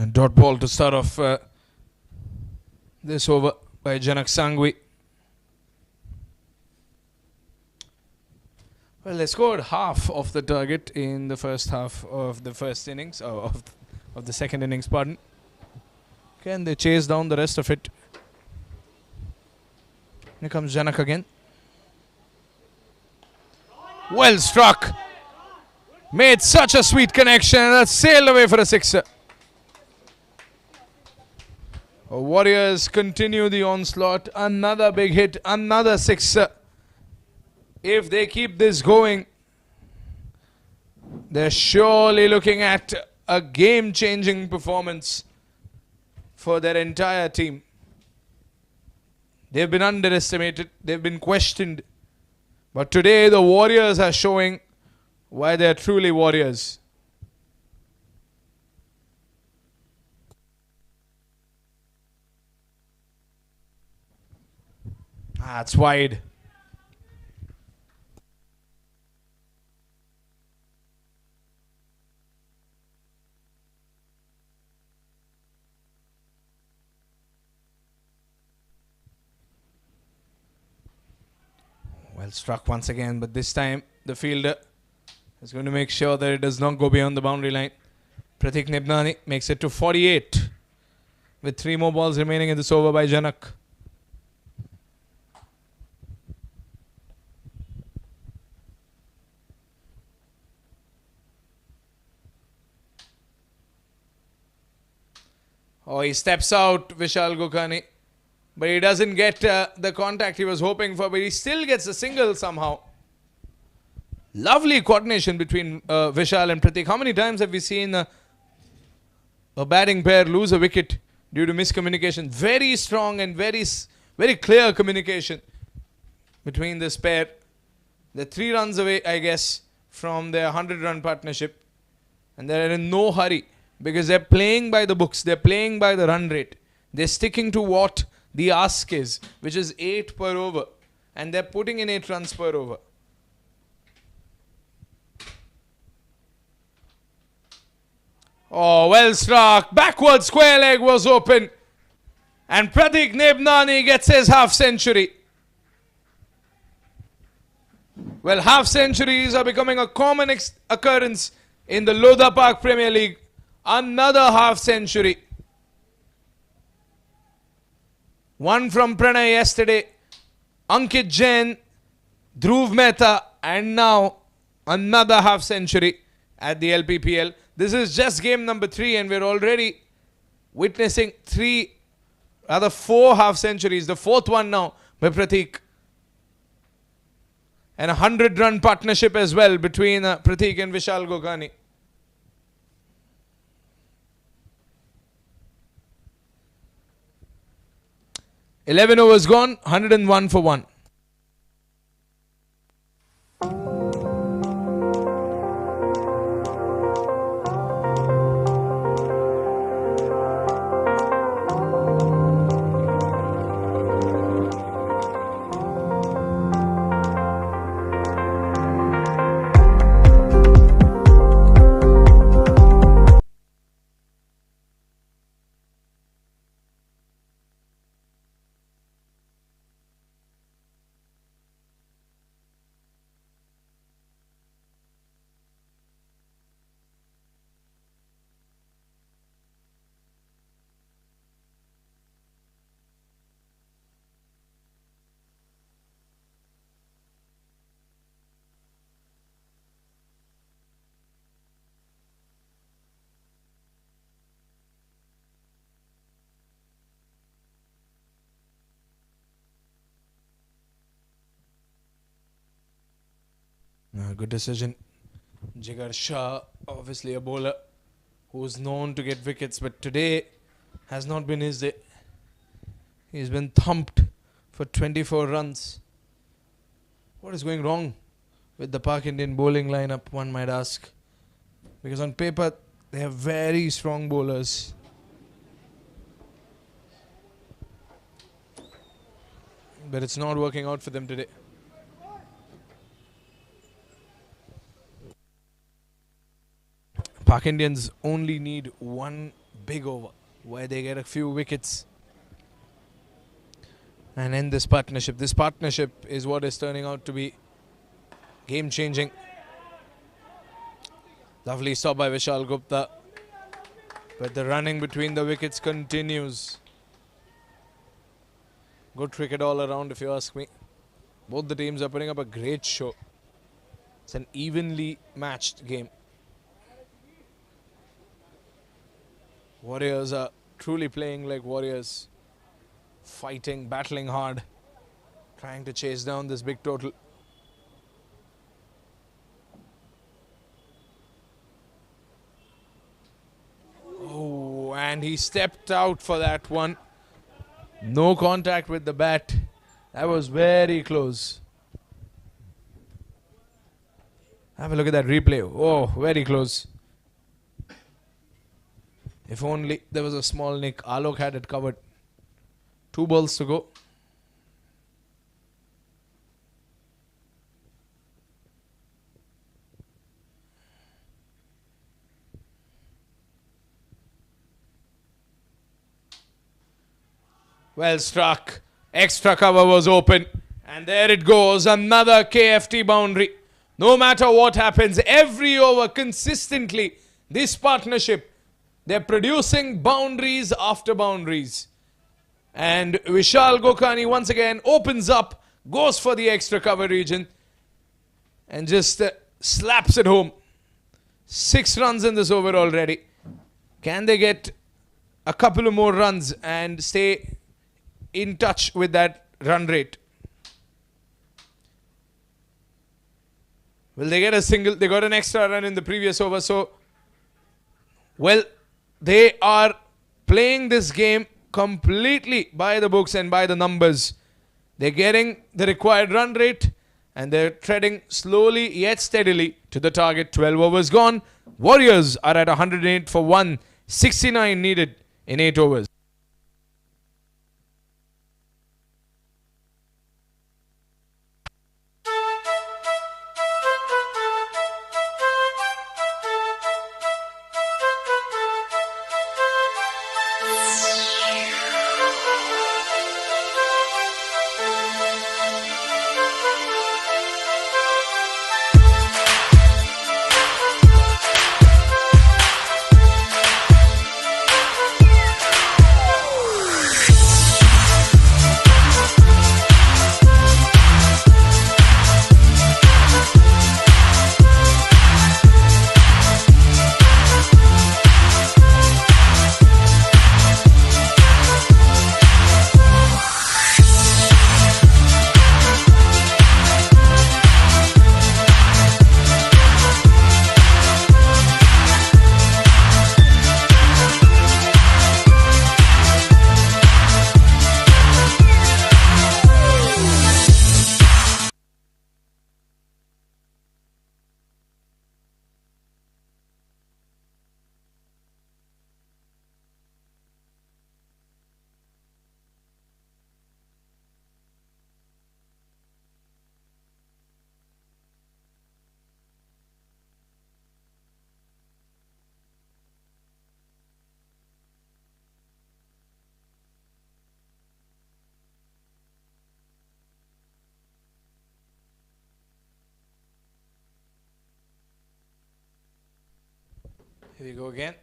And dot ball to start off this over by Janak Sangvi. Well, they scored half of the target in the first half of the first innings, of the second innings, pardon. Can they chase down the rest of it? Here comes Janak again. Well struck. Made such a sweet connection and that sailed away for a sixer. Warriors continue the onslaught. Another big hit, another sixer. If they keep this going, they're surely looking at a game-changing performance for their entire team. They've been underestimated, they've been questioned. But today the Warriors are showing why they're truly Warriors. It's wide. Well struck once again, but this time the fielder is going to make sure that it does not go beyond the boundary line. Pratik Nibnani makes it to 48 with 3 more balls remaining in this over by Janak. Oh, he steps out, Vishal Gokani. But he doesn't get the contact he was hoping for. But he still gets a single somehow. Lovely coordination between Vishal and Pratik. How many times have we seen a batting pair lose a wicket due to miscommunication? Very strong and very clear communication between this pair. They're 3 runs away, I guess, from their 100-run partnership. And they're in no hurry. Because they're playing by the books. They're playing by the run rate. They're sticking to what the ask is, which is 8 per over. And they're putting in 8 runs per over. Oh, well struck. Backward square leg was open. And Pratik Nebnani gets his half century. Well, half centuries are becoming a common occurrence in the Lodha Park Premier League. Another half century. One from Pranay yesterday. Ankit Jain, Dhruv Mehta, and now another half century at the Lppl. This is just game number 3 and we're already witnessing 4 half centuries. The 4th one now by Pratik. And a 100-run partnership as well between Pratik and Vishal Gokani. 11 overs gone, 101 for 1. Good decision. Jigar Shah, obviously a bowler who's known to get wickets, but today has not been his day. He's been thumped for 24 runs. What is going wrong with the Pak Indian bowling lineup, one might ask? Because on paper, they have very strong bowlers. But it's not working out for them today. Pak Indians only need one big over where they get a few wickets and end this partnership. This partnership is what is turning out to be game-changing. Lovely stop by Vishal Gupta, but the running between the wickets continues. Good cricket all around, if you ask me. Both the teams are putting up a great show. It's an evenly matched game. Warriors are truly playing like warriors. Fighting, battling hard. Trying to chase down this big total. Oh, and he stepped out for that one. No contact with the bat. That was very close. Have a look at that replay. Oh, very close. If only there was a small nick. Alok had it covered. 2 balls to go. Well struck. Extra cover was open. And there it goes. Another KFT boundary. No matter what happens, every over consistently, this partnership, they're producing boundaries after boundaries. And Vishal Gokani once again opens up, goes for the extra cover region, and just slaps it home. 6 runs in this over already. Can they get a couple of more runs and stay in touch with that run rate? Will they get a single? They got an extra run in the previous over. So, well, they are playing this game completely by the books and by the numbers. They're getting the required run rate and they're treading slowly yet steadily to the target. 12 overs gone. Warriors are at 108 for 1. 69 needed in 8 overs. Here we go again.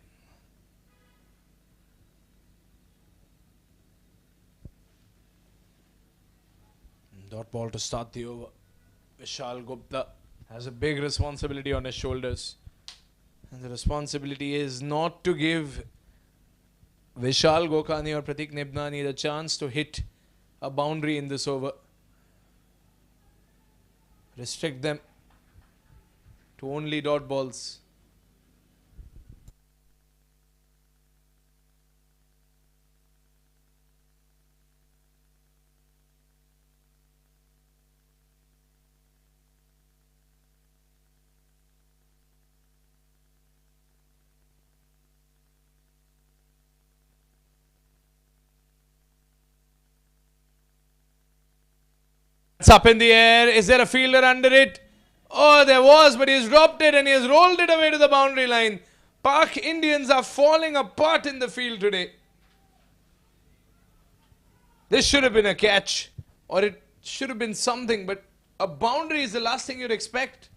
Dot ball to start the over. Vishal Gupta has a big responsibility on his shoulders. And the responsibility is not to give Vishal Gokani or Pratik Nibnani the chance to hit a boundary in this over. Restrict them to only dot balls. It's up in the air. Is there a fielder under it? Oh, there was, but he's dropped it and he has rolled it away to the boundary line. Pak Indians are falling apart in the field today. This should have been a catch, or it should have been something, but a boundary is the last thing you'd expect.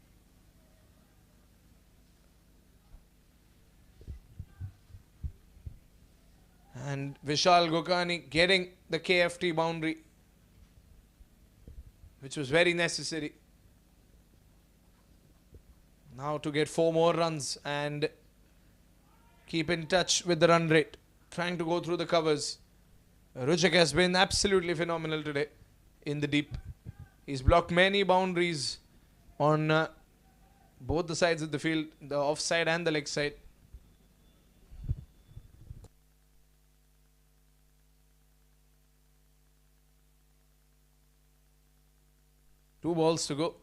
And Vishal Gokani getting the KFT boundary, which was very necessary. Now to get 4 more runs and keep in touch with the run rate. Trying to go through the covers. Ruchik has been absolutely phenomenal today in the deep. He's blocked many boundaries on both the sides of the field, the offside and the leg side. Two balls to go.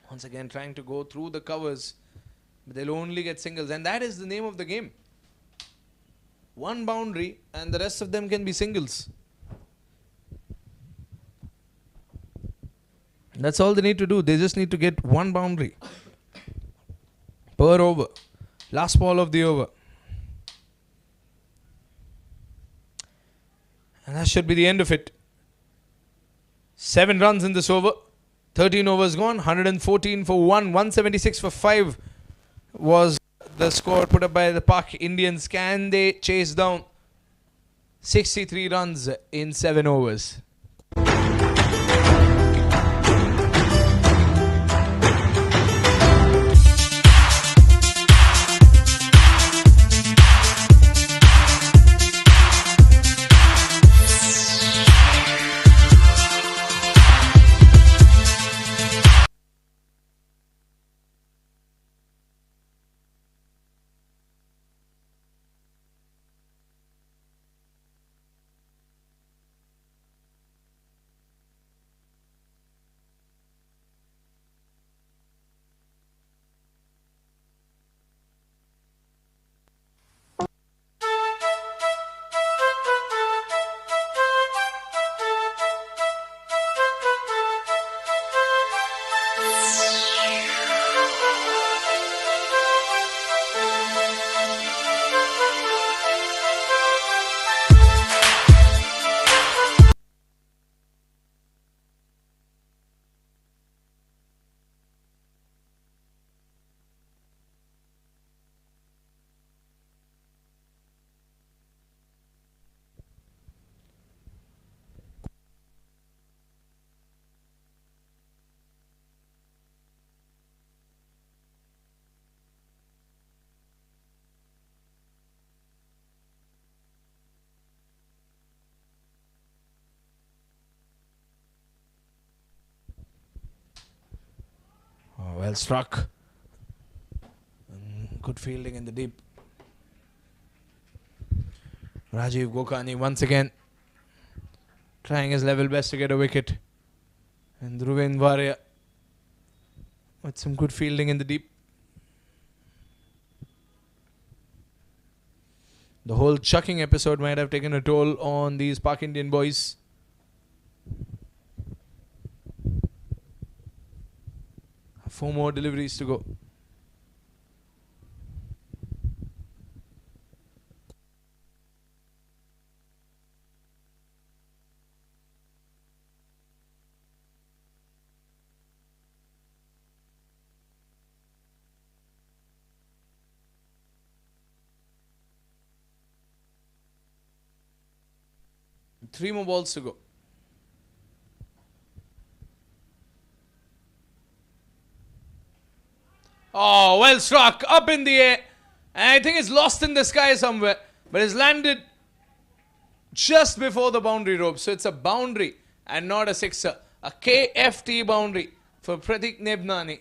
Once again trying to go through the covers, but they'll only get singles, and that is the name of the game. One boundary and the rest of them can be singles. That's all they need to do. They just need to get one boundary per over. Last ball of the over. And that should be the end of it. 7 runs in this over. 13 overs gone. 114 for 1. 176 for 5 was the score put up by the Pak Indians. Can they chase down 63 runs in 7 overs? Well struck. Good fielding in the deep. Rajiv Gokani once again trying his level best to get a wicket. And Dhruven Varia with some good fielding in the deep. The whole chucking episode might have taken a toll on these Pak Indian boys. Four more deliveries to go. Three more balls to go. Oh, well struck. Up in the air. And I think it's lost in the sky somewhere. But it's landed just before the boundary rope. So it's a boundary and not a sixer. A KFT boundary for Pratik Nebnani.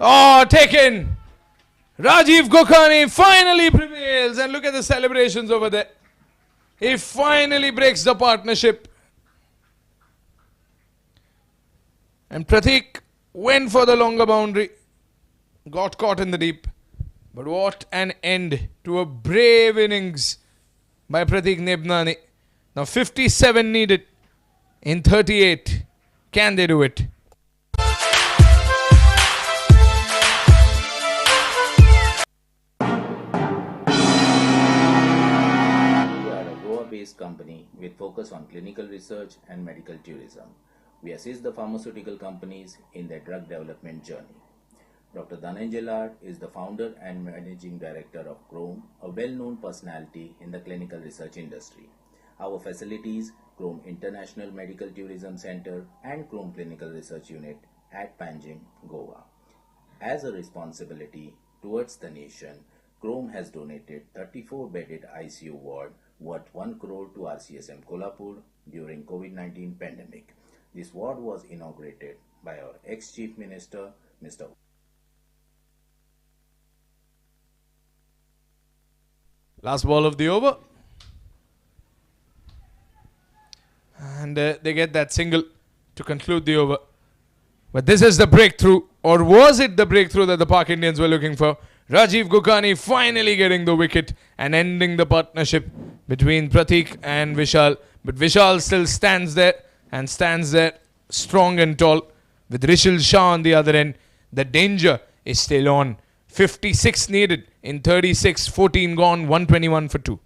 Oh, taken. Rajiv Gokhani finally prevails, and look at the celebrations over there. He finally breaks the partnership. And Pratik went for the longer boundary. Got caught in the deep. But what an end to a brave innings by Pratik Nebnani. Now 57 needed in 38. Can they do it? We are a Goa-based company with focus on clinical research and medical tourism. We assist the pharmaceutical companies in their drug development journey. Dr. Dhananjay is the founder and managing director of Chrome, a well-known personality in the clinical research industry. Our facilities, Chrome International Medical Tourism Center and Chrome Clinical Research Unit at Panjim, Goa. As a responsibility towards the nation, Chrome has donated 34-bedded ICU ward worth 1 crore to RCSM Kolhapur during COVID-19 pandemic. This ward was inaugurated by our ex-Chief Minister, Mr. Last ball of the over. And they get that single to conclude the over. But this is the breakthrough, or was it the breakthrough that the Park Indians were looking for? Rajiv Gokhani finally getting the wicket and ending the partnership between Pratik and Vishal. But Vishal still stands there and stands there strong and tall with Rishil Shah on the other end. The danger is still on. 56 needed in 36, 14 gone, 121 for 2.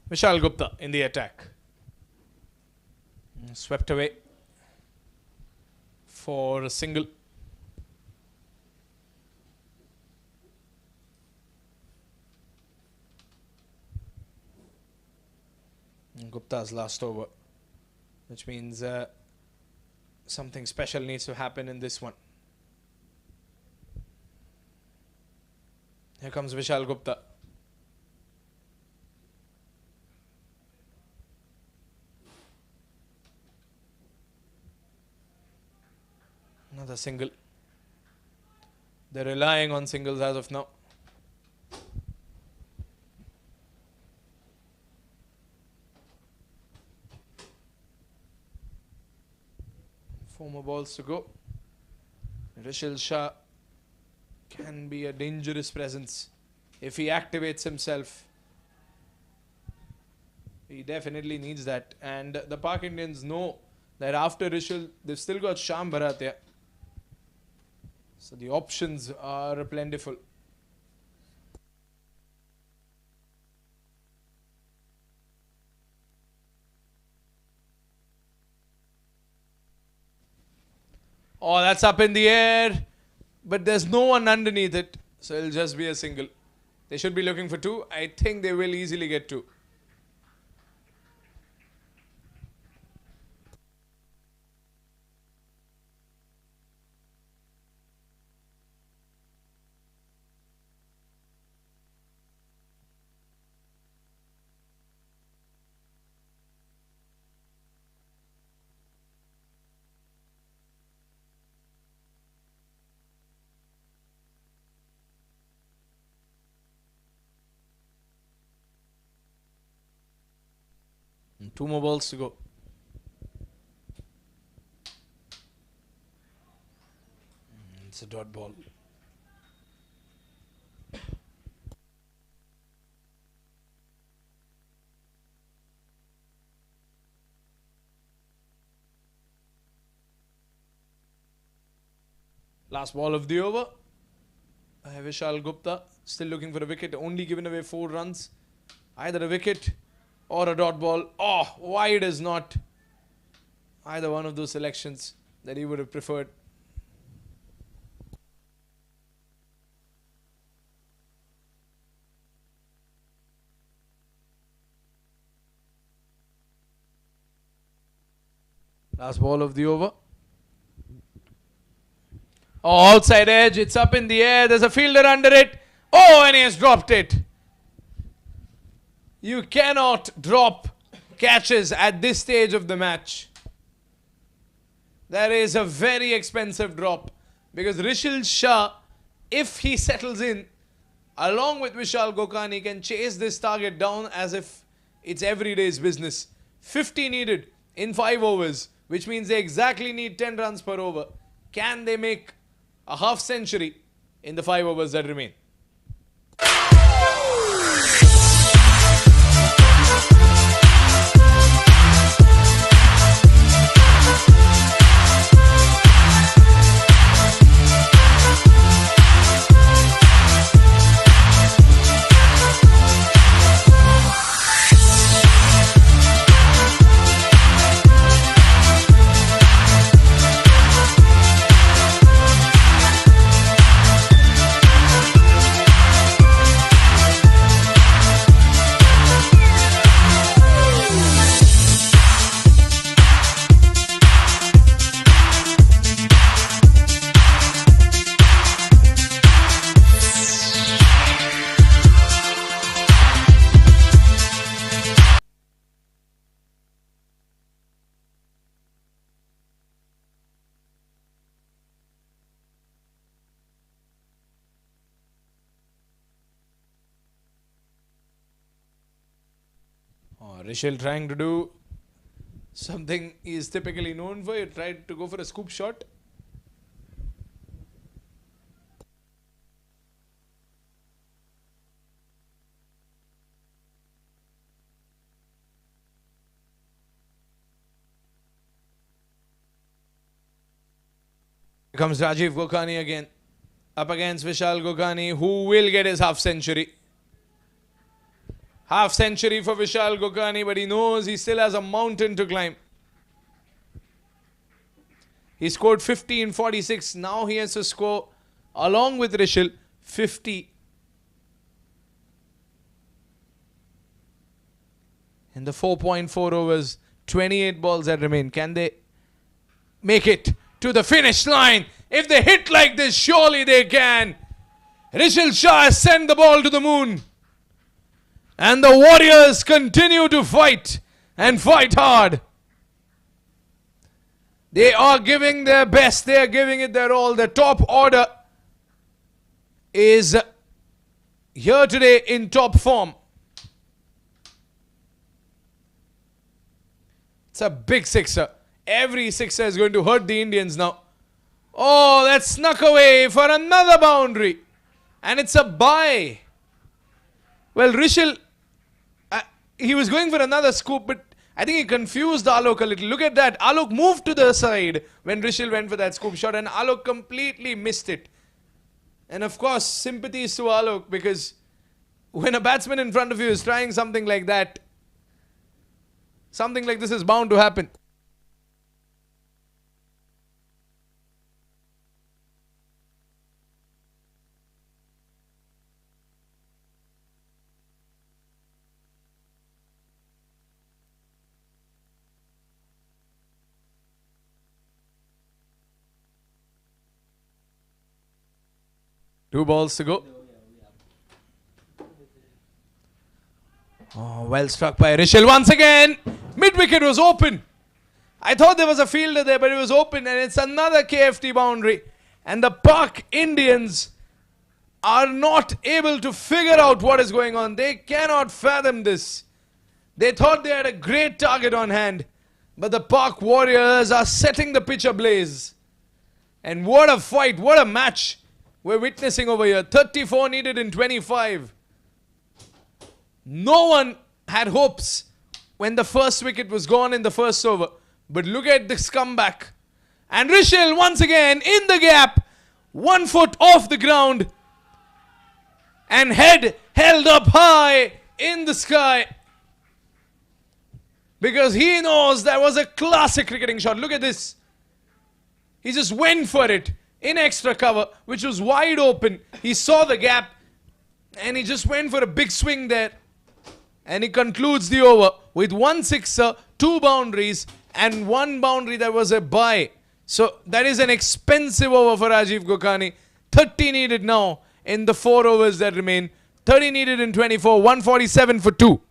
Vishal Gupta in the attack. Swept away for a single. Gupta's last over, which means something special needs to happen in this one. Here comes Vishal Gupta. Another single. They're relying on singles as of now. Four more balls to go. Rishil Shah can be a dangerous presence if he activates himself. He definitely needs that. And the Park Indians know that after Rishil, they've still got Sham Bharat. So the options are plentiful. Oh, that's up in the air. But there's no one underneath it. So it'll just be a single. They should be looking for two. I think they will easily get two. 2 more balls to go. It's a dot ball. Last ball of the over. Vishal Gupta still looking for a wicket. Only given away 4 runs. Either a wicket or a dot ball. Oh, wide is not either one of those selections that he would have preferred. Last ball of the over. Oh, outside edge. It's up in the air. There's a fielder under it. Oh, and he has dropped it. You cannot drop catches at this stage of the match. That is a very expensive drop. Because Rishil Shah, if he settles in, along with Vishal Gokani, can chase this target down as if it's every day's business. 50 needed in 5 overs, which means they exactly need 10 runs per over. Can they make a half century in the 5 overs that remain? Rishil trying to do something he is typically known for. He tried to go for a scoop shot. Here comes Rajiv Gokani again. Up against Vishal Gokani, who will get his half century. Half century for Vishal Gokani, but he knows he still has a mountain to climb. He scored 50 in 46. Now he has to score, along with Rishil, 50. In the 4.4 overs, 28 balls that remain. Can they make it to the finish line? If they hit like this, surely they can. Rishil Shah has sent the ball to the moon. And the Warriors continue to fight and fight hard. They are giving their best. They are giving it their all. The top order is here today in top form. It's a big sixer. Every sixer is going to hurt the Indians now. Oh, that snuck away for another boundary. And it's a bye. Well, Rishil, he was going for another scoop, but I think he confused Alok a little. Look at that. Alok moved to the side when Rishil went for that scoop shot, and Alok completely missed it. And of course, sympathies to Alok, because when a batsman in front of you is trying something like that, something like this is bound to happen. Two balls to go. Oh, well struck by Rishil once again. Mid-wicket was open. I thought there was a fielder there, but it was open, and it's another KFT boundary. And the Pak Indians are not able to figure out what is going on. They cannot fathom this. They thought they had a great target on hand, but the Park Warriors are setting the pitch ablaze. And what a fight, what a match we're witnessing over here. 34 needed in 25. No one had hopes when the first wicket was gone in the first over. But look at this comeback. And Rishil once again in the gap, 1 foot off the ground, and head held up high in the sky. Because he knows that was a classic cricketing shot. Look at this. He just went for it in extra cover, which was wide open. He saw the gap and he just went for a big swing there. And he concludes the over with 1 sixer, 2 boundaries, and 1 boundary that was a bye. So that is an expensive over for Rajiv Gokhani. 30 needed now in the 4 overs that remain. 30 needed in 24, 147 for 2.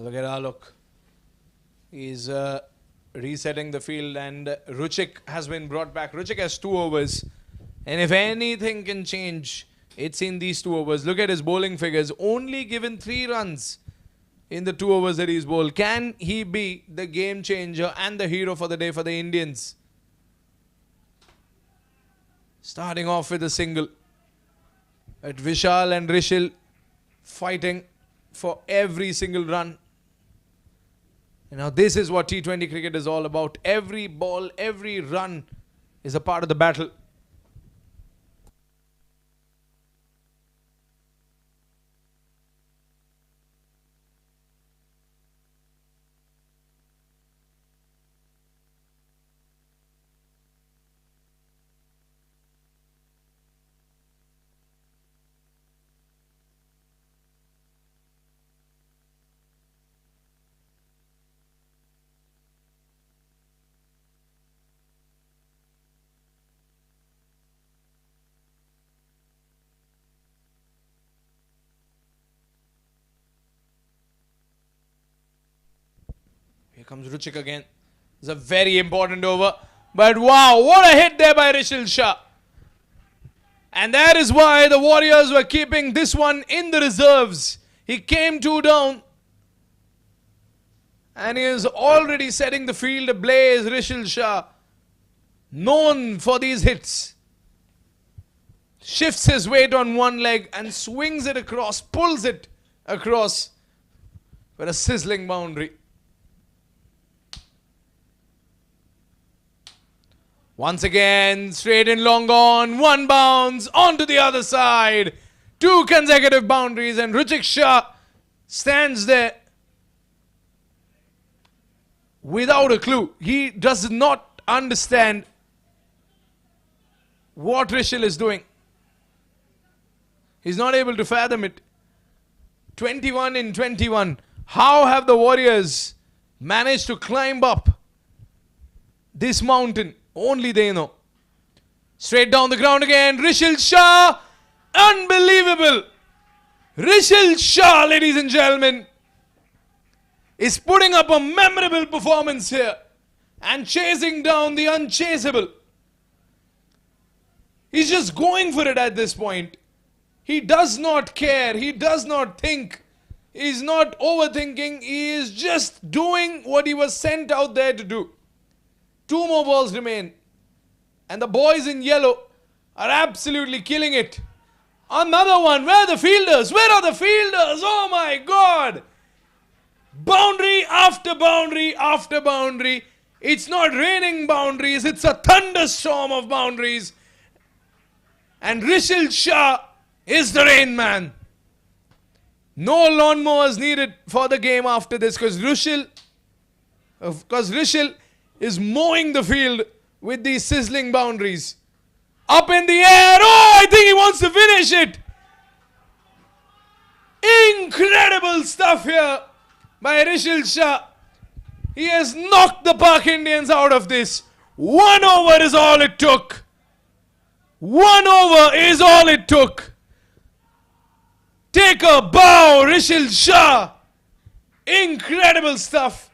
Look at Alok. He's resetting the field, and Ruchik has been brought back. Ruchik has 2 overs. And if anything can change, it's in these 2 overs. Look at his bowling figures. Only given 3 runs in the 2 overs that he's bowled. Can he be the game changer and the hero for the day for the Indians? Starting off with a single. At Vishal and Rishil fighting for every single run. And now this is what T20 cricket is all about. Every ball, every run is a part of the battle. Here comes Ruchik again. It's a very important over. But wow, what a hit there by Rishil Shah. And that is why the Warriors were keeping this one in the reserves. He came 2 down. And he is already setting the field ablaze. Rishil Shah, known for these hits. Shifts his weight on one leg and swings it across, pulls it across for a sizzling boundary. Once again, straight in long on, 1 bounce, onto the other side. 2 consecutive boundaries, and Ruchik Shah stands there without a clue. He does not understand what Rishil is doing. He's not able to fathom it. 21 in 21. How have the Warriors managed to climb up this mountain? Only they know. Straight down the ground again. Rishil Shah. Unbelievable. Rishil Shah, ladies and gentlemen, is putting up a memorable performance here and chasing down the unchaseable. He's just going for it at this point. He does not care. He does not think. He's not overthinking. He is just doing what he was sent out there to do. 2 more balls remain. And the boys in yellow are absolutely killing it. Another one. Where are the fielders? Where are the fielders? Oh my God. Boundary after boundary after boundary. It's not raining boundaries. It's a thunderstorm of boundaries. And Rishil Shah is the rain man. No lawnmowers needed for the game after this because Rishil is mowing the field with these sizzling boundaries. Up in the air. Oh, I think he wants to finish it. Incredible stuff here by Rishil Shah. He has knocked the Pak Indians out of this. 1 over is all it took. 1 over is all it took. Take a bow, Rishil Shah. Incredible stuff.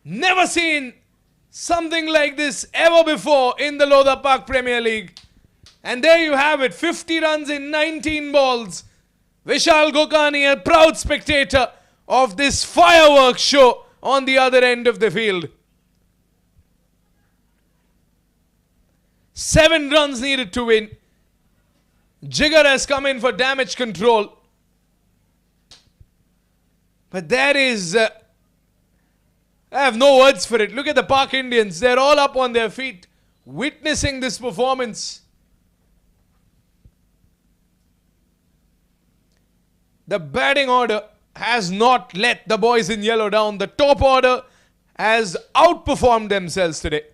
Never seen something like this ever before in the Lodha Park Premier League. And there you have it. 50 runs in 19 balls. Vishal Gokani, a proud spectator of this fireworks show on the other end of the field. 7 runs needed to win. Jigar has come in for damage control. But there is... I have no words for it. Look at the Pak Indians. They're all up on their feet, witnessing this performance. The batting order has not let the boys in yellow down. The top order has outperformed themselves today.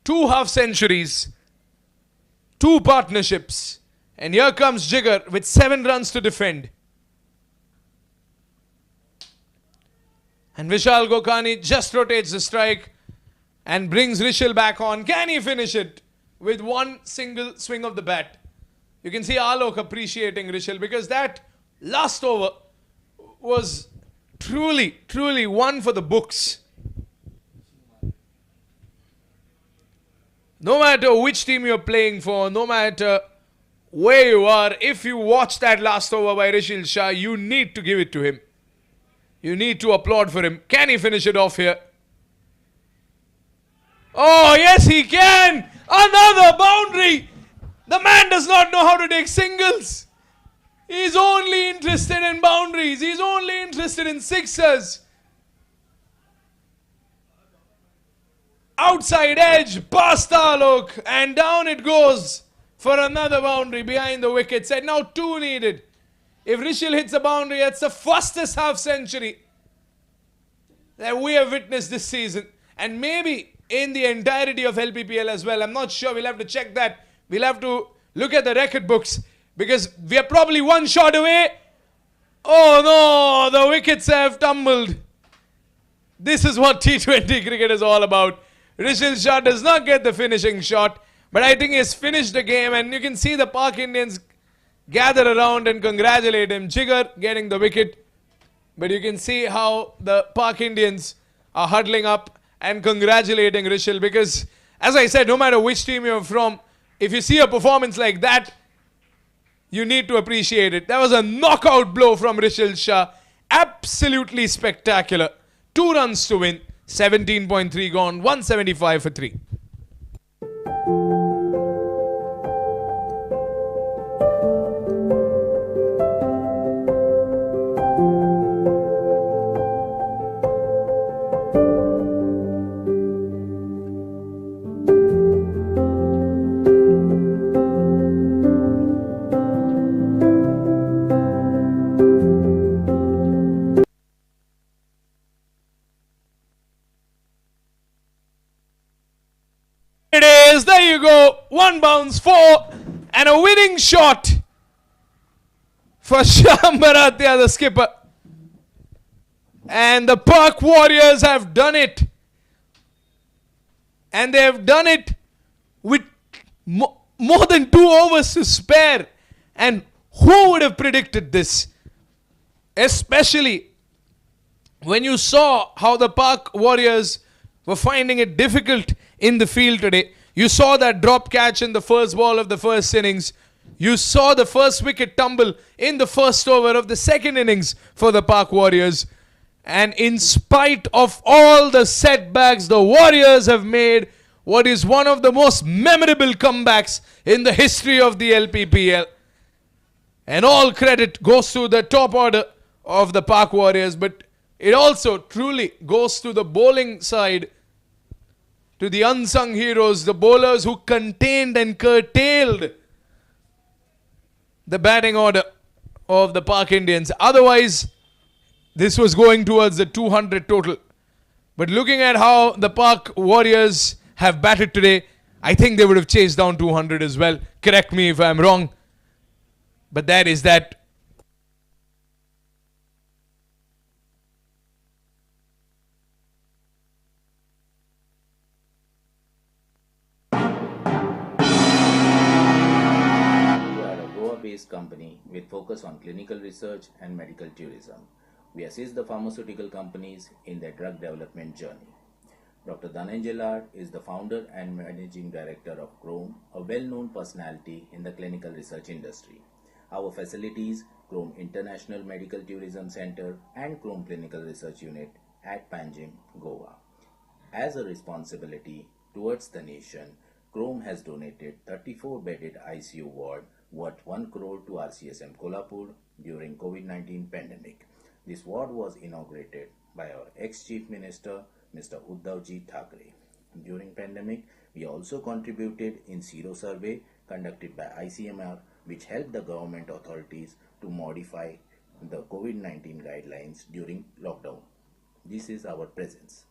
2 half centuries, 2 partnerships, and here comes Jigar with 7 runs to defend. And Vishal Gokani just rotates the strike and brings Rishil back on. Can he finish it with one single swing of the bat? You can see Alok appreciating Rishil because that last over was truly one for the books. No matter which team you're playing for, no matter where you are, if you watch that last over by Rishil Shah, you need to give it to him. You need to applaud for him. Can he finish it off here? Oh, yes, he can! Another boundary! The man does not know how to take singles. He's only interested in boundaries. He's only interested in sixers. Outside edge, past Alok, and down it goes for another boundary behind the wickets. And now 2 needed. If Rishil hits a boundary, that's the fastest half century that we have witnessed this season. And maybe in the entirety of Lppl as well. I'm not sure. We'll have to check that. We'll have to look at the record books because we are probably 1 shot away. Oh no, the wickets have tumbled. This is what T20 cricket is all about. Rishil Shah does not get the finishing shot, but I think he has finished the game, and you can see the Pak Indians gather around and congratulate him. Jigar getting the wicket, but you can see how the Pak Indians are huddling up and congratulating Rishil because, as I said, no matter which team you're from, if you see a performance like that, you need to appreciate it. That was a knockout blow from Rishil Shah. Absolutely spectacular. 2 runs to win. 17.3 gone. 175 for 3. It is, there you go, 1 bounce, 4, and a winning shot for Shyam Baratia, the skipper. And the Park Warriors have done it. And they have done it with more than 2 overs to spare. And who would have predicted this? Especially when you saw how the Park Warriors were finding it difficult in the field today. You saw that drop catch in the first ball of the first innings. You saw the first wicket tumble in the first over of the second innings for the Park Warriors. And in spite of all the setbacks, the Warriors have made what is one of the most memorable comebacks in the history of the LPPL. And all credit goes to the top order of the Park Warriors, but it also truly goes to the bowling side, to the unsung heroes, the bowlers who contained and curtailed the batting order of the Park Indians. Otherwise, this was going towards the 200 total. But looking at how the Park Warriors have batted today, I think they would have chased down 200 as well. Correct me if I'm wrong. But that is that. We are a Goa-based company with focus on clinical research and medical tourism. We assist the pharmaceutical companies in their drug development journey. Dr. Dhananjay is the founder and managing director of Chrome, a well-known personality in the clinical research industry. Our facilities, Chrome International Medical Tourism Center and Chrome Clinical Research Unit at Panjim, Goa. As a responsibility towards the nation, Chrome has donated 34-bedded ICU ward worth 1 crore to RCSM Kolhapur during COVID-19 pandemic. This ward was inaugurated by our ex-Chief Minister, Mr. Uddhavji Thackeray. During pandemic, we also contributed in Sero survey conducted by ICMR, which helped the government authorities to modify the COVID-19 guidelines during lockdown. This is our presence.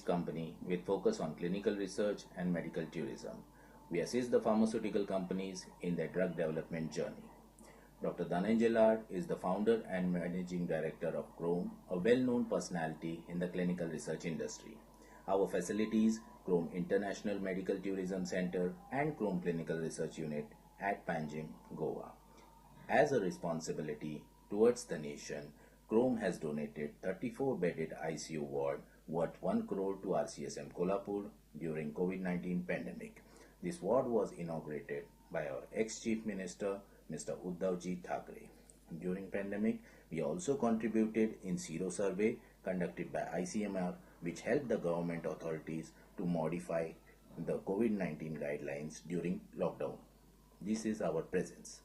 company with focus on clinical research and medical tourism. We assist the pharmaceutical companies in their drug development journey. Dr. Dhananjay Lad is the founder and managing director of Chrome, a well-known personality in the clinical research industry. Our facilities, Chrome International Medical Tourism Center and Chrome Clinical Research Unit at Panjim, Goa. As a responsibility towards the nation, Chrome has donated 34-bedded ICU ward worth 1 crore to RCSM Kolhapur during COVID-19 pandemic. This ward was inaugurated by our ex-Chief Minister, Mr. Uddhavji Thackeray. During pandemic, we also contributed in Sero survey conducted by ICMR, which helped the government authorities to modify the COVID-19 guidelines during lockdown. This is our presence.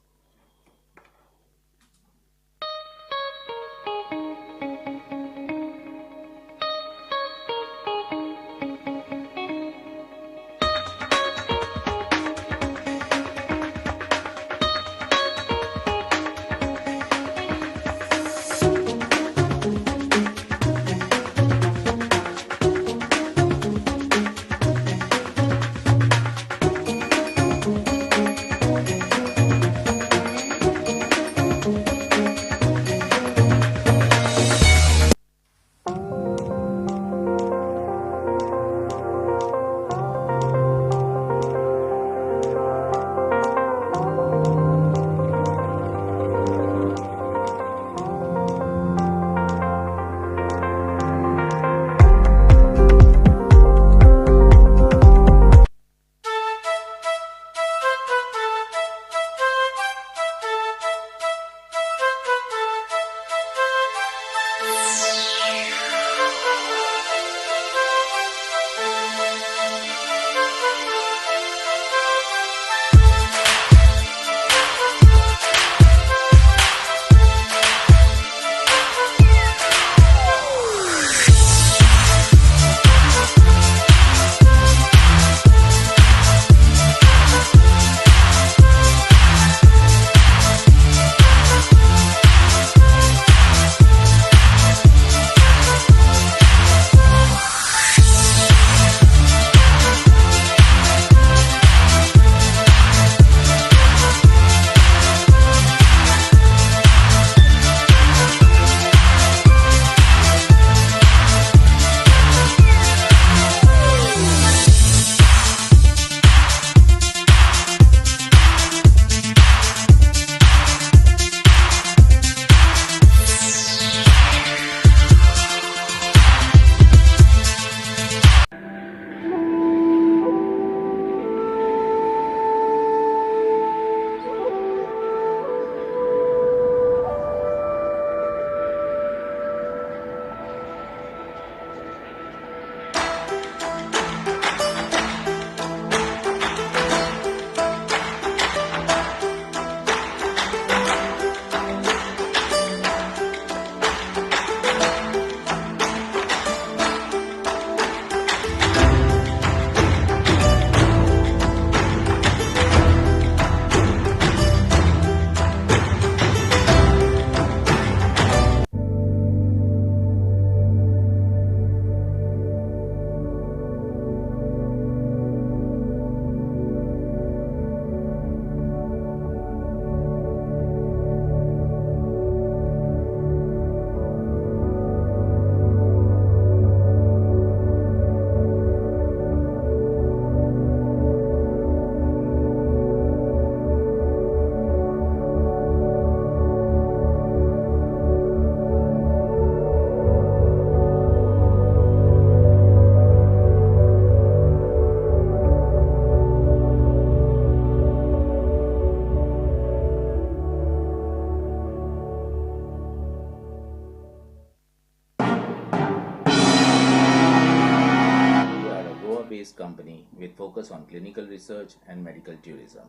company with focus on clinical research and medical tourism.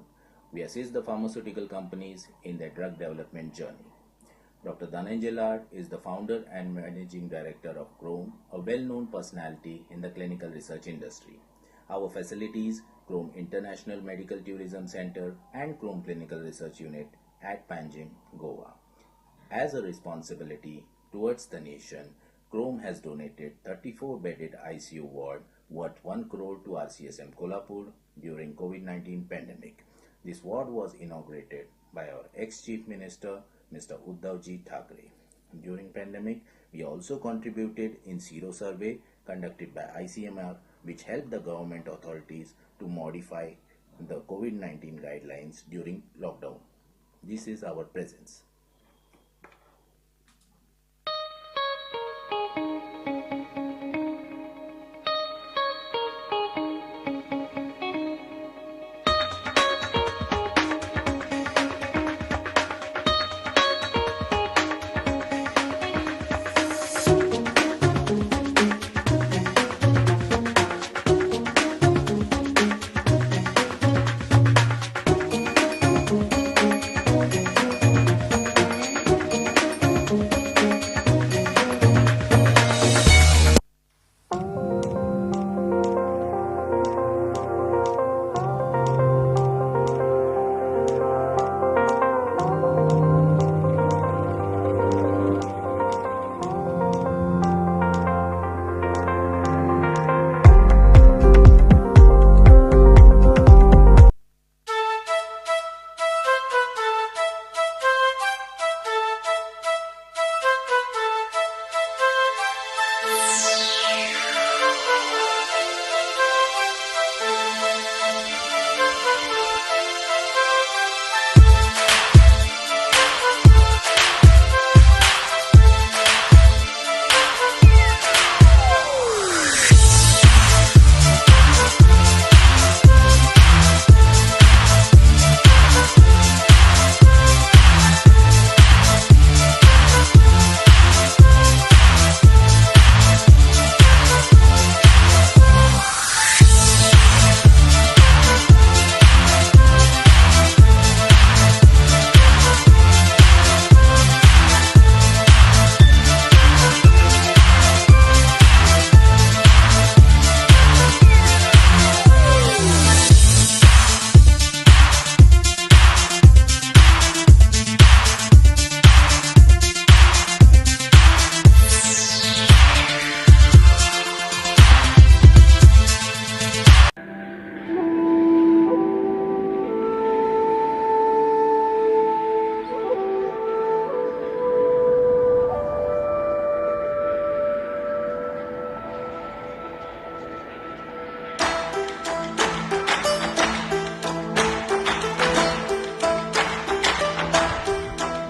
We assist the pharmaceutical companies in their drug development journey. Dr. Dhananjay Lad is the founder and managing director of Chrome, a well-known personality in the clinical research industry. Our facilities, Chrome International Medical Tourism Center and Chrome Clinical Research Unit at Panjim, Goa. As a responsibility towards the nation, Chrome has donated 34-bedded ICU ward worth 1 crore to RCSM Kolhapur during COVID-19 pandemic. This ward was inaugurated by our ex-Chief Minister, Mr. Uddhavji Thackeray. During pandemic, we also contributed in Sero survey conducted by ICMR, which helped the government authorities to modify the COVID-19 guidelines during lockdown. This is our presence.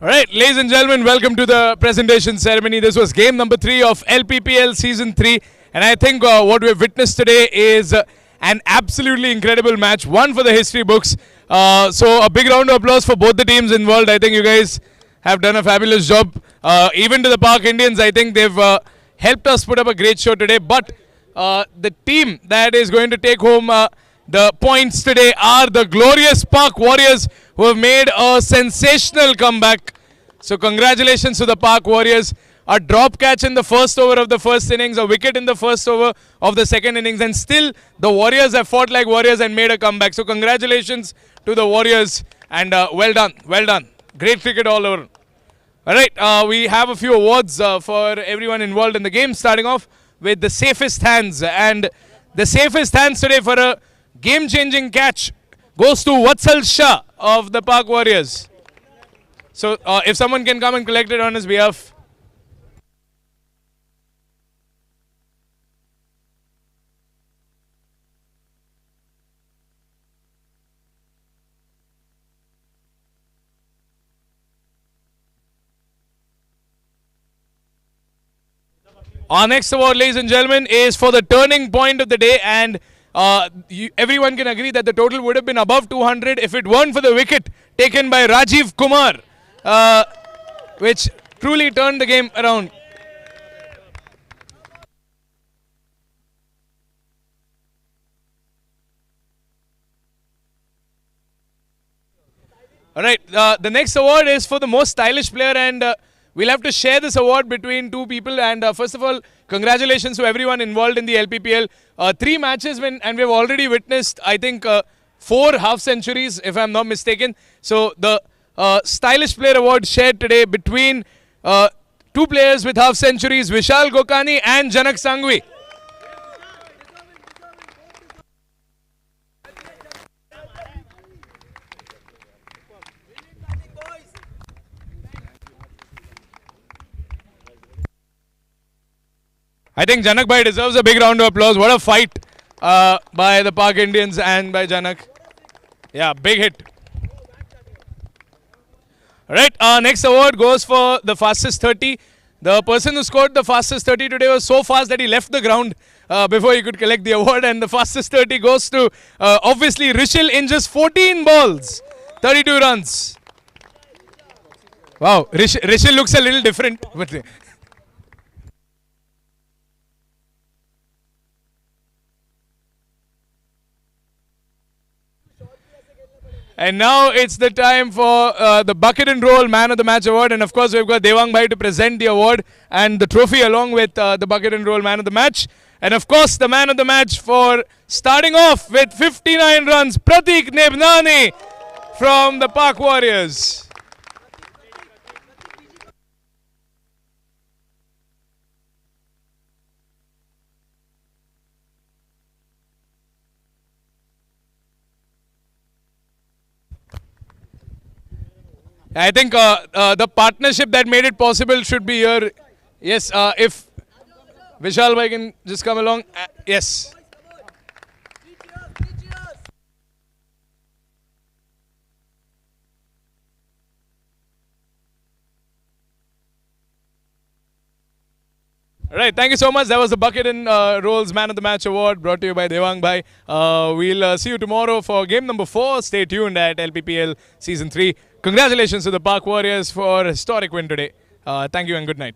Alright, ladies and gentlemen, welcome to the presentation ceremony. This was game number 3 of Lppl Season 3. And I think what we've witnessed today is an absolutely incredible match. One for the history books. So a big round of applause for both the teams involved. I think you guys have done a fabulous job. Even to the Park Indians, I think they've helped us put up a great show today. But the team that is going to take home the points today are the glorious Park Warriors, who have made a sensational comeback. So congratulations to the Park Warriors. A drop catch in the first over of the first innings, a wicket in the first over of the second innings, and still the Warriors have fought like Warriors and made a comeback. So congratulations to the Warriors, and well done, well done. Great cricket all over. Alright, we have a few awards for everyone involved in the game, starting off with the safest hands. And the safest hands today for a game-changing catch goes to Vatsal Shah of the Park Warriors. So if someone can come and collect it on his behalf. Our next award, ladies and gentlemen, is for the turning point of the day, and everyone can agree that the total would have been above 200 if it weren't for the wicket taken by Rajiv Kumar, which truly turned the game around. Alright, the next award is for the most stylish player, and we'll have to share this award between two people. And first of all, congratulations to everyone involved in the LPPL. 3 matches and we've already witnessed, I think, 4 half-centuries, if I'm not mistaken. So the stylish player award shared today between two players with half centuries, Vishal Gokani and Janak Sangvi. I think Janak Bhai deserves a big round of applause. What a fight by the Pak Indians and by Janak. Yeah, big hit. Alright, next award goes for the fastest 30. The person who scored the fastest 30 today was so fast that he left the ground before he could collect the award. And the fastest 30 goes to, obviously, Rishil in just 14 balls. 32 runs. Wow, Rishil looks a little different. And now it's the time for the Bucket and Roll Man of the Match award. And of course, we've got Devang Bhai to present the award and the trophy along with the Bucket and Roll Man of the Match. And of course, the Man of the Match for starting off with 59 runs, Pratik Nebnani from the Pak Warriors. I think the partnership that made it possible should be here. Yes, if Vishal Bhai can just come along. Yes. All right, thank you so much. That was the Bucket and Rolls Man of the Match award brought to you by Devang Bhai. We'll see you tomorrow for game number 4. Stay tuned at LPPL Season 3. Congratulations to the Pak Warriors for a historic win today. Thank you and good night.